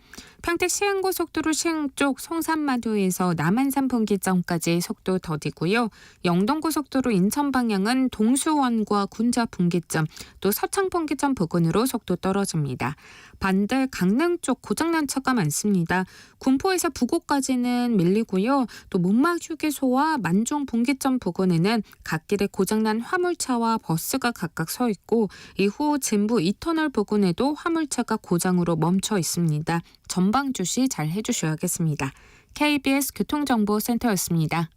평택 시흥고속도로 시흥 쪽 송산마도에서 남한산 분기점까지 속도 더디고요. 영동고속도로 인천 방향은 동수원과 군자 분기점, 또 서창 분기점 부근으로 속도 떨어집니다. 반대 강릉 쪽 고장난 차가 많습니다. 군포에서 부곡까지는 밀리고요. 또 문막휴게소와 만종 분기점 부근에는 갓길에 고장난 화물차와 버스가 각각 서 있고 이후 진부 2터널 부근에도 화물차가 고장으로 멈춰 있습니다. 전방 주시 잘 해주셔야겠습니다. KBS 교통정보센터였습니다.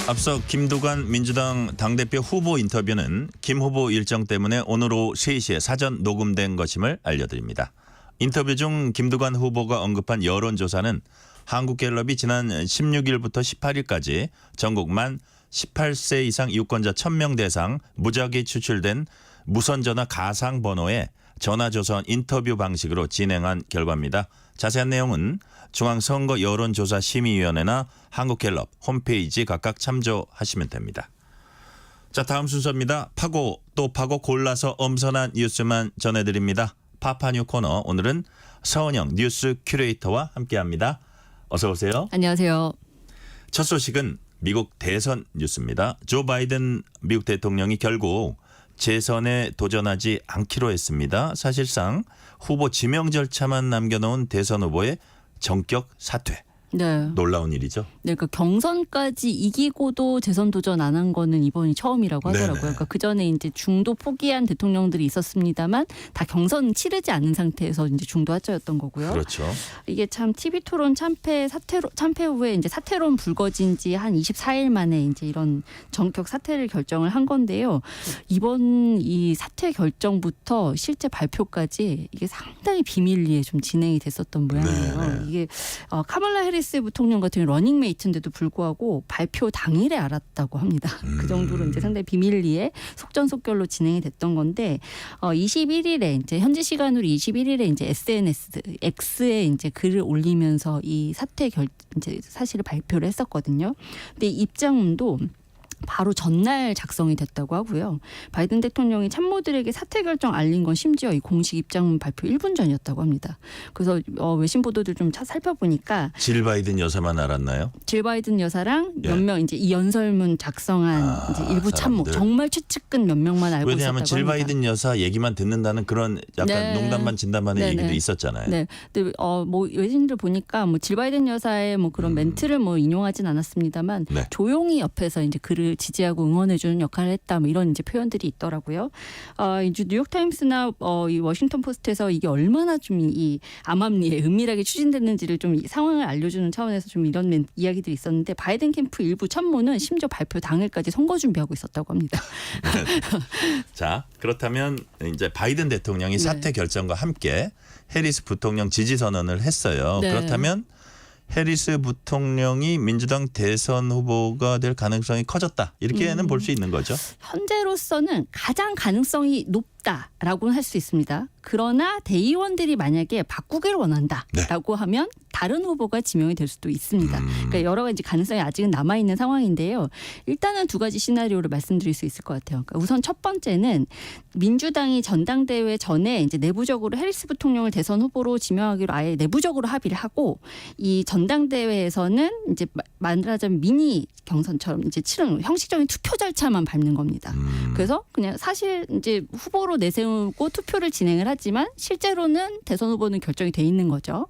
앞서 김두관 민주당 당대표 후보 인터뷰는 김 후보 일정 때문에 오늘 오후 3시에 사전 녹음된 것임을 알려드립니다. 인터뷰 중 김두관 후보가 언급한 여론조사는 한국갤럽이 지난 16일부터 18일까지 전국 만 18세 이상 유권자 1000명 대상 무작위 추출된 무선전화 가상번호에 전화조사원 인터뷰 방식으로 진행한 결과입니다. 자세한 내용은 중앙선거 여론조사심의위원회나 한국갤럽 홈페이지 각각 참조하시면 됩니다. 자, 다음 순서입니다. 파고 또 파고 골라서 엄선한 뉴스만 전해드립니다. 파파뉴 코너, 오늘은 서은영 뉴스 큐레이터와 함께합니다. 어서 오세요. 안녕하세요. 첫 소식은 미국 대선 뉴스입니다. 조 바이든 미국 대통령이 결국 재선에 도전하지 않기로 했습니다. 사실상 후보 지명 절차만 남겨놓은 대선 후보의 전격 사퇴. 네. 놀라운 일이죠. 네, 그러니까 경선까지 이기고도 재선 도전 안 한 거는 이번이 처음이라고 하더라고요. 그러니까 그 전에 이제 중도 포기한 대통령들이 있었습니다만 다 경선 치르지 않은 상태에서 이제 중도 하자였던 거고요. 그렇죠. 이게 참 TV 토론 참패 후에 이제 사퇴론 불거진 지 한 24일 만에 이제 이런 전격 사퇴를 결정을 한 건데요. 이번 이 사퇴 결정부터 실제 발표까지 이게 상당히 비밀리에 좀 진행이 됐었던 모양이에요. 네. 이게 카멀라 해리스 부통령 같은 러닝메이트인데도 불구하고 발표 당일에 알았다고 합니다. 그 정도로 이제 상당히 비밀리에 속전속결로 진행이 됐던 건데 21일에 이제 현지 시간으로 21일에 이제 SNS X에 이제 글을 올리면서 이 사퇴 이제 사실을 발표를 했었거든요. 근데 입장문도 바로 전날 작성이 됐다고 하고요. 바이든 대통령이 참모들에게 사퇴 결정 알린 건 심지어 이 공식 입장문 발표 1분 전이었다고 합니다. 그래서 외신 보도들 좀 살펴보니까 질 바이든 여사만 알았나요? 질 바이든 여사랑 몇 명 이제 이 연설문 작성한 이제 일부 참모 정말 최측근 몇 명만 알고 있었다고 왜냐하면 질 바이든 여사 얘기만 듣는다는 그런 약간 농담반 진담반의 얘기도 있었잖아요. 네. 근데 뭐 외신들 보니까 뭐 질 바이든 여사의 뭐 그런 멘트를 뭐 인용하진 않았습니다만 조용히 옆에서 이제 글을 후보를 지지하고 응원해주는 역할을 했다. 뭐 이런 이제 표현들이 있더라고요. 이제 뉴욕타임스나 이 워싱턴 포스트에서 이게 얼마나 좀 이 암암리에 은밀하게 추진됐는지를 좀 이 상황을 알려주는 차원에서 좀 이런 이야기들이 있었는데 바이든 캠프 일부 참모는 심지어 발표 당일까지 선거 준비하고 있었다고 합니다. 자, 그렇다면 이제 바이든 대통령이 사퇴 결정과 함께 해리스 부통령 지지 선언을 했어요. 네. 그렇다면 해리스 부통령이 민주당 대선 후보가 될 가능성이 커졌다. 이렇게는 볼 수 있는 거죠. 현재로서는 가장 가능성이 높다라고는 할 수 있습니다. 그러나 대의원들이 만약에 바꾸기를 원한다라고 하면 다른 후보가 지명이 될 수도 있습니다. 그러니까 여러 가지 가능성이 아직은 남아있는 상황인데요. 일단은 두 가지 시나리오를 말씀드릴 수 있을 것 같아요. 그러니까 우선 첫 번째는 민주당이 전당대회 전에 이제 내부적으로 해리스 부통령을 대선 후보로 지명하기로 아예 내부적으로 합의를 하고 이 전당대회에서는 이제 말하자면 미니 경선처럼 이제 치르는 형식적인 투표 절차만 밟는 겁니다. 그래서 그냥 사실 이제 후보로 내세우고 투표를 진행을 하지만 실제로는 대선 후보는 결정이 돼 있는 거죠.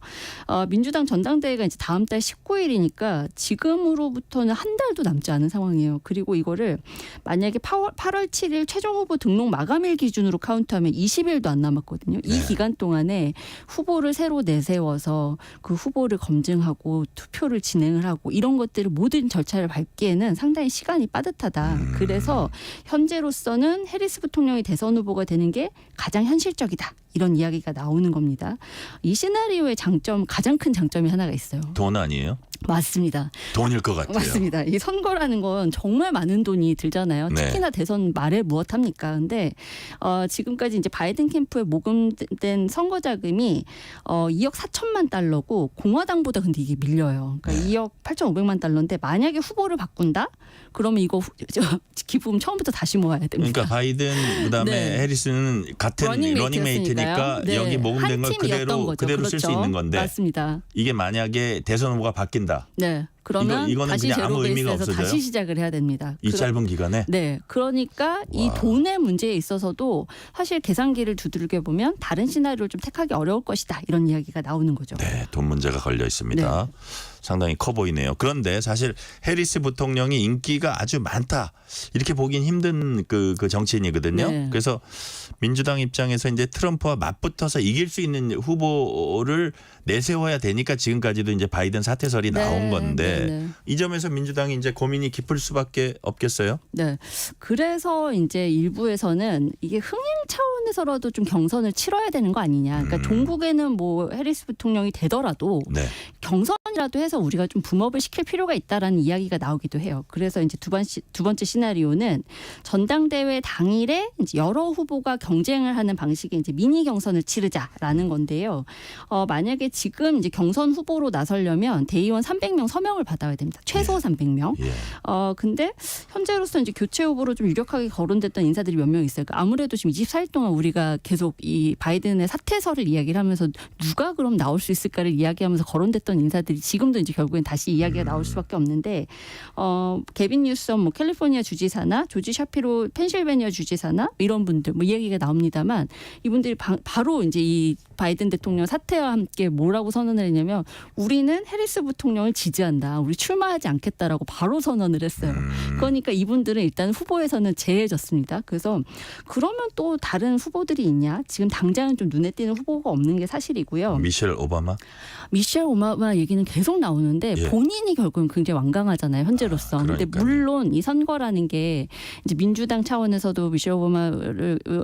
민주당 전당대회가 이제 다음 달 19일이니까 지금으로부터는 한 달도 남지 않은 상황이에요. 그리고 이거를 만약에 8월 7일 최종 후보 등록 마감일 기준으로 카운트하면 20일도 안 남았거든요. 이 기간 동안에 후보를 새로 내세워서 그 후보를 검증하고 투표를 진행을 하고 이런 것들을 모든 절차를 밟기에는 상당히 시간이 빠듯하다. 그래서 현재로서는 해리스 부통령이 대선 후보가 되는 게 가장 현실적이다. 이런 이야기가 나오는 겁니다. 이 시나리오의 장점, 가장 큰 장점이 하나가 있어요. 돈 아니에요? 맞습니다. 돈일 것 같아요. 맞습니다. 이 선거라는 건 정말 많은 돈이 들잖아요. 네. 특히나 대선 말에 무엇합니까? 근데 지금까지 이제 바이든 캠프에 모금된 선거 자금이 2억 4천만 달러고 공화당보다 근데 이게 밀려요. 그러니까 2억 8,500만 달러인데 만약에 후보를 바꾼다? 그러면 이거 기부금 처음부터 다시 모아야 됩니다. 그러니까 바이든 그다음에 네. 해리스는 같은 러닝메이트니까 네. 여기 모금된 걸 그대로 쓸 수 있는 건데 맞습니다. 이게 만약에 대선 후보가 바뀐다. 네. 그러면 이거는 다시 그냥 아무 제로 의미가 베이스에서 없어져요? 다시 시작을 해야 됩니다. 이 짧은 기간에? 네. 그러니까 이 돈의 문제에 있어서도 사실 계산기를 두들겨 보면 다른 시나리오를 좀 택하기 어려울 것이다. 이런 이야기가 나오는 거죠. 네, 돈 문제가 걸려 있습니다. 네. 상당히 커 보이네요. 그런데 사실 해리스 부통령이 인기가 아주 많다. 이렇게 보긴 힘든 그 정치인이거든요. 네. 그래서 민주당 입장에서 이제 트럼프와 맞붙어서 이길 수 있는 후보를 내세워야 되니까 지금까지도 이제 바이든 사퇴설이 나온 건데 네. 이 점에서 민주당이 이제 고민이 깊을 수밖에 없겠어요. 네. 그래서 이제 일부에서는 이게 흥행 차원에서라도 좀 경선을 치러야 되는 거 아니냐. 그러니까 종국에는 뭐 해리스 부통령이 되더라도 네. 경선이라도 해서 우리가 좀 붐업을 시킬 필요가 있다라는 이야기가 나오기도 해요. 그래서 이제 두 번째 시나리오는 전당대회 당일에 이제 여러 후보가 경쟁을 하는 방식의 이제 미니 경선을 치르자라는 건데요. 만약에 지금 이제 경선 후보로 나서려면 대의원 300명 서명을 받아야 됩니다. 최소 300명. 근데 현재로서 이제 교체 후보로 좀 유력하게 거론됐던 인사들이 몇 명 있어요. 그러니까 아무래도 지금 24일 동안 우리가 계속 이 바이든의 사퇴설을 이야기를 하면서 누가 그럼 나올 수 있을까를 이야기하면서 거론됐던 인사들이 지금도 이제 결국엔 다시 이야기가 나올 수밖에 없는데 게빈 뉴섬 뭐 캘리포니아 주지사나 조지 샤피로 펜실베니아 주지사나 이런 분들 뭐 이야기가 나옵니다만 이분들이 바로 이제 이 바이든 대통령 사퇴와 함께 뭐라고 선언을 했냐면 우리는 해리스 부통령을 지지한다. 우리 출마하지 않겠다라고 바로 선언을 했어요. 그러니까 이분들은 일단 후보에서는 제해졌습니다. 그래서 그러면 또 다른 후보들이 있냐? 지금 당장은 좀 눈에 띄는 후보가 없는 게 사실이고요. 미셸 오바마? 미셸 오바마 얘기는 계속 나오는데 본인이 결국은 굉장히 완강하잖아요. 현재로서. 그런데 물론 이 선거라는 게 이제 민주당 차원에서도 미셸 오바마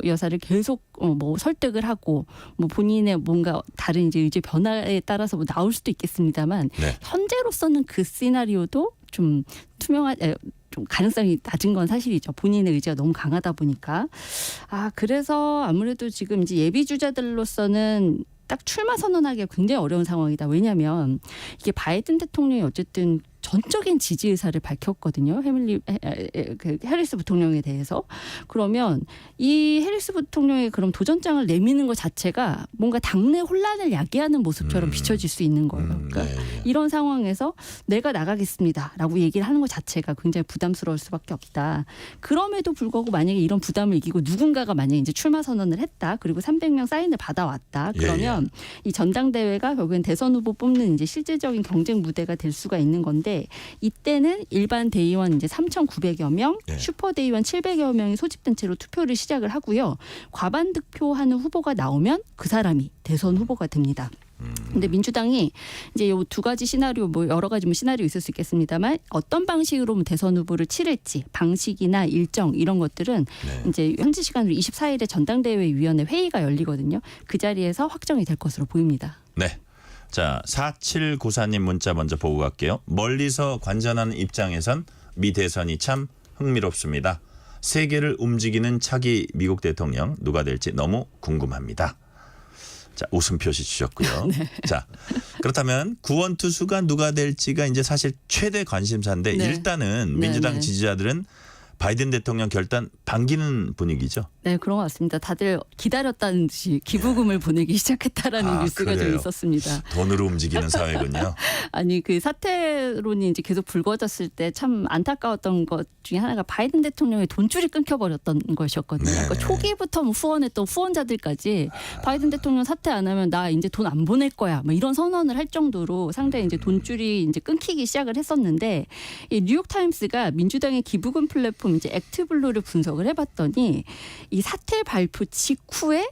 여사를 계속 뭐 설득을 하고 뭐 본인의 뭔가 다른 이제 의제 변화에 따라서 뭐 나올 수도 있겠습니다만 현재로서는 그 시나리오도 좀 좀 가능성이 낮은 건 사실이죠. 본인의 의지가 너무 강하다 보니까. 그래서 아무래도 지금 이제 예비 주자들로서는 딱 출마 선언하기가 굉장히 어려운 상황이다. 왜냐하면 이게 바이든 대통령이 어쨌든 전적인 지지 의사를 밝혔거든요. 해리스 부통령에 대해서. 그러면 이 해리스 부통령이 그럼 도전장을 내미는 것 자체가 뭔가 당내 혼란을 야기하는 모습처럼 비춰질 수 있는 거예요. 그러니까 이런 상황에서 내가 나가겠습니다라고 얘기를 하는 것 자체가 굉장히 부담스러울 수밖에 없다. 그럼에도 불구하고 만약에 이런 부담을 이기고 누군가가 만약에 이제 출마 선언을 했다. 그리고 300명 사인을 받아왔다. 그러면 이 전당대회가 결국엔 대선 후보 뽑는 이제 실질적인 경쟁 무대가 될 수가 있는 건데 있었는데 이때는 일반 대의원 이제 3,900여 명, 슈퍼 대의원 700여 명이 소집된 채로 투표를 시작을 하고요. 과반 득표하는 후보가 나오면 그 사람이 대선 후보가 됩니다. 근데 민주당이 이제 요 두 가지 시나리오 뭐 여러 가지 뭐 시나리오 있을 수 있겠습니다만 어떤 방식으로 뭐 대선 후보를 치를지 방식이나 일정 이런 것들은 이제 현지 시간으로 24일에 전당대회 위원회 회의가 열리거든요. 그 자리에서 확정이 될 것으로 보입니다. 네. 자, 4794님 문자 먼저 보고 갈게요. 멀리서 관전하는 입장에선 미 대선이 참 흥미롭습니다. 세계를 움직이는 차기 미국 대통령 누가 될지 너무 궁금합니다. 자, 웃음 표시 주셨고요. 네. 자, 그렇다면 구원투수가 누가 될지가 이제 사실 최대 관심사인데 네. 일단은 민주당 네. 지지자들은 바이든 대통령 결단 반기는 분위기죠. 네, 그런 것 같습니다. 다들 기다렸다는 듯이 기부금을 보내기 시작했다라는 뉴스가 좀 그래요. 있었습니다. 돈으로 움직이는 사회군요. 아니 그 사태론이 이제 계속 불거졌을 때 참 안타까웠던 것 중에 하나가 바이든 대통령의 돈줄이 끊겨버렸던 것이었거든요. 그러니까 초기부터 뭐 후원했던 후원자들까지 바이든 대통령 사퇴 안 하면 나 이제 돈 안 보낼 거야. 뭐 이런 선언을 할 정도로 상당히 이제 돈줄이 이제 끊기기 시작을 했었는데 이 뉴욕 타임스가 민주당의 기부금 플랫폼 이제 액트블루를 분석을 해봤더니 이 사퇴 발표 직후에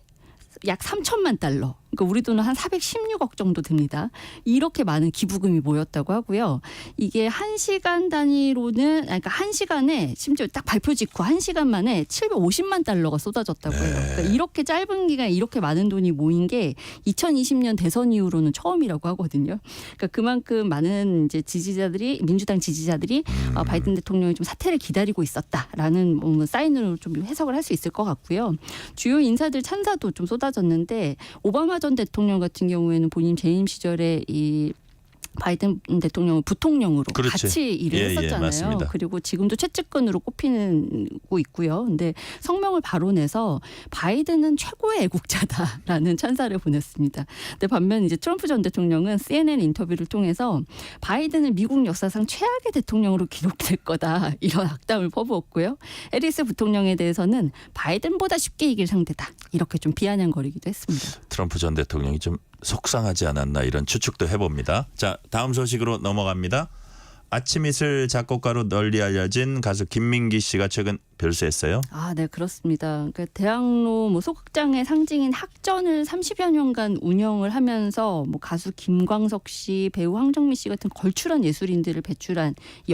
약 3천만 달러. 그러니까 우리 돈은 한 416억 정도 됩니다. 이렇게 많은 기부금이 모였다고 하고요. 이게 1시간 단위로는 그러니까 1시간에 심지어 딱 발표 직후 1시간 만에 750만 달러가 쏟아졌다고 해요. 그러니까 이렇게 짧은 기간에 이렇게 많은 돈이 모인 게 2020년 대선 이후로는 처음이라고 하거든요. 그러니까 그만큼 많은 이제 지지자들이 민주당 지지자들이 바이든 대통령이 좀 사퇴를 기다리고 있었다라는 뭐 사인으로 좀 해석을 할 수 있을 것 같고요. 주요 인사들 찬사도 좀 쏟아졌는데 오바마 전 대통령 같은 경우에는 본인 재임 시절에 이 바이든 대통령을 부통령으로 그렇지. 같이 일을 했었잖아요. 맞습니다. 그리고 지금도 최측근으로 꼽히고 있고요. 근데 성명을 발언해서 바이든은 최고의 애국자다라는 찬사를 보냈습니다. 근데 반면 이제 트럼프 전 대통령은 CNN 인터뷰를 통해서 바이든은 미국 역사상 최악의 대통령으로 기록될 거다 이런 악담을 퍼부었고요. 해리스 부통령에 대해서는 바이든보다 쉽게 이길 상대다 이렇게 좀 비아냥거리기도 했습니다. 트럼프 전 대통령이 좀 속상하지 않았나 이런 추측도 해봅니다. 자, 다음 소식으로 넘어갑니다. 아침 이슬 작곡가로 널리 알려진 가수 김민기 씨가 최근 별세했어요. 아, 네, 그렇습니다. 그 대학로 뭐 소극장의 상징인 학전을 30여 년간 운영을 하면서 뭐 가수 김광석 씨, 배우 황정민 씨 같은 걸출한 예술인들을 배출한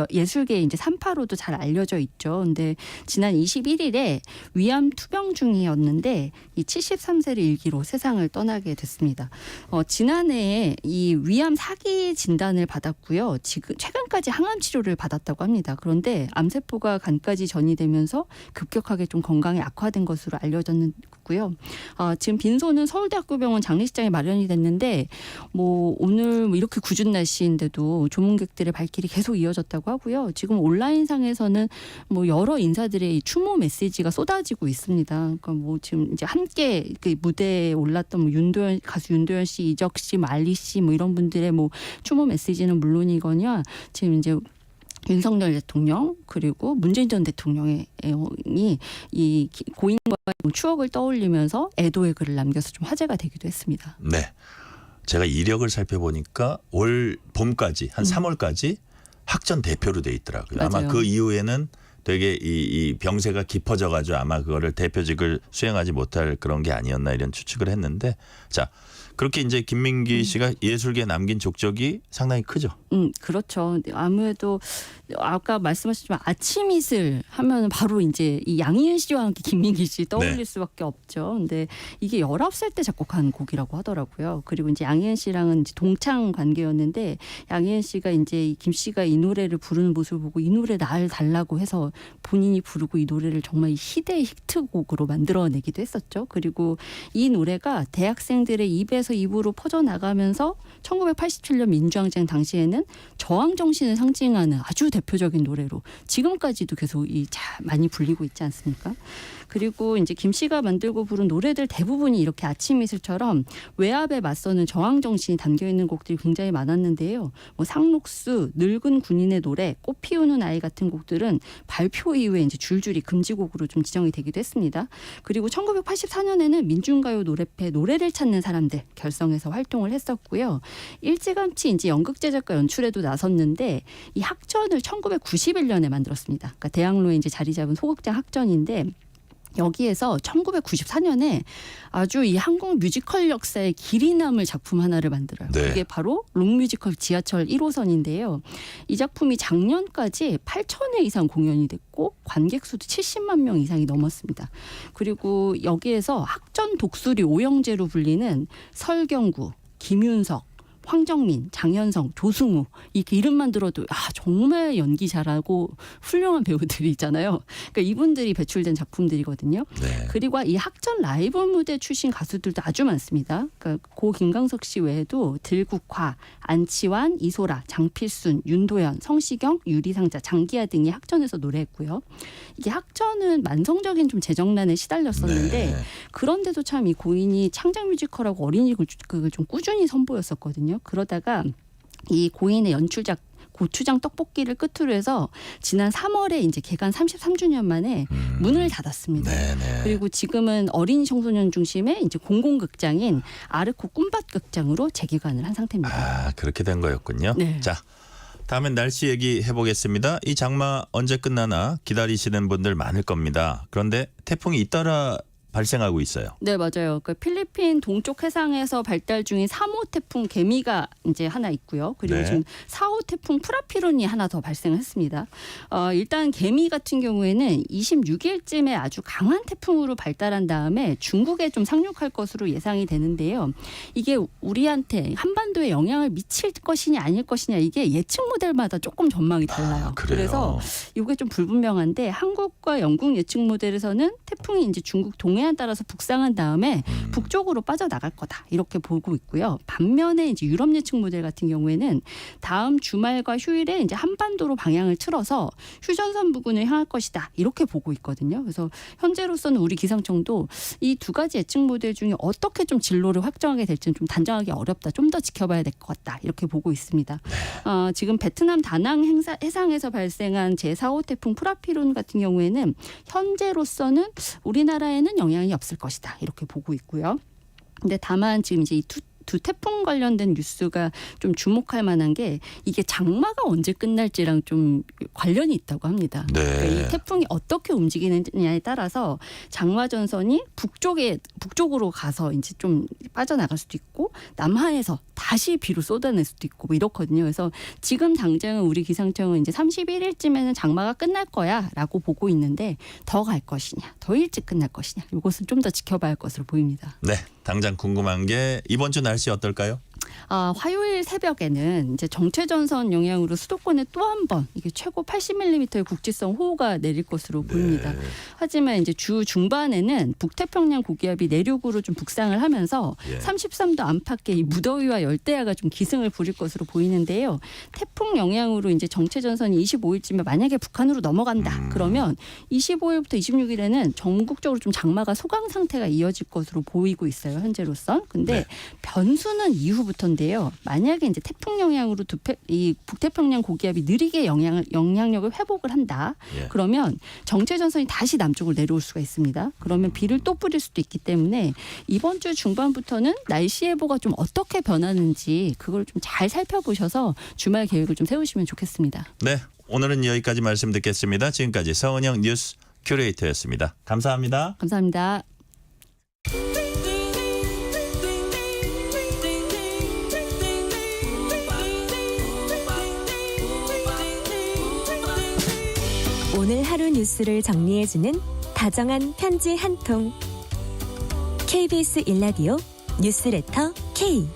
예술계의 이제 산파로도 잘 알려져 있죠. 근데 지난 21일에 위암 투병 중이었는데 이 73세를 일기로 세상을 떠나게 됐습니다. 지난해에 이 위암 4기 진단을 받았고요. 지금 최근까지 항암 치료를 받았다고 합니다. 그런데 암세포가 간까지 전이되면서 급격하게 좀 건강이 악화된 것으로 알려졌고요. 지금 빈소는 서울대학교병원 장례식장에 마련이 됐는데 뭐 오늘 뭐 이렇게 궂은 날씨인데도 조문객들의 발길이 계속 이어졌다고 하고요. 지금 온라인상에서는 뭐 여러 인사들의 추모 메시지가 쏟아지고 있습니다. 그러니까 뭐 지금 이제 함께 그 무대에 올랐던 뭐 가수 윤도현 씨, 이적 씨, 말리 씨 뭐 이런 분들의 뭐 추모 메시지는 물론이거냐 지금 이제 윤석열 대통령 그리고 문재인 전 대통령이 이 고인과의 추억을 떠올리면서 애도의 글을 남겨서 좀 화제가 되기도 했습니다. 네, 제가 이력을 살펴보니까 올 봄까지 한 3월까지 학전 대표로 돼 있더라고요. 맞아요. 아마 그 이후에는 되게 이 병세가 깊어져가지고 아마 그거를 대표직을 수행하지 못할 그런 게 아니었나 이런 추측을 했는데 자. 그렇게 이제 김민기 씨가 예술계에 남긴 족적이 상당히 크죠. 그렇죠. 아무래도 아까 말씀하셨지만 아침 이슬 하면 바로 이제 이 양희은 씨와 함께 김민기 씨 떠올릴 수밖에 없죠. 근데 이게 19살 때 작곡한 곡이라고 하더라고요. 그리고 이제 양희은 씨랑은 이제 동창 관계였는데 양희은 씨가 이제 김 씨가 이 노래를 부르는 모습을 보고 이 노래 날 달라고 해서 본인이 부르고 이 노래를 정말 희대의 히트곡으로 만들어내기도 했었죠. 그리고 이 노래가 대학생들의 입에서 입으로 퍼져나가면서 1987년 민주항쟁 당시에는 저항 정신을 상징하는 아주 대표적인 노래로 지금까지도 계속 많이 불리고 있지 않습니까? 그리고 이제 김 씨가 만들고 부른 노래들 대부분이 이렇게 아침 이슬처럼 외압에 맞서는 저항 정신이 담겨 있는 곡들이 굉장히 많았는데요. 뭐 상록수, 늙은 군인의 노래, 꽃 피우는 아이 같은 곡들은 발표 이후에 이제 줄줄이 금지곡으로 좀 지정이 되기도 했습니다. 그리고 1984년에는 민중가요 노래패 노래를 찾는 사람들 결성해서 활동을 했었고요. 일찌감치 이제 연극 제작과 연출에도 나섰는데 이 학전을 1991년에 만들었습니다. 그러니까 대학로에 이제 자리 잡은 소극장 학전인데 여기에서 1994년에 아주 이 한국 뮤지컬 역사의 길이 남을 작품 하나를 만들어요. 네. 그게 바로 롱뮤지컬 지하철 1호선인데요. 이 작품이 작년까지 8,000회 이상 공연이 됐고 관객 수도 70만 명 이상이 넘었습니다. 그리고 여기에서 학전 독수리 오영재로 불리는 설경구, 김윤석, 황정민, 장현성, 조승우 이렇게 이름만 들어도 정말 연기 잘하고 훌륭한 배우들이 있잖아요. 그러니까 이분들이 배출된 작품들이거든요. 네. 그리고 이 학전 라이브 무대 출신 가수들도 아주 많습니다. 그러니까 고 김광석 씨 외에도 들국화, 안치환, 이소라, 장필순, 윤도현, 성시경, 유리상자, 장기하 등이 학전에서 노래했고요. 이게 학전은 만성적인 좀 재정난에 시달렸었는데 네. 그런데도 참 이 고인이 창작 뮤지컬하고 어린이극을 좀 꾸준히 선보였었거든요. 그러다가 이 고인의 연출작 고추장 떡볶이를 끝으로 해서 지난 3월에 이제 개관 33주년 만에 문을 닫았습니다. 네네. 그리고 지금은 어린이 청소년 중심의 이제 공공극장인 아르코 꿈밭극장으로 재개관을 한 상태입니다. 아, 그렇게 된 거였군요. 네. 자, 다음엔 날씨 얘기 해보겠습니다. 이 장마 언제 끝나나 기다리시는 분들 많을 겁니다. 그런데 태풍이 잇따라 발생하고 있어요. 네, 맞아요. 그러니까 필리핀 동쪽 해상에서 발달 중인 3호 태풍 개미가 이제 하나 있고요. 그리고 네. 지금 4호 태풍 프라피론이 하나 더 발생했습니다. 일단 개미 같은 경우에는 26일쯤에 아주 강한 태풍으로 발달한 다음에 중국에 좀 상륙할 것으로 예상이 되는데요. 이게 우리한테 한반도에 영향을 미칠 것이냐 아닐 것이냐 이게 예측 모델마다 조금 전망이 달라요. 그래요? 그래서 이게 좀 불분명한데 한국과 영국 예측 모델에서는 태풍이 이제 중국 동해안 따라서 북상한 다음에 북쪽으로 빠져나갈 거다 이렇게 보고 있고요. 반면에 이제 유럽 예측 모델 같은 경우에는 다음 주말과 휴일에 이제 한반도로 방향을 틀어서 휴전선 부근을 향할 것이다 이렇게 보고 있거든요. 그래서 현재로서는 우리 기상청도 이 두 가지 예측 모델 중에 어떻게 좀 진로를 확정하게 될지는 좀 단정하기 어렵다. 좀 더 지켜봐야 될 것 같다 이렇게 보고 있습니다. 지금 베트남 다낭 해상에서 발생한 제4호 태풍 프라피론 같은 경우에는 현재로서는 우리나라에는 영향이 없을 것이다 이렇게 보고 있고요. 근데 다만 지금 이제 이 두 태풍 관련된 뉴스가 좀 주목할 만한 게 이게 장마가 언제 끝날지랑 좀 관련이 있다고 합니다. 네. 그러니까 이 태풍이 어떻게 움직이느냐에 따라서 장마 전선이 북쪽으로 가서 이제 좀 빠져나갈 수도 있고 남하에서 다시 비로 쏟아낼 수도 있고 뭐 이렇거든요. 그래서 지금 당장은 우리 기상청은 이제 31일쯤에는 장마가 끝날 거야라고 보고 있는데 더 갈 것이냐, 더 일찍 끝날 것이냐 이것은 좀 더 지켜봐야 할 것으로 보입니다. 네, 당장 궁금한 게 이번 주 날씨 어떨까요? 화요일 새벽에는 이제 정체전선 영향으로 수도권에 또 한 번 이게 최고 80mm의 국지성 호우가 내릴 것으로 보입니다. 하지만 이제 주 중반에는 북태평양 고기압이 내륙으로 좀 북상을 하면서 33도 안팎의 이 무더위와 열대야가 좀 기승을 부릴 것으로 보이는데요. 태풍 영향으로 이제 정체전선이 25일쯤에 만약에 북한으로 넘어간다. 그러면 25일부터 26일에는 전국적으로 좀 장마가 소강 상태가 이어질 것으로 보이고 있어요. 현재로선. 근데 변수는 이후부터인데요. 만약에 이제 태풍 영향으로 이 북태평양 고기압이 느리게 영향력을 회복을 한다. 그러면 정체전선이 다시 남쪽으로 내려올 수가 있습니다. 그러면 비를 또 뿌릴 수도 있기 때문에 이번 주 중반부터는 날씨 예보가 좀 어떻게 변하는지 그걸 좀 잘 살펴보셔서 주말 계획을 좀 세우시면 좋겠습니다. 네, 오늘은 여기까지 말씀 듣겠습니다. 지금까지 서은영 뉴스 큐레이터였습니다. 감사합니다. 감사합니다. 오늘 하루 뉴스를 정리해주는 다정한 편지 한 통. KBS 1라디오 뉴스레터 K.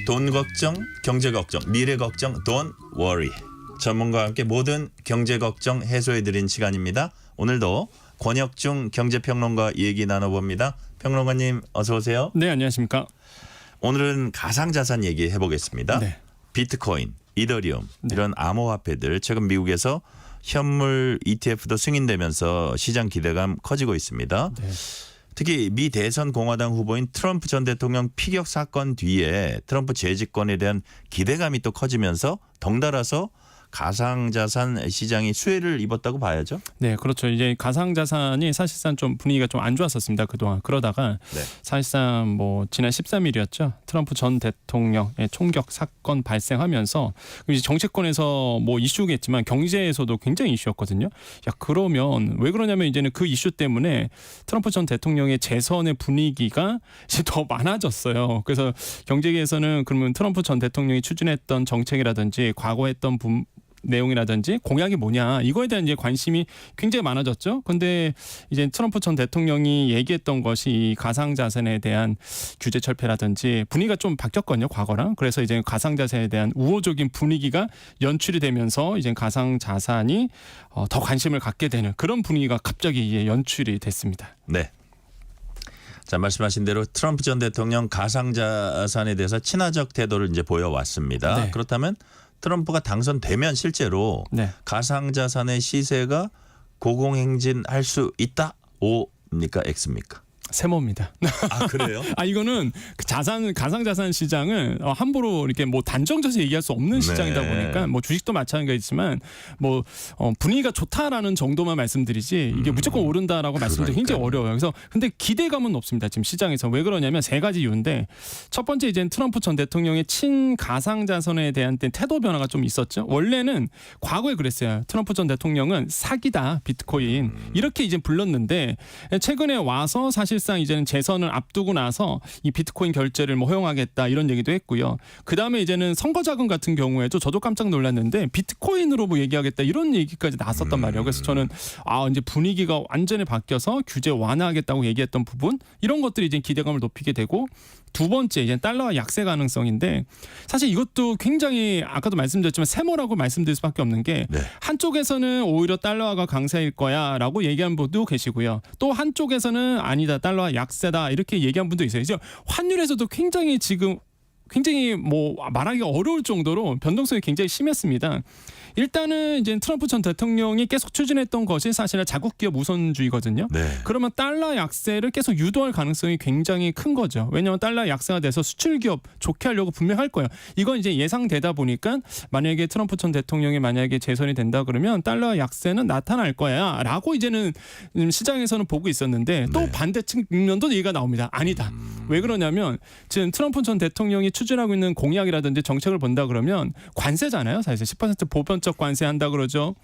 돈 걱정, 경제 걱정, 미래 걱정, don't worry. 전문가와 함께 모든 경제 걱정 해소해드린 시간입니다. 오늘도 권혁중 경제평론가 얘기 나눠봅니다. 평론가님 어서 오세요. 네, 안녕하십니까. 오늘은 가상자산 얘기해보겠습니다. 네. 비트코인, 이더리움 이런 암호화폐들 최근 미국에서 현물 ETF도 승인되면서 시장 기대감 커지고 있습니다. 특히 미 대선 공화당 후보인 트럼프 전 대통령 피격 사건 뒤에 트럼프 재집권에 대한 기대감이 또 커지면서 덩달아서 가상자산 시장이 수혜를 입었다고 봐야죠. 네, 그렇죠. 이제 가상자산이 사실상 좀 분위기가 좀 안 좋았었습니다. 그동안. 그러다가 네. 사실상 뭐 지난 13일이었죠. 트럼프 전 대통령의 총격 사건 발생하면서 이제 정치권에서 뭐 이슈겠지만 경제에서도 굉장히 이슈였거든요. 야, 그러면 왜 그러냐면 이제는 그 이슈 때문에 트럼프 전 대통령의 재선의 분위기가 이제 더 많아졌어요. 그래서 경제계에서는 그러면 트럼프 전 대통령이 추진했던 정책이라든지 과거 했던 내용이라든지 공약이 뭐냐 이거에 대한 이제 관심이 굉장히 많아졌죠. 근데 이제 트럼프 전 대통령이 얘기했던 것이 이 가상자산에 대한 규제 철폐라든지 분위기가 좀 바뀌었거든요. 과거랑. 그래서 이제 가상자산에 대한 우호적인 분위기가 연출이 되면서 이제 가상자산이 더 관심을 갖게 되는 그런 분위기가 갑자기 이제 연출이 됐습니다. 네. 자, 말씀하신 대로 트럼프 전 대통령 가상자산에 대해서 친화적 태도를 이제 보여왔습니다. 네. 그렇다면 트럼프가 당선되면 실제로 네. 가상자산의 시세가 고공행진할 수 있다? O입니까? X입니까? 세모입니다. 아, 그래요? 이거는 그 가상자산 시장은 함부로 이렇게 뭐 단정져서 얘기할 수 없는 시장이다 보니까 뭐 주식도 마찬가지지만 뭐 분위기가 좋다라는 정도만 말씀드리지 이게 무조건 오른다라고 말씀드리기 굉장히 어려워요. 그래서 근데 기대감은 높습니다. 지금 시장에서. 왜 그러냐면 세 가지 이유인데 첫 번째 이제 트럼프 전 대통령의 친 가상자산에 대한 태도 변화가 좀 있었죠. 원래는 과거에 그랬어요. 트럼프 전 대통령은 사기다 비트코인 이렇게 이제 불렀는데 최근에 와서 사실상 이제는 재선을 앞두고 나서 이 비트코인 결제를 뭐 허용하겠다 이런 얘기도 했고요. 그 다음에 이제는 선거 자금 같은 경우에도 저도 깜짝 놀랐는데 비트코인으로 뭐 얘기하겠다 이런 얘기까지 나왔었단 말이에요. 그래서 저는 이제 분위기가 완전히 바뀌어서 규제 완화하겠다고 얘기했던 부분 이런 것들이 이제 기대감을 높이게 되고 두 번째 이제 달러와 약세 가능성인데 사실 이것도 굉장히 아까도 말씀드렸지만 세모라고 말씀드릴 수밖에 없는 게 한쪽에서는 오히려 달러화가 강세일 거야라고 얘기한 분도 계시고요. 또 한쪽에서는 아니다 달러화 약세다 이렇게 얘기한 분도 있어요. 이제 환율에서도 굉장히 지금 뭐 말하기 어려울 정도로 변동성이 굉장히 심했습니다. 일단은 이제 트럼프 전 대통령이 계속 추진했던 것이 사실은 자국 기업 우선주의거든요. 네. 그러면 달러 약세를 계속 유도할 가능성이 굉장히 큰 거죠. 왜냐하면 달러 약세가 돼서 수출 기업 좋게 하려고 분명히 할 거예요. 이건 이제 예상되다 보니까 만약에 트럼프 전 대통령이 만약에 재선이 된다 그러면 달러 약세는 나타날 거야라고 이제는 시장에서는 보고 있었는데 또 반대 측면도 얘기가 나옵니다. 아니다. 왜 그러냐면 지금 트럼프 전 대통령이 추진하고 있는 공약이라든지 정책을 본다 그러면 관세잖아요. 사실 10% 보편적 관세한다 그러죠.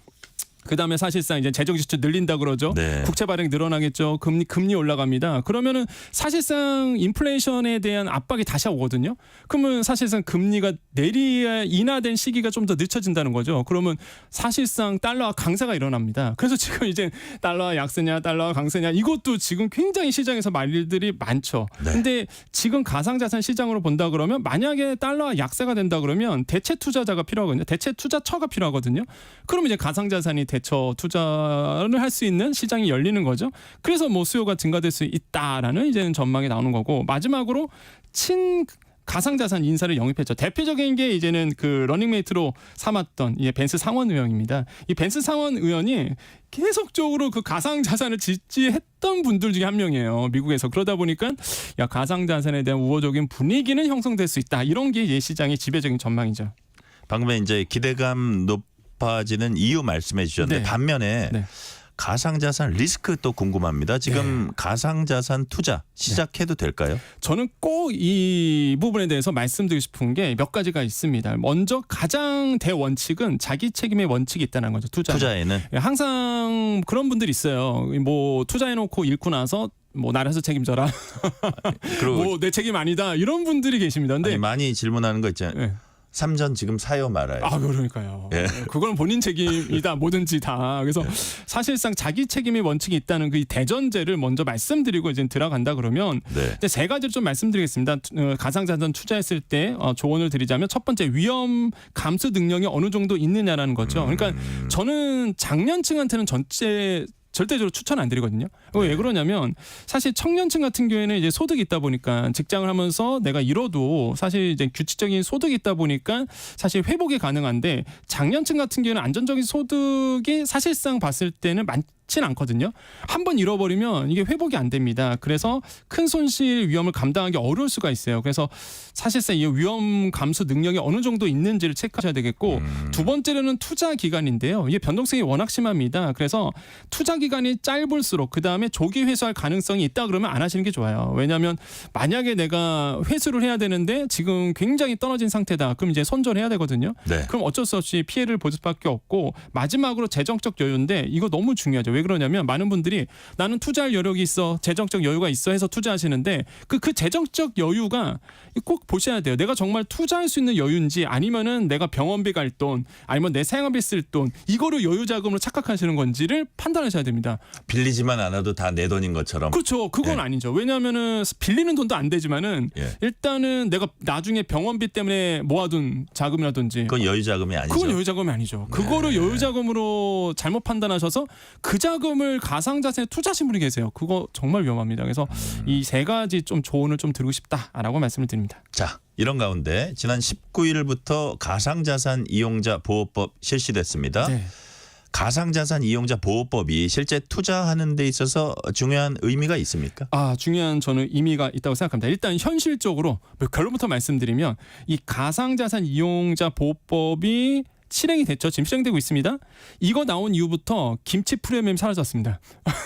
그다음에 사실상 이제 재정 지출 늘린다 그러죠. 네. 국채 발행 늘어나겠죠. 금리 올라갑니다. 그러면은 사실상 인플레이션에 대한 압박이 다시 오거든요. 그러면 사실상 금리가 인하된 시기가 좀 더 늦춰진다는 거죠. 그러면 사실상 달러와 강세가 일어납니다. 그래서 지금 이제 달러와 약세냐 달러와 강세냐 이것도 지금 굉장히 시장에서 말들이 많죠. 근데 지금 가상자산 시장으로 본다 그러면 만약에 달러와 약세가 된다 그러면 대체 투자자가 필요하거든요. 대체 투자처가 필요하거든요. 그러면 이제 가상자산이 대처 투자를 할 수 있는 시장이 열리는 거죠. 그래서 뭐 수요가 증가될 수 있다라는 이제는 전망이 나오는 거고 마지막으로 가상자산 인사를 영입했죠. 대표적인 게 이제는 그 러닝메이트로 삼았던 벤스 상원 의원입니다. 이 벤스 상원 의원이 계속적으로 그 가상자산을 지지했던 분들 중에 한 명이에요. 미국에서. 그러다 보니까 가상자산에 대한 우호적인 분위기는 형성될 수 있다. 이런 게 시장의 지배적인 전망이죠. 방금에 이제 기대감 높아지는 이유 말씀해 주셨는데 반면에 가상자산 리스크 또 궁금합니다. 지금 가상자산 투자 시작해도 될까요? 저는 꼭 이 부분에 대해서 말씀드리고 싶은 게 몇 가지가 있습니다. 먼저 가장 대원칙은 자기 책임의 원칙이 있다는 거죠. 투자에는. 항상 그런 분들이 있어요. 뭐 투자해놓고 잃고 나서 뭐 나라에서 책임져라. 뭐 내 책임 아니다. 이런 분들이 계십니다. 근데 많이 질문하는 거 있잖아요. 삼전 지금 사요 말아요. 그러니까요. 그건 본인 책임이다. 뭐든지 다. 그래서 사실상 자기 책임의 원칙이 있다는 그 대전제를 먼저 말씀드리고 이제 들어간다 그러면 세 가지를 좀 말씀드리겠습니다. 가상자산 투자했을 때 조언을 드리자면 첫 번째 위험 감수 능력이 어느 정도 있느냐라는 거죠. 그러니까 저는 장년층한테는 절대적으로 추천 안 드리거든요. 왜 그러냐면 사실 청년층 같은 경우에는 이제 소득이 있다 보니까 직장을 하면서 내가 잃어도 사실 이제 규칙적인 소득이 있다 보니까 사실 회복이 가능한데 장년층 같은 경우에는 안정적인 소득이 사실상 봤을 때는 쉽진 않거든요. 한번 잃어버리면 이게 회복이 안 됩니다. 그래서 큰 손실 위험을 감당하기 어려울 수가 있어요. 그래서 사실상 이 위험 감수 능력이 어느 정도 있는지를 체크하셔야 되겠고 두 번째로는 투자 기간인데요. 이게 변동성이 워낙 심합니다. 그래서 투자 기간이 짧을수록 그다음에 조기 회수할 가능성이 있다 그러면 안 하시는 게 좋아요. 왜냐하면 만약에 내가 회수를 해야 되는데 지금 굉장히 떨어진 상태다. 그럼 이제 손절해야 되거든요. 네. 그럼 어쩔 수 없이 피해를 볼 수밖에 없고 마지막으로 재정적 여유인데 이거 너무 중요하죠. 왜 그러냐면 많은 분들이 나는 투자할 여력이 있어, 재정적 여유가 있어 해서 투자하시는데 그 재정적 여유가 꼭 보셔야 돼요. 내가 정말 투자할 수 있는 여유인지 아니면은 내가 병원비 갈 돈, 아니면 내 생활비 쓸 돈 이거를 여유 자금으로 착각하시는 건지를 판단하셔야 됩니다. 빌리지만 않아도 다 내 돈인 것처럼. 그렇죠. 그건 아니죠. 왜냐하면은 빌리는 돈도 안 되지만은 일단은 내가 나중에 병원비 때문에 모아둔 자금이라든지 그건 여유 자금이 아니죠. 그건 여유 자금이 아니죠. 그거를 여유 자금으로 잘못 판단하셔서 그 자금을 가상자산에 투자하신 분이 계세요. 그거 정말 위험합니다. 그래서 이 세 가지 좀 조언을 좀 드리고 싶다라고 말씀을 드립니다. 자, 이런 가운데 지난 19일부터 가상자산 이용자 보호법 실시됐습니다. 네. 가상자산 이용자 보호법이 실제 투자하는 데 있어서 중요한 의미가 있습니까? 중요한 저는 의미가 있다고 생각합니다. 일단 현실적으로 결론부터 말씀드리면 이 가상자산 이용자 보호법이 실행이 됐죠. 지금 실행되고 있습니다. 이거 나온 이후부터 김치 프리미엄이 사라졌습니다.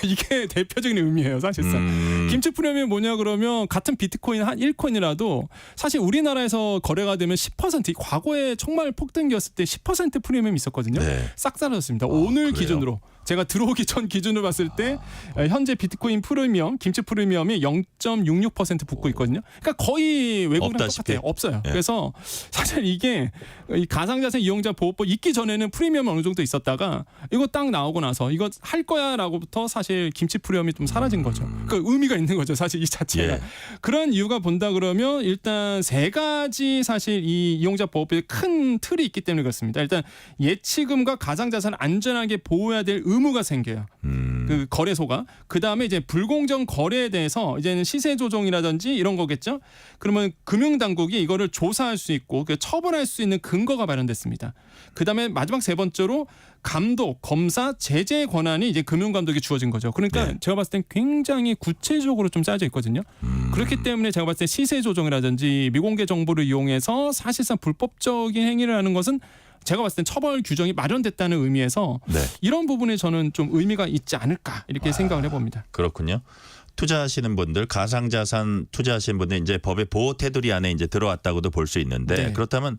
이게 대표적인 의미예요. 사실상. 김치 프리미엄이 뭐냐 그러면 같은 비트코인 한 1코인이라도 사실 우리나라에서 거래가 되면 10% 과거에 정말 폭등기였을 때 10% 프리미엄이 있었거든요. 네. 싹 사라졌습니다. 오늘 그래요? 기준으로. 제가 들어오기 전 기준으로 봤을 때 현재 비트코인 프리미엄, 김치 프리미엄이 0.66% 붙고 있거든요. 그러니까 거의 외국이랑 똑같아요. 없어요. 예. 그래서 사실 이게 이 가상자산 이용자 보호법 있기 전에는 프리미엄 어느 정도 있었다가 이거 딱 나오고 나서 이거 할 거야라고부터 사실 김치 프리미엄이 좀 사라진 거죠. 그 의미가 있는 거죠. 사실 이 자체가. 예. 그런 이유가 본다 그러면 일단 세 가지 사실 이 이용자 보호법의 큰 틀이 있기 때문에 그렇습니다. 일단 예치금과 가상자산을 안전하게 보호해야 될 의무가 생겨요. 그 거래소가. 그다음에 이제 불공정 거래에 대해서 이제는 시세 조정이라든지 이런 거겠죠. 그러면 금융당국이 이거를 조사할 수 있고 처벌할 수 있는 근거가 마련됐습니다. 그다음에 마지막 세 번째로 감독, 검사, 제재 권한이 이제 금융감독이 주어진 거죠. 그러니까 제가 봤을 땐 굉장히 구체적으로 좀 짜져 있거든요. 그렇기 때문에 제가 봤을 때 시세 조정이라든지 미공개 정보를 이용해서 사실상 불법적인 행위를 하는 것은 제가 봤을 땐 처벌 규정이 마련됐다는 의미에서 이런 부분에 저는 좀 의미가 있지 않을까 이렇게 생각을 해봅니다. 그렇군요. 투자하시는 분들, 가상자산 투자하시는 분들 이제 법의 보호 테두리 안에 이제 들어왔다고도 볼 수 있는데 그렇다면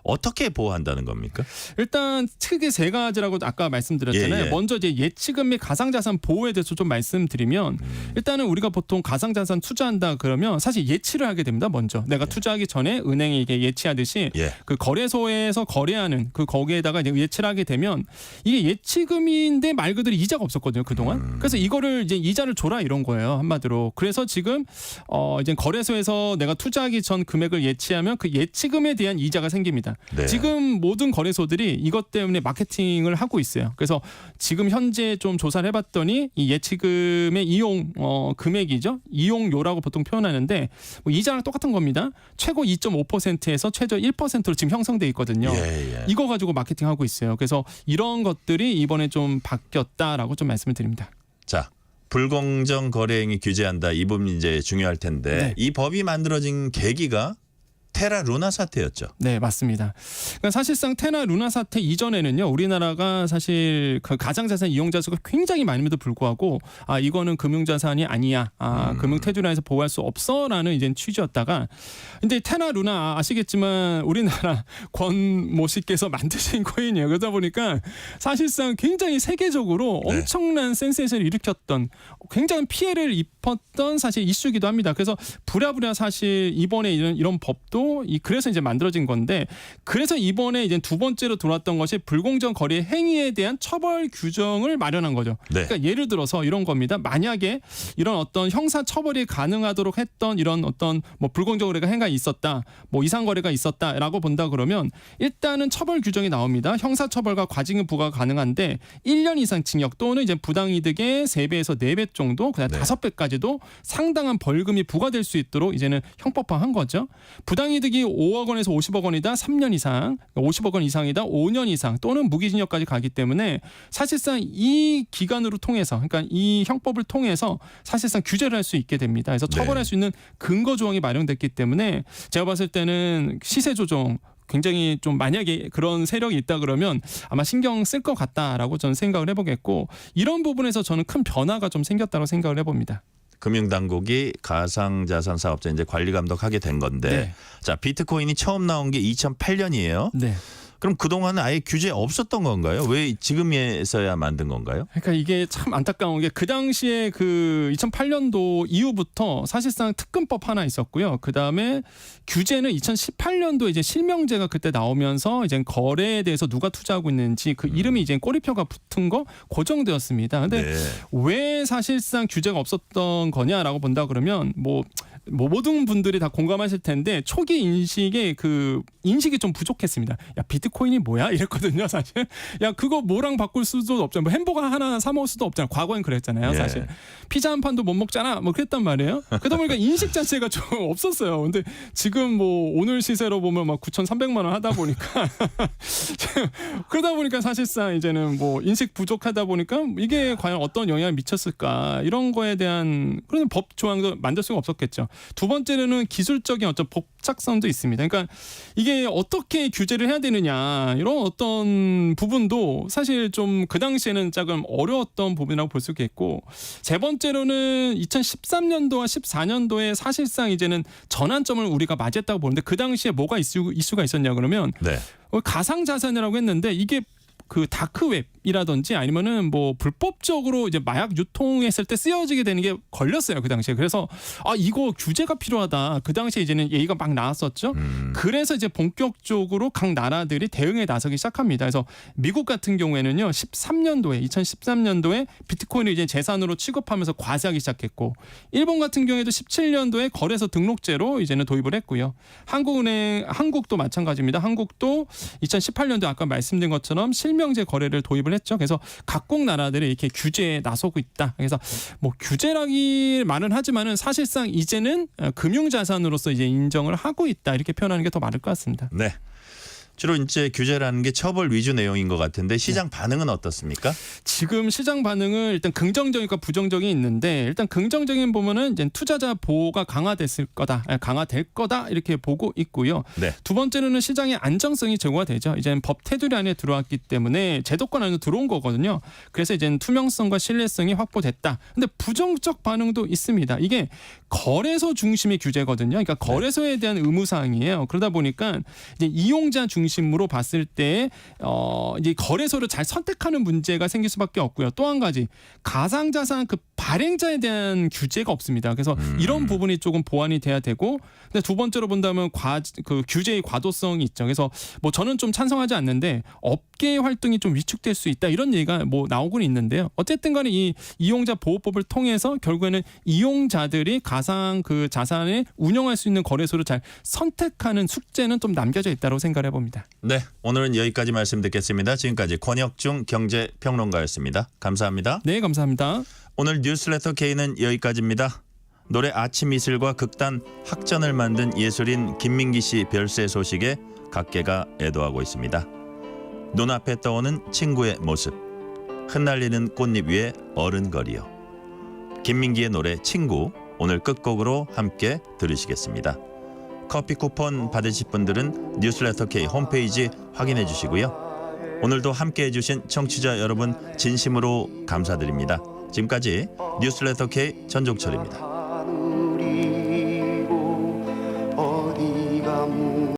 어떻게 보호한다는 겁니까? 일단 크게 세 가지라고 아까 말씀드렸잖아요. 먼저 이제 예치금 및 가상자산 보호에 대해서 좀 말씀드리면 일단은 우리가 보통 가상자산 투자한다 그러면 사실 예치를 하게 됩니다. 먼저 내가 투자하기 전에 은행에 이게 예치하듯이 그 거래소에서 거래하는 그 거기에다가 이제 예치를 하게 되면 이게 예치금인데 말 그대로 이자가 없었거든요 그동안. 그래서 이거를 이제 이자를 줘라 이런 거예요. 한마디로. 그래서 지금 이제 거래소에서 내가 투자하기 전 금액을 예치하면 그 예치금에 대한 이자가 생깁니다. 지금 모든 거래소들이 이것 때문에 마케팅을 하고 있어요. 그래서 지금 현재 좀 조사를 해봤더니 이 예치금의 이용 금액이죠. 이용료라고 보통 표현하는데 뭐 이자랑 똑같은 겁니다. 최고 2.5%에서 최저 1%로 지금 형성돼 있거든요. 이거 가지고 마케팅하고 있어요. 그래서 이런 것들이 이번에 좀 바뀌었다라고 좀 말씀을 드립니다. 자. 불공정 거래 행위 규제한다. 이 부분이 이제 중요할 텐데 이 법이 만들어진 계기가 테라 루나 사태였죠. 네, 맞습니다. 그러니까 사실상 테라 루나 사태 이전에는요, 우리나라가 사실 그 가상자산 이용자 수가 굉장히 많음에도 불구하고 이거는 금융자산이 아니야, 금융 테두리에서 보호할 수 없어라는 이제 취지였다가, 근데 테라 루나 아시겠지만 우리나라 권모 씨께서 만드신 코인이에요. 그러다 보니까 사실상 굉장히 세계적으로 엄청난 센세이션을 일으켰던, 굉장한 피해를 입었던 사실 이슈이기도 합니다. 그래서 부랴부랴 사실 이번에 이런 법도 그래서 이제 만들어진 건데, 그래서 이번에 이제 두 번째로 들어왔던 것이 불공정 거래 행위에 대한 처벌 규정을 마련한 거죠. 그러니까 예를 들어서 이런 겁니다. 만약에 이런 어떤 형사 처벌이 가능하도록 했던 이런 어떤 뭐 불공정 거래가 행위가 있었다, 뭐 이상 거래가 있었다라고 본다 그러면 일단은 처벌 규정이 나옵니다. 형사 처벌과 과징금 부과가 가능한데 1년 이상 징역 또는 이제 부당이득의 3배에서 4배 정도, 그다음 5배까지 경우까지도 상당한 벌금이 부과될 수 있도록 이제는 형법화한 거죠. 부당이득이 5억 원에서 50억 원이다 3년 이상, 50억 원 이상이다 5년 이상 또는 무기징역까지 가기 때문에 사실상 이 기간으로 통해서 그러니까 이 형법을 통해서 사실상 규제를 할 수 있게 됩니다. 그래서 처벌할 수 있는 근거 조항이 마련됐기 때문에 제가 봤을 때는 시세 조정 굉장히 좀 만약에 그런 세력이 있다 그러면 아마 신경 쓸 것 같다라고 저는 생각을 해보겠고 이런 부분에서 저는 큰 변화가 좀 생겼다고 생각을 해봅니다. 금융당국이 가상자산 사업자 이제 관리 감독하게 된 건데 네. 자 비트코인이 처음 나온 게 2008년이에요. 네. 그럼 그동안은 아예 규제 없었던 건가요? 왜 지금에서야 만든 건가요? 그러니까 이게 참 안타까운 게 그 당시에 그 2008년도 이후부터 사실상 특근법 하나 있었고요. 그 다음에 규제는 2018년도 이제 실명제가 그때 나오면서 이제 거래에 대해서 누가 투자하고 있는지 그 이름이 이제 꼬리표가 붙은 거 고정되었습니다. 근데 네. 왜 사실상 규제가 없었던 거냐라고 본다 그러면 뭐 모든 분들이 다 공감하실 텐데 초기 인식에 그 인식이 좀 부족했습니다. 야 비트코인이 뭐야 이랬거든요 사실. 야 그거 뭐랑 바꿀 수도 없잖아. 뭐 햄버거 하나 사 먹을 수도 없잖아. 과거엔 그랬잖아요 사실. 예. 피자 한 판도 못 먹잖아. 뭐 그랬단 말이에요. 그러다 보니까 인식 자체가 좀 없었어요. 근데 지금 뭐 오늘 시세로 보면 막 9,300만 원 하다 보니까 그러다 보니까 사실상 이제는 뭐 인식 부족하다 보니까 이게 과연 어떤 영향을 미쳤을까 이런 거에 대한 그런 법 조항도 만들 수가 없었겠죠. 두 번째로는 기술적인 어떤 복잡성도 있습니다. 그러니까 이게 어떻게 규제를 해야 되느냐 이런 어떤 부분도 사실 좀 그 당시에는 조금 어려웠던 부분이라고 볼 수 있겠고 세 번째로는 2013년도와 14년도에 사실상 이제는 전환점을 우리가 맞이했다고 보는데 그 당시에 뭐가 이슈가 있었냐 그러면 네. 가상자산이라고 했는데 이게 그 다크웹이라든지 아니면은 뭐 불법적으로 이제 마약 유통했을 때 쓰여지게 되는 게 걸렸어요 그 당시에. 그래서 아 이거 규제가 필요하다. 그 당시에 이제는 얘기가 막 나왔었죠. 그래서 이제 본격적으로 각 나라들이 대응에 나서기 시작합니다. 그래서 미국 같은 경우에는요 2013년도에 비트코인을 이제 재산으로 취급하면서 과세하기 시작했고 일본 같은 경우에도 17년도에 거래소 등록제로 이제는 도입을 했고요. 한국도 마찬가지입니다. 한국도 2018년도 아까 말씀드린 것처럼 실명제 거래를 도입을 했죠. 그래서 각국 나라들이 이렇게 규제에 나서고 있다. 그래서 뭐 규제라기 말은 하지만은 사실상 이제는 금융자산으로서 이제 인정을 하고 있다. 이렇게 표현하는 게 더 맞을 것 같습니다. 네. 주로 이제 규제라는 게 처벌 위주 내용인 것 같은데 시장 반응은 어떻습니까? 지금 시장 반응은 일단 긍정적인과 부정적이 있는데 일단 긍정적인 보면은 이제 투자자 보호가 강화될 거다 이렇게 보고 있고요. 네. 두 번째로는 시장의 안정성이 제고가 되죠. 이제는 법 테두리 안에 들어왔기 때문에 제도권 안에 들어온 거거든요. 그래서 이제는 투명성과 신뢰성이 확보됐다. 근데 부정적 반응도 있습니다. 이게 거래소 중심의 규제거든요. 그러니까 거래소에 대한 의무 사항이에요. 그러다 보니까 이제 이용자 중심으로 봤을 때 이제 거래소를 잘 선택하는 문제가 생길 수밖에 없고요. 또 한 가지 가상자산 그 발행자에 대한 규제가 없습니다. 그래서 이런 부분이 조금 보완이 돼야 되고, 근데 두 번째로 본다면 그 규제의 과도성이 있죠. 그래서 뭐 저는 좀 찬성하지 않는데 업계의 활동이 좀 위축될 수 있다 이런 얘기가 뭐 나오고는 있는데요. 어쨌든간에 이 이용자 보호법을 통해서 결국에는 이용자들이 가상 그 자산을 운영할 수 있는 거래소를 잘 선택하는 숙제는 좀 남겨져 있다고 생각을 해봅니다. 네, 오늘은 여기까지 말씀 듣겠습니다. 지금까지 권혁중 경제평론가였습니다. 감사합니다. 네, 감사합니다. 오늘 뉴스레터 K는 여기까지입니다. 노래 아침 이슬과 극단 학전을 만든 예술인 김민기 씨 별세 소식에 각계가 애도하고 있습니다. 눈앞에 떠오는 친구의 모습, 흩날리는 꽃잎 위에 어른거리요. 김민기의 노래 친구, 오늘 끝곡으로 함께 들으시겠습니다. 커피 쿠폰 받으실 분들은 뉴스레터 K 홈페이지 확인해 주시고요. 오늘도 함께해 주신 청취자 여러분 진심으로 감사드립니다. 지금까지 뉴스레터 K 전종철입니다.